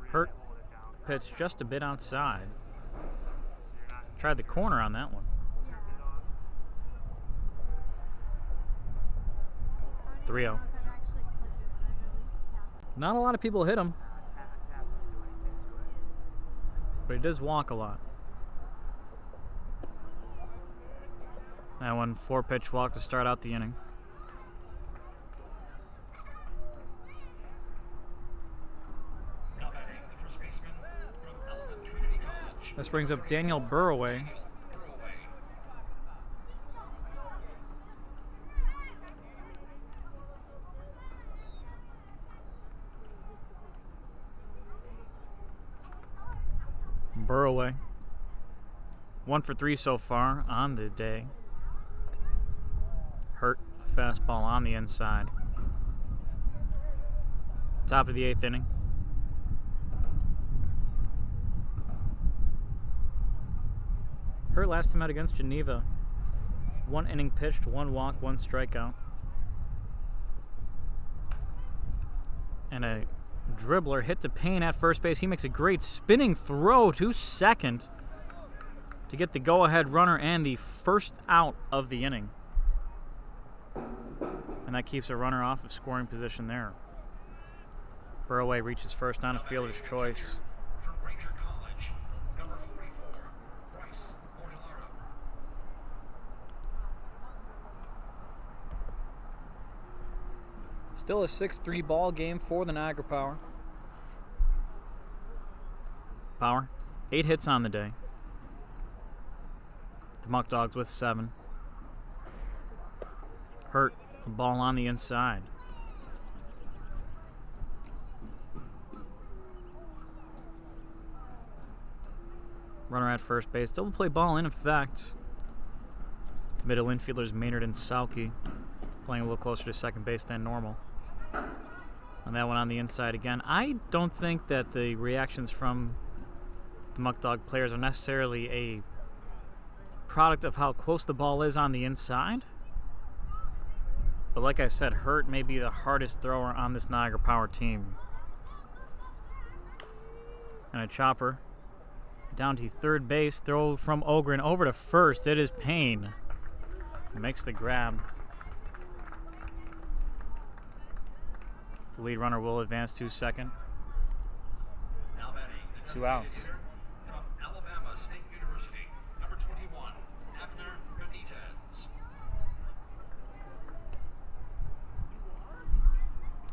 Hurt pitched just a bit outside. Tried the corner on that one. 3-0. Not a lot of people hit him, but he does walk a lot. That one 4-pitch walk to start out the inning. This brings up Daniel Burroway. Burroway, 1 for 3 so far on the day. Hurt, a fastball on the inside. Top of the 8th inning. Hurt last time out against Geneva. 1 inning pitched, 1 walk, 1 strikeout. And a dribbler hit to Payne at first base. He makes a great spinning throw to second to get the go-ahead runner and the first out of the inning. And that keeps a runner off of scoring position there. Burroway reaches first on a fielder's choice. From Ranger College, number 44, Bryce Mortellaro. Still a 6-3 ball game for the Niagara Power. Power, 8 hits on the day. The Muckdogs with 7. Hurt, a ball on the inside. Runner at first base. Double play ball in effect. Middle infielders Maynard and Sauke playing a little closer to second base than normal. And that one on the inside again. I don't think that the reactions from the Muckdog players are necessarily a product of how close the ball is on the inside. But like I said, Hurt may be the hardest thrower on this Niagara Power team. And a chopper down to third base. Throw from Ogren over to first. It is Payne. Makes the grab. The lead runner will advance to second. Now batting, the 2 outs. hitter from Alabama State University, number 21, Abner Benitez.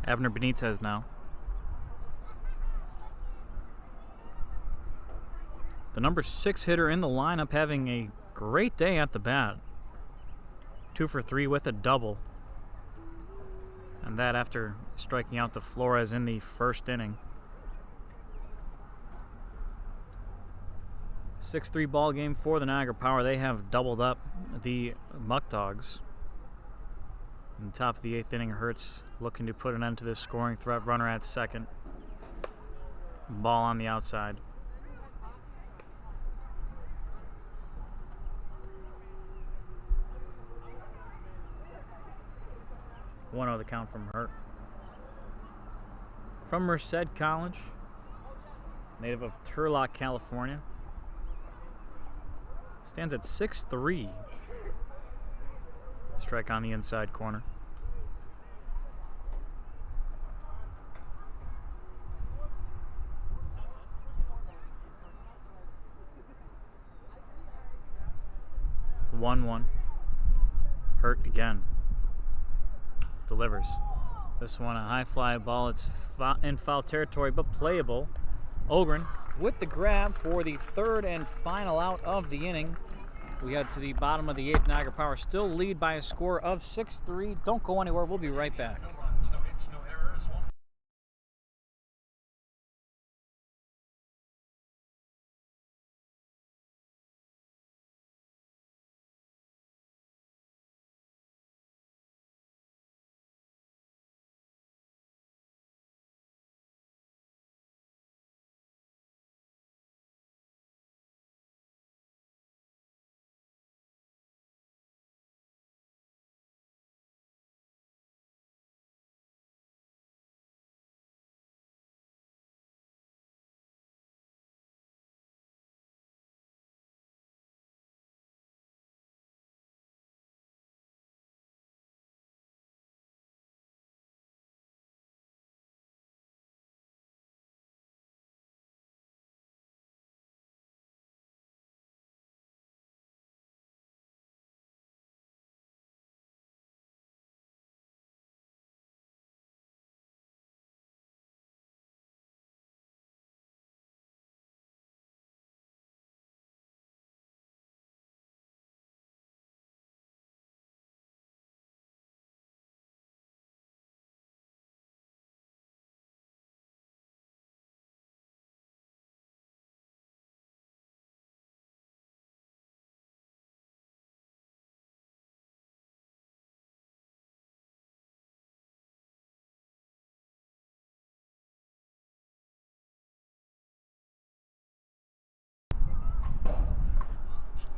Abner Benitez now. The number 6 hitter in the lineup having a great day at the bat. 2 for 3 with a double. And that after striking out to Flores in the first inning. 6-3 ball game for the Niagara Power. They have doubled up the Muckdogs. In the top of the 8th inning, Hurts looking to put an end to this scoring threat. Runner at second. Ball on the outside. 1-0 the count from Hurt. From Merced College, native of Turlock, California. Stands at 6'3". Strike on the inside corner. The 1-1. Hurt again. Delivers. This one a high fly ball. It's in foul territory but playable. Ogren with the grab for the third and final out of the inning. We head to the bottom of the 8th. Niagara Power still lead by a score of 6-3. Don't go anywhere. We'll be right back.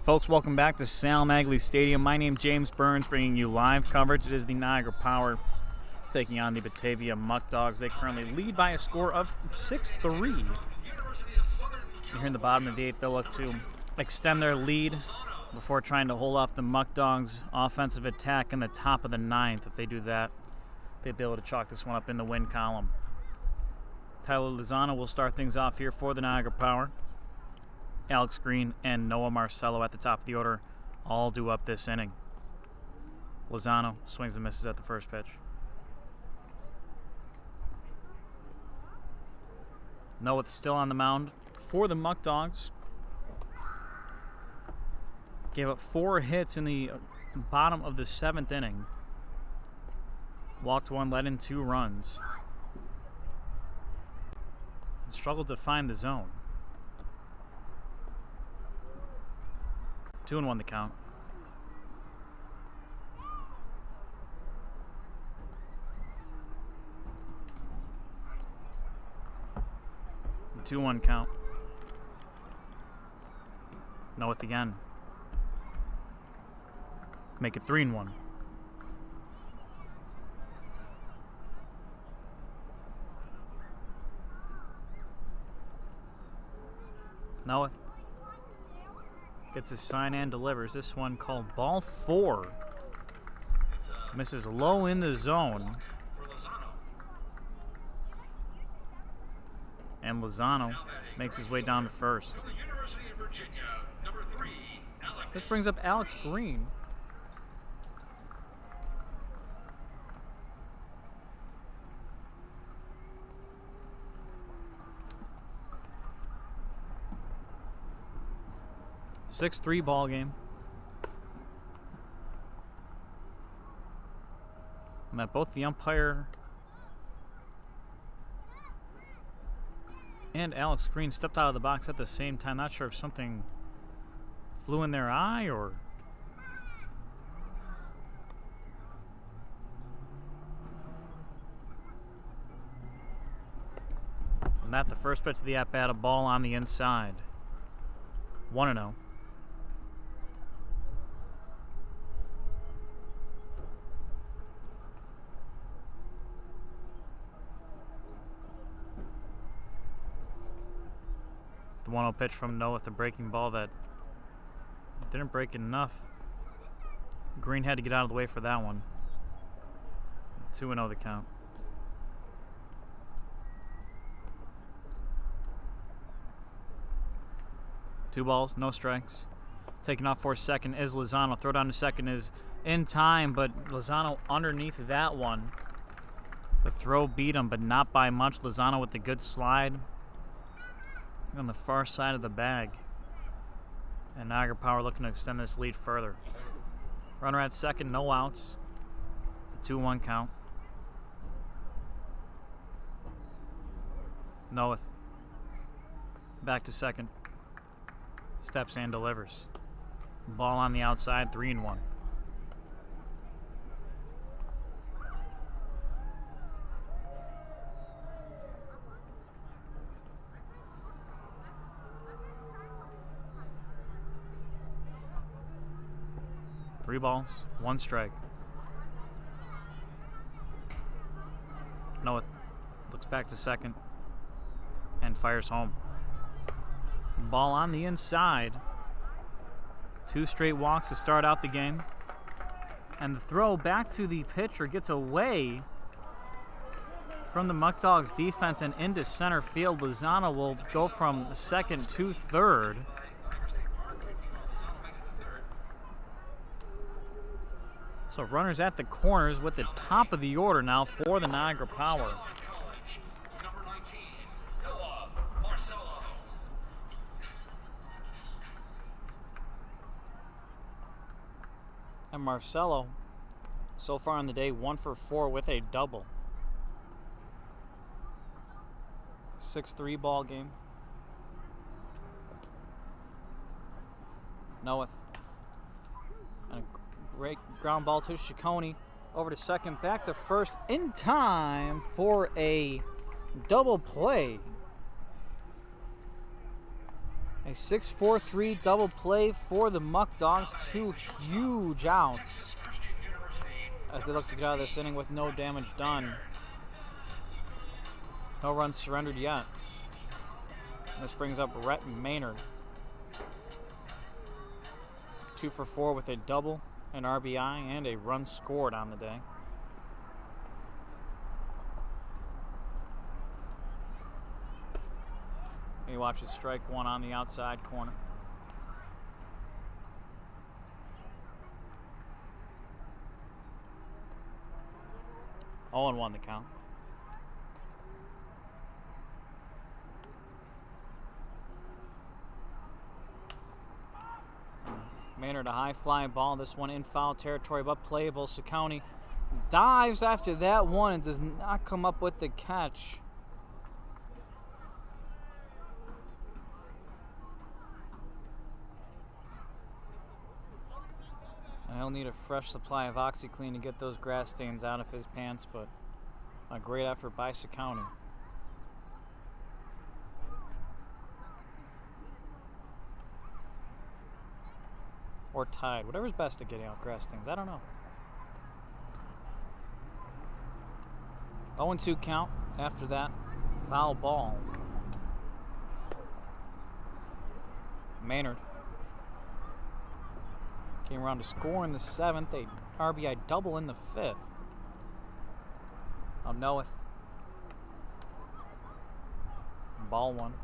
Folks, welcome back to Sal Magley Stadium. My name's James Burns, bringing you live coverage. It is the Niagara Power taking on the Batavia Muckdogs. They currently lead by a score of 6-3. Here in the bottom of the 8th, they'll look to extend their lead before trying to hold off the Muckdogs' offensive attack in the top of the 9th. If they do that, they'll be able to chalk this one up in the win column. Tyler Lozano will start things off here for the Niagara Power. Alex Green and Noah Marcello at the top of the order, all due up this inning. Lozano swings and misses at the first pitch. Noah still on the mound for the Muckdogs. Gave up 4 hits in the bottom of the 7th inning. Walked 1, let in 2 runs. Struggled to find the zone. 2-1 the count. The 2-1 count. Noah again. Make it 3-1. Noah gets his sign and delivers. This one called ball 4. Misses low in the zone. And Lozano makes his way down to first. This brings up Alex Green. A 6-3 ball game. And that both the umpire and Alex Green stepped out of the box at the same time. Not sure if something flew in their eye or and that the first pitch of the at-bat, a ball on the inside. 1-0. The 1-0 pitch from Noah with the breaking ball that didn't break enough. Green had to get out of the way for that one. 2-0 the count. Two balls, no strikes. Taking off for second is Lozano. Throw down to second is in time, but Lozano underneath that one. The throw beat him, but not by much. Lozano with the good slide on the far side of the bag. And Niagara Power looking to extend this lead further. Runner at second, no outs. A 2-1 count. Noah back to second. Steps and delivers. Ball on the outside, 3-1. Three balls, 1 strike. Noah looks back to second and fires home. Ball on the inside. 2 straight walks to start out the game. And the throw back to the pitcher gets away from the Muckdogs defense and into center field. Lozano will go from second to third. So runners at the corners with the top of the order now for the Niagara Power. And Marcello, so far in the day, 1 for 4 with a double. 6-3 ball game. Noah. And a great ground ball to Ciccone. Over to second, back to first in time for a double play. A 6-4-3 double play for the Muckdogs. 2 huge outs as they look to get out of this inning with no damage done. No runs surrendered yet. This brings up Rhett Maynard. 2 for 4 with a double, an RBI, and a run scored on the day. You watch it strike one on the outside corner. Oh, and 1 the count. Maynard, a high flying ball. This one in foul territory, but playable. County dives after that one and does not come up with the catch. And he'll need a fresh supply of OxyClean to get those grass stains out of his pants, but a great effort by County. Or Tide, whatever's best to get out grass stains. I don't know. 0-2 count after that foul ball. Maynard came around to score in the 7th, a RBI double in the 5th. Noeth. Ball 1.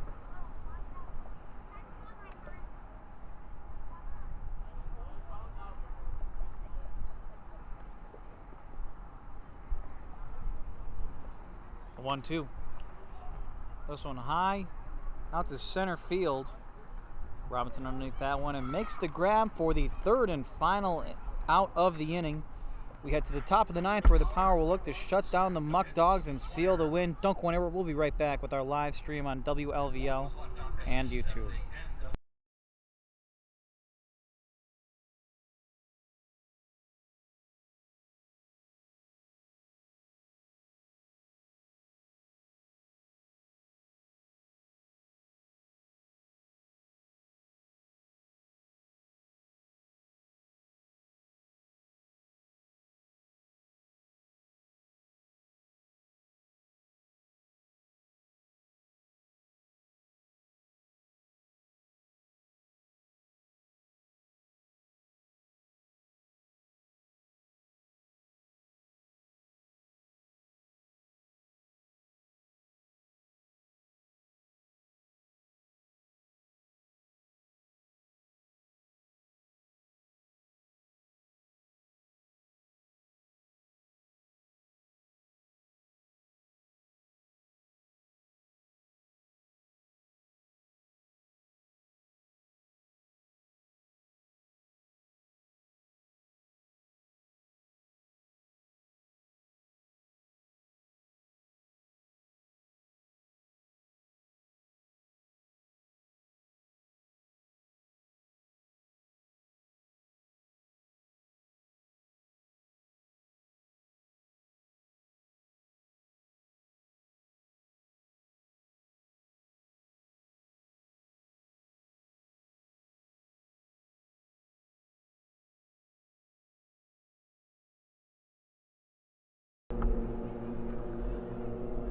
A 1-2. This one high out to center field. Robinson underneath that one and makes the grab for the 3rd and final out of the inning. We head to the top of the 9th where the Power will look to shut down the Muckdogs and seal the win. Don't go anywhere. We'll be right back with our live stream on WLVL and YouTube.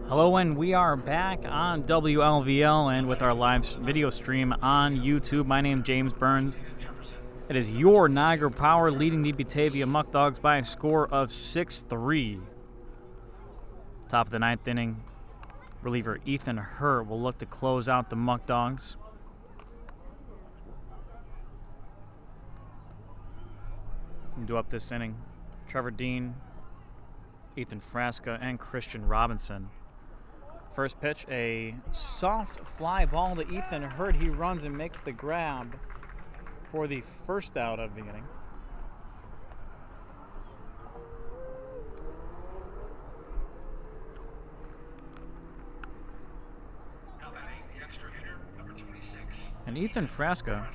Hello, and we are back on WLVL and with our live video stream on YouTube. My name is James Burns. It is your Niagara Power leading the Batavia Muckdogs by a score of 6-3. Top of the 9th inning, reliever Ethan Hurt will look to close out the Muckdogs. Do up this inning, Trevor Dean, Ethan Frasca, and Christian Robinson. First pitch, a soft fly ball to Ethan Hurt. He runs and makes the grab for the first out of the inning. And Ethan Frasca,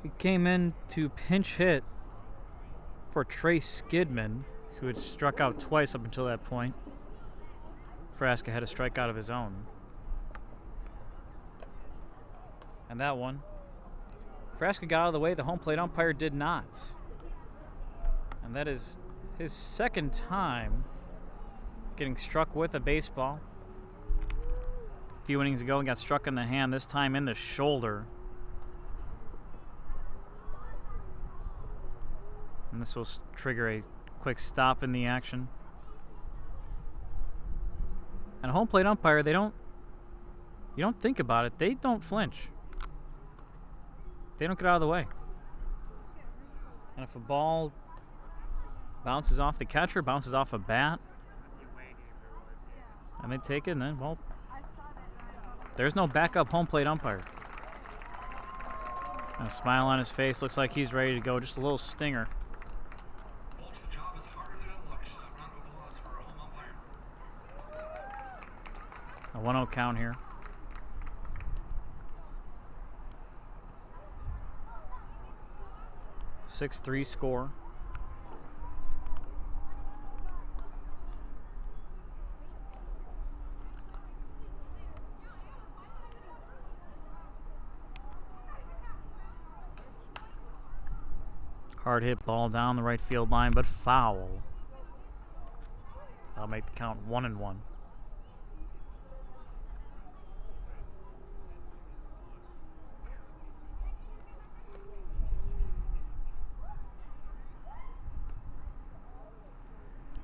he came in to pinch hit for Trace Skidman, who had struck out twice up until that point. Frasca had a strikeout of his own. And that one, Frasca got out of the way. The home plate umpire did not. And that is his second time getting struck with a baseball. A few innings ago, he got struck in the hand, this time in the shoulder. And this will trigger a quick stop in the action. And a home plate umpire, you don't think about it, they don't flinch. They don't get out of the way. And if a ball bounces off the catcher, bounces off a bat, and they take it, and then, well, there's no backup home plate umpire. And a smile on his face, looks like he's ready to go. Just a little stinger. Folks, the job is harder than it looks. Round of applause for our home umpire. A 1-0 count here. .6-3 score. Hard hit ball down the right field line, but foul. That'll make the count 1-1.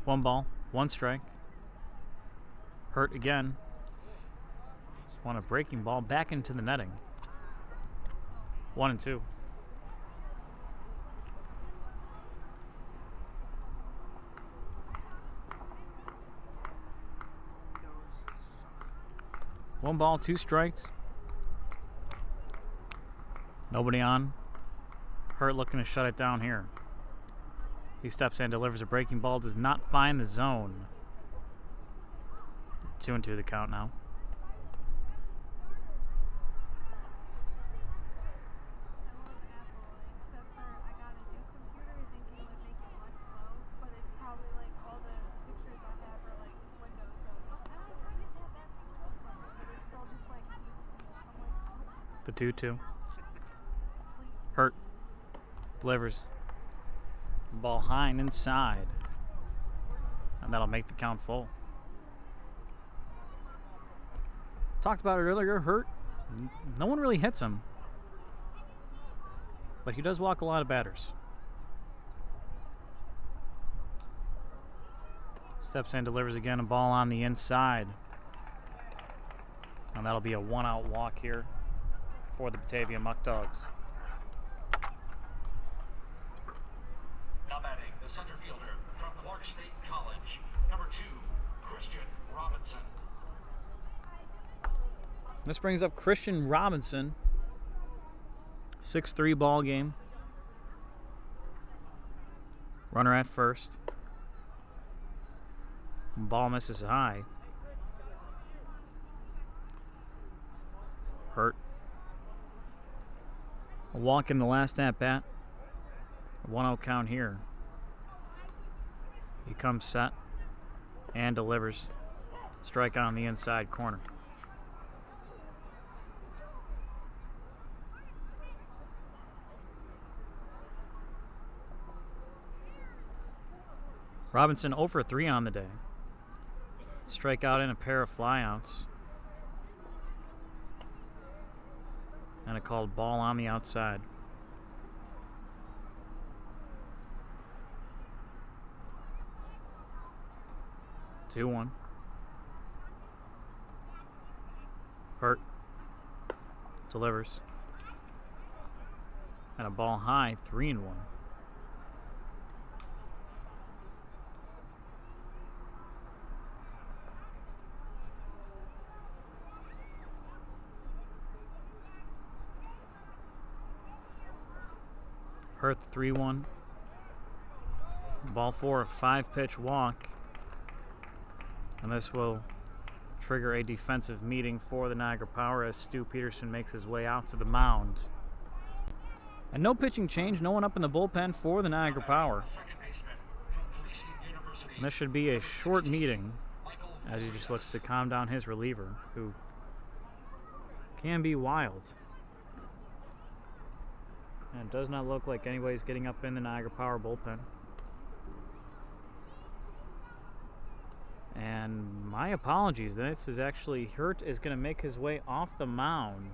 One ball, one strike. Hurt again. Just want a breaking ball back into the netting. 1-2. One ball, two strikes. Nobody on. Hurt looking to shut it down here. He steps in, delivers a breaking ball, does not find the zone. 2-2 the count now. The 2-2. Hurt. Delivers. Ball high and inside. And that'll make the count full. Talked about it earlier. Hurt. No one really hits him. But he does walk a lot of batters. Steps in, delivers again, a ball on the inside. And that'll be a 1-out walk here for the Batavia Muckdogs. Now batting, the center fielder from Clark State College, number 2, Christian Robinson. This brings up Christian Robinson. 6-3 ball game. Runner at first. Ball misses high. Hurt. A walk in the last at bat. A 1-0 count here. He comes set and delivers. Strike on the inside corner. Robinson 0 for 3 on the day. Strikeout and a pair of flyouts. And a called ball on the outside. Two one. Hurt. Delivers. And a ball high, 3-1. Hurt 3-1. Ball 4, a 5-pitch walk. And this will trigger a defensive meeting for the Niagara Power as Stu Peterson makes his way out to the mound. And no pitching change, no one up in the bullpen for the Niagara Power. And this should be a short meeting as he just looks to calm down his reliever, who can be wild. And it does not look like anybody's getting up in the Niagara Power bullpen. And my apologies, this is actually Hurt is going to make his way off the mound.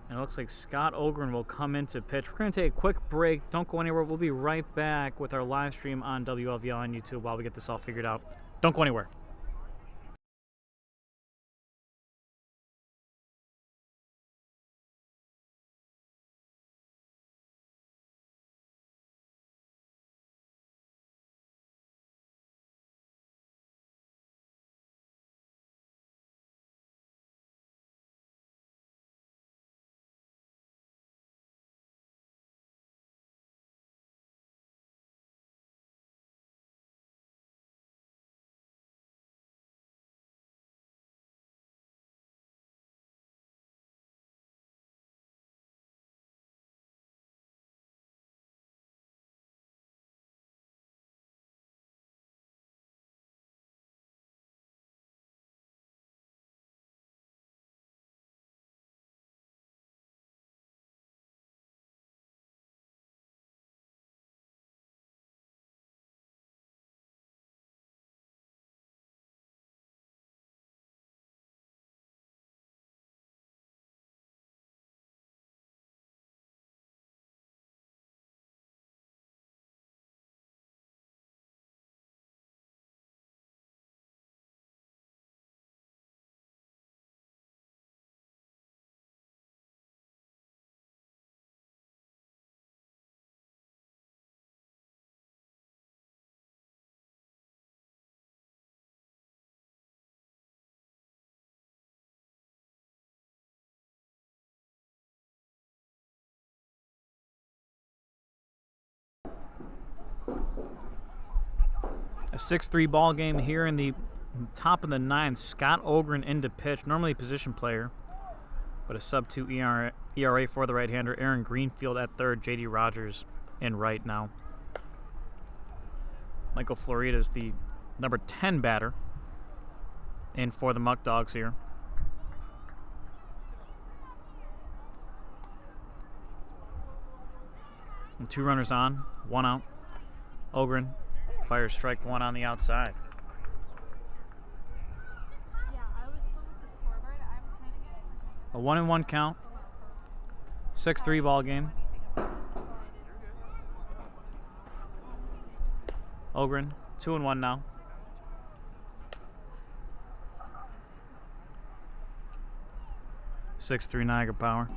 And it looks like Scott Ogren will come in to pitch. We're going to take a quick break. Don't go anywhere. We'll be right back with our live stream on WLVL on YouTube while we get this all figured out. Don't go anywhere. A 6-3 ball game here in the top of the ninth. Scott Ogren into pitch, normally a position player, but a sub-2 ERA for the right-hander. Aaron Greenfield at third, J.D. Rogers in right now. Michael Florida is the number 10 batter in for the Muckdogs here. And 2 runners on, 1 out. Ogren fires strike 1 on the outside. Yeah, I was playing with the scoreboard. I'm kind of getting A 1-1 count. 6-3 ball game. Ogren, 2-1 now. Six-3 Niagara Power.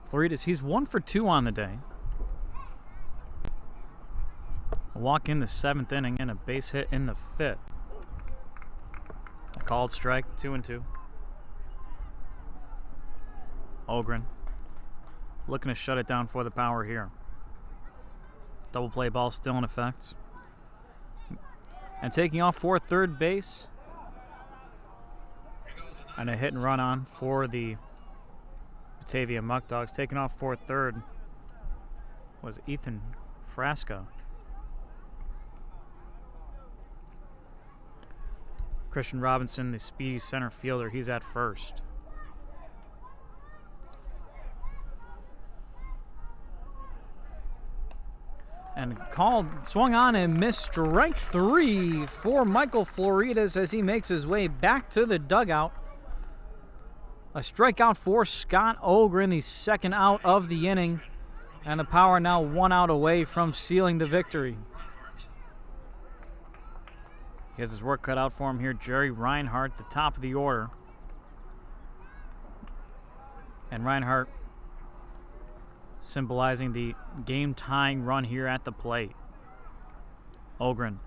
Floridas, he's 1 for 2 on the day. A walk in the 7th inning and a base hit in the 5th. A called strike, 2-2. Ogren looking to shut it down for the Power here. Double play ball still in effect. And taking off for third base. And a hit and run on for the Batavia Muckdogs. Taking off for third was Ethan Frasca. Christian Robinson, the speedy center fielder, he's at first. And called, swung on and missed, strike 3 for Michael Floridas as he makes his way back to the dugout. A strikeout for Scott Ogren, the second out of the inning. And the Power now 1 out away from sealing the victory. He has his work cut out for him here. Jerry Reinhardt, the top of the order. And Reinhardt symbolizing the game-tying run here at the plate. Ogren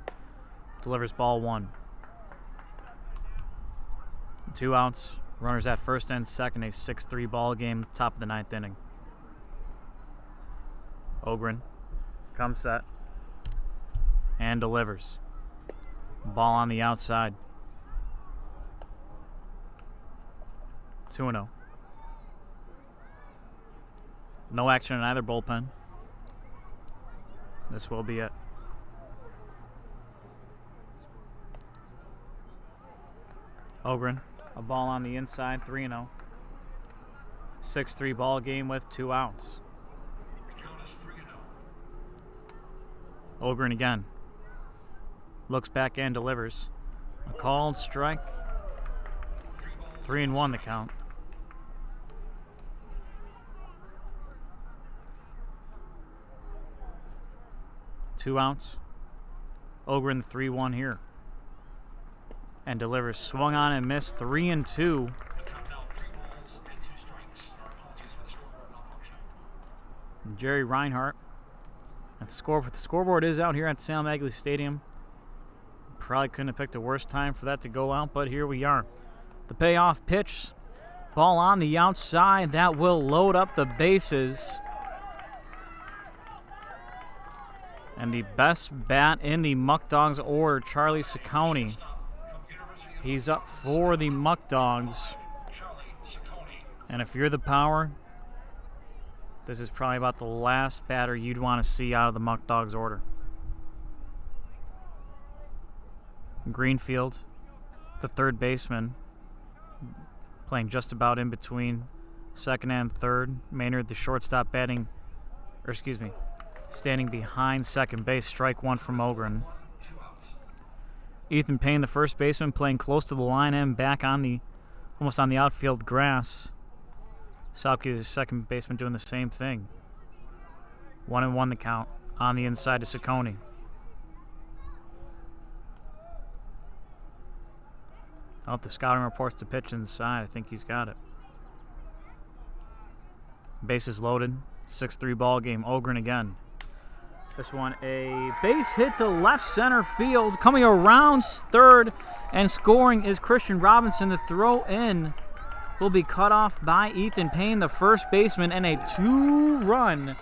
delivers ball 1. 2 outs. Runners at first and second. A 6-3 ball game, top of the 9th inning. Ogren comes set and delivers. Ball on the outside. 2-0. No action in either bullpen. This will be it. Ogren, a ball on the inside, 3-0. 6-3 ball game with 2 outs. Ogren again. Looks back and delivers. A called strike. 3-1 the count. Two outs. Ogren 3-1 here. And delivers. Swung on and missed. 3-2. Jerry Reinhardt. And the scoreboard is out here at Sal Magley Stadium. Probably couldn't have picked a worse time for that to go out, but here we are. The payoff pitch. Ball on the outside. That will load up the bases. And the best bat in the Muckdogs order, Charlie Ciccone. He's up for the Muckdogs. And if you're the Power, this is probably about the last batter you'd want to see out of the Muckdogs order. Greenfield, the third baseman, playing just about in between second and third. Maynard, the shortstop, standing behind second base. Strike one from Ogren. Ethan Payne, the first baseman, playing close to the line and back on almost on the outfield grass. Salke, the second baseman, doing the same thing. 1-1 the count on the inside to Ciccone. Oh, the scouting reports to pitch inside. I think he's got it. Bases loaded. 6-3 ball game. Ogren again. This one a base hit to left center field. Coming around third and scoring is Christian Robinson. The throw in will be cut off by Ethan Payne, the first baseman, and a 2-run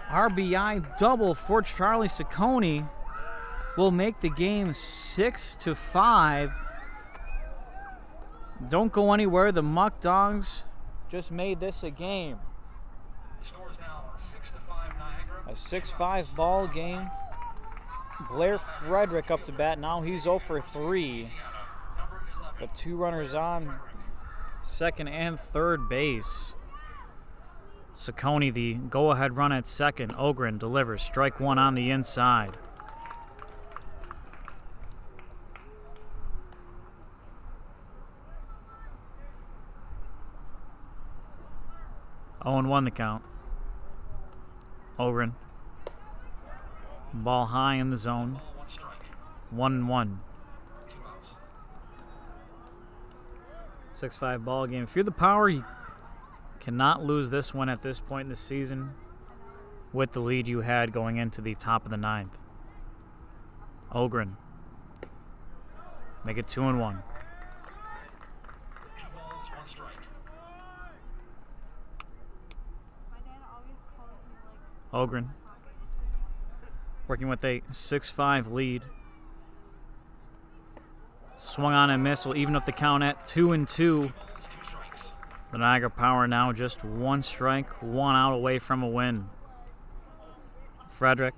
RBI double for Charlie Ciccone will make the game 6-5. Don't go anywhere. The Muckdogs just made this a game. Score is now 6-5 Niagara. A 6-5 ball game. Blair Frederick up to bat. Now he's 0 for 3. The 2 runners on second and third base. Ciccone, the go-ahead run at second. Ogren delivers. Strike one on the inside. Oh, 1 the count. Ogren. Ball high in the zone. 1-1. 6-5 ball game. If you're the Power, you cannot lose this one at this point in the season with the lead you had going into the top of the 9th. Ogren. Make it 2-1. 2 balls, 1 strike. My dad always calls me like Ogren. Working with a 6-5 lead. Swung on and missed. Will even up the count at 2-2. The Niagara Power now just 1 strike, 1 out away from a win. Frederick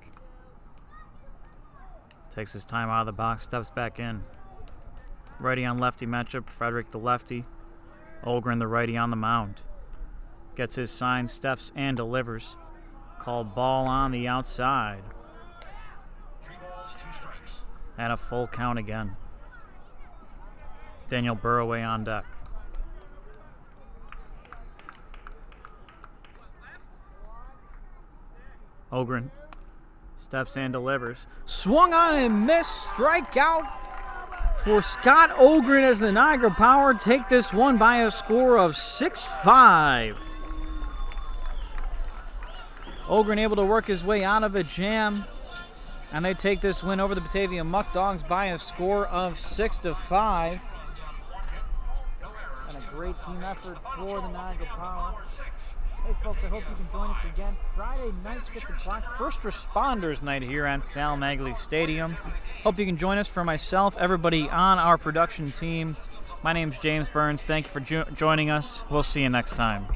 takes his time out of the box, steps back in. Righty on lefty matchup. Frederick the lefty. Ogren the righty on the mound. Gets his sign, steps, and delivers. Called ball on the outside. 3 balls, 2 strikes. And a full count again. Daniel Burroway on deck. Ogren steps and delivers. Swung on and missed. Strikeout for Scott Ogren as the Niagara Power take this one by a score of 6-5. Ogren able to work his way out of a jam, and they take this win over the Batavia Muckdogs by a score of 6-5. And a great team effort for the Niagara Power. Hey folks, I hope you can join us again Friday night, 6 o'clock, First Responders Night here at Sal Magley Stadium. Hope you can join us. For myself, everybody on our production team, my name's James Burns. Thank you for joining us. We'll see you next time.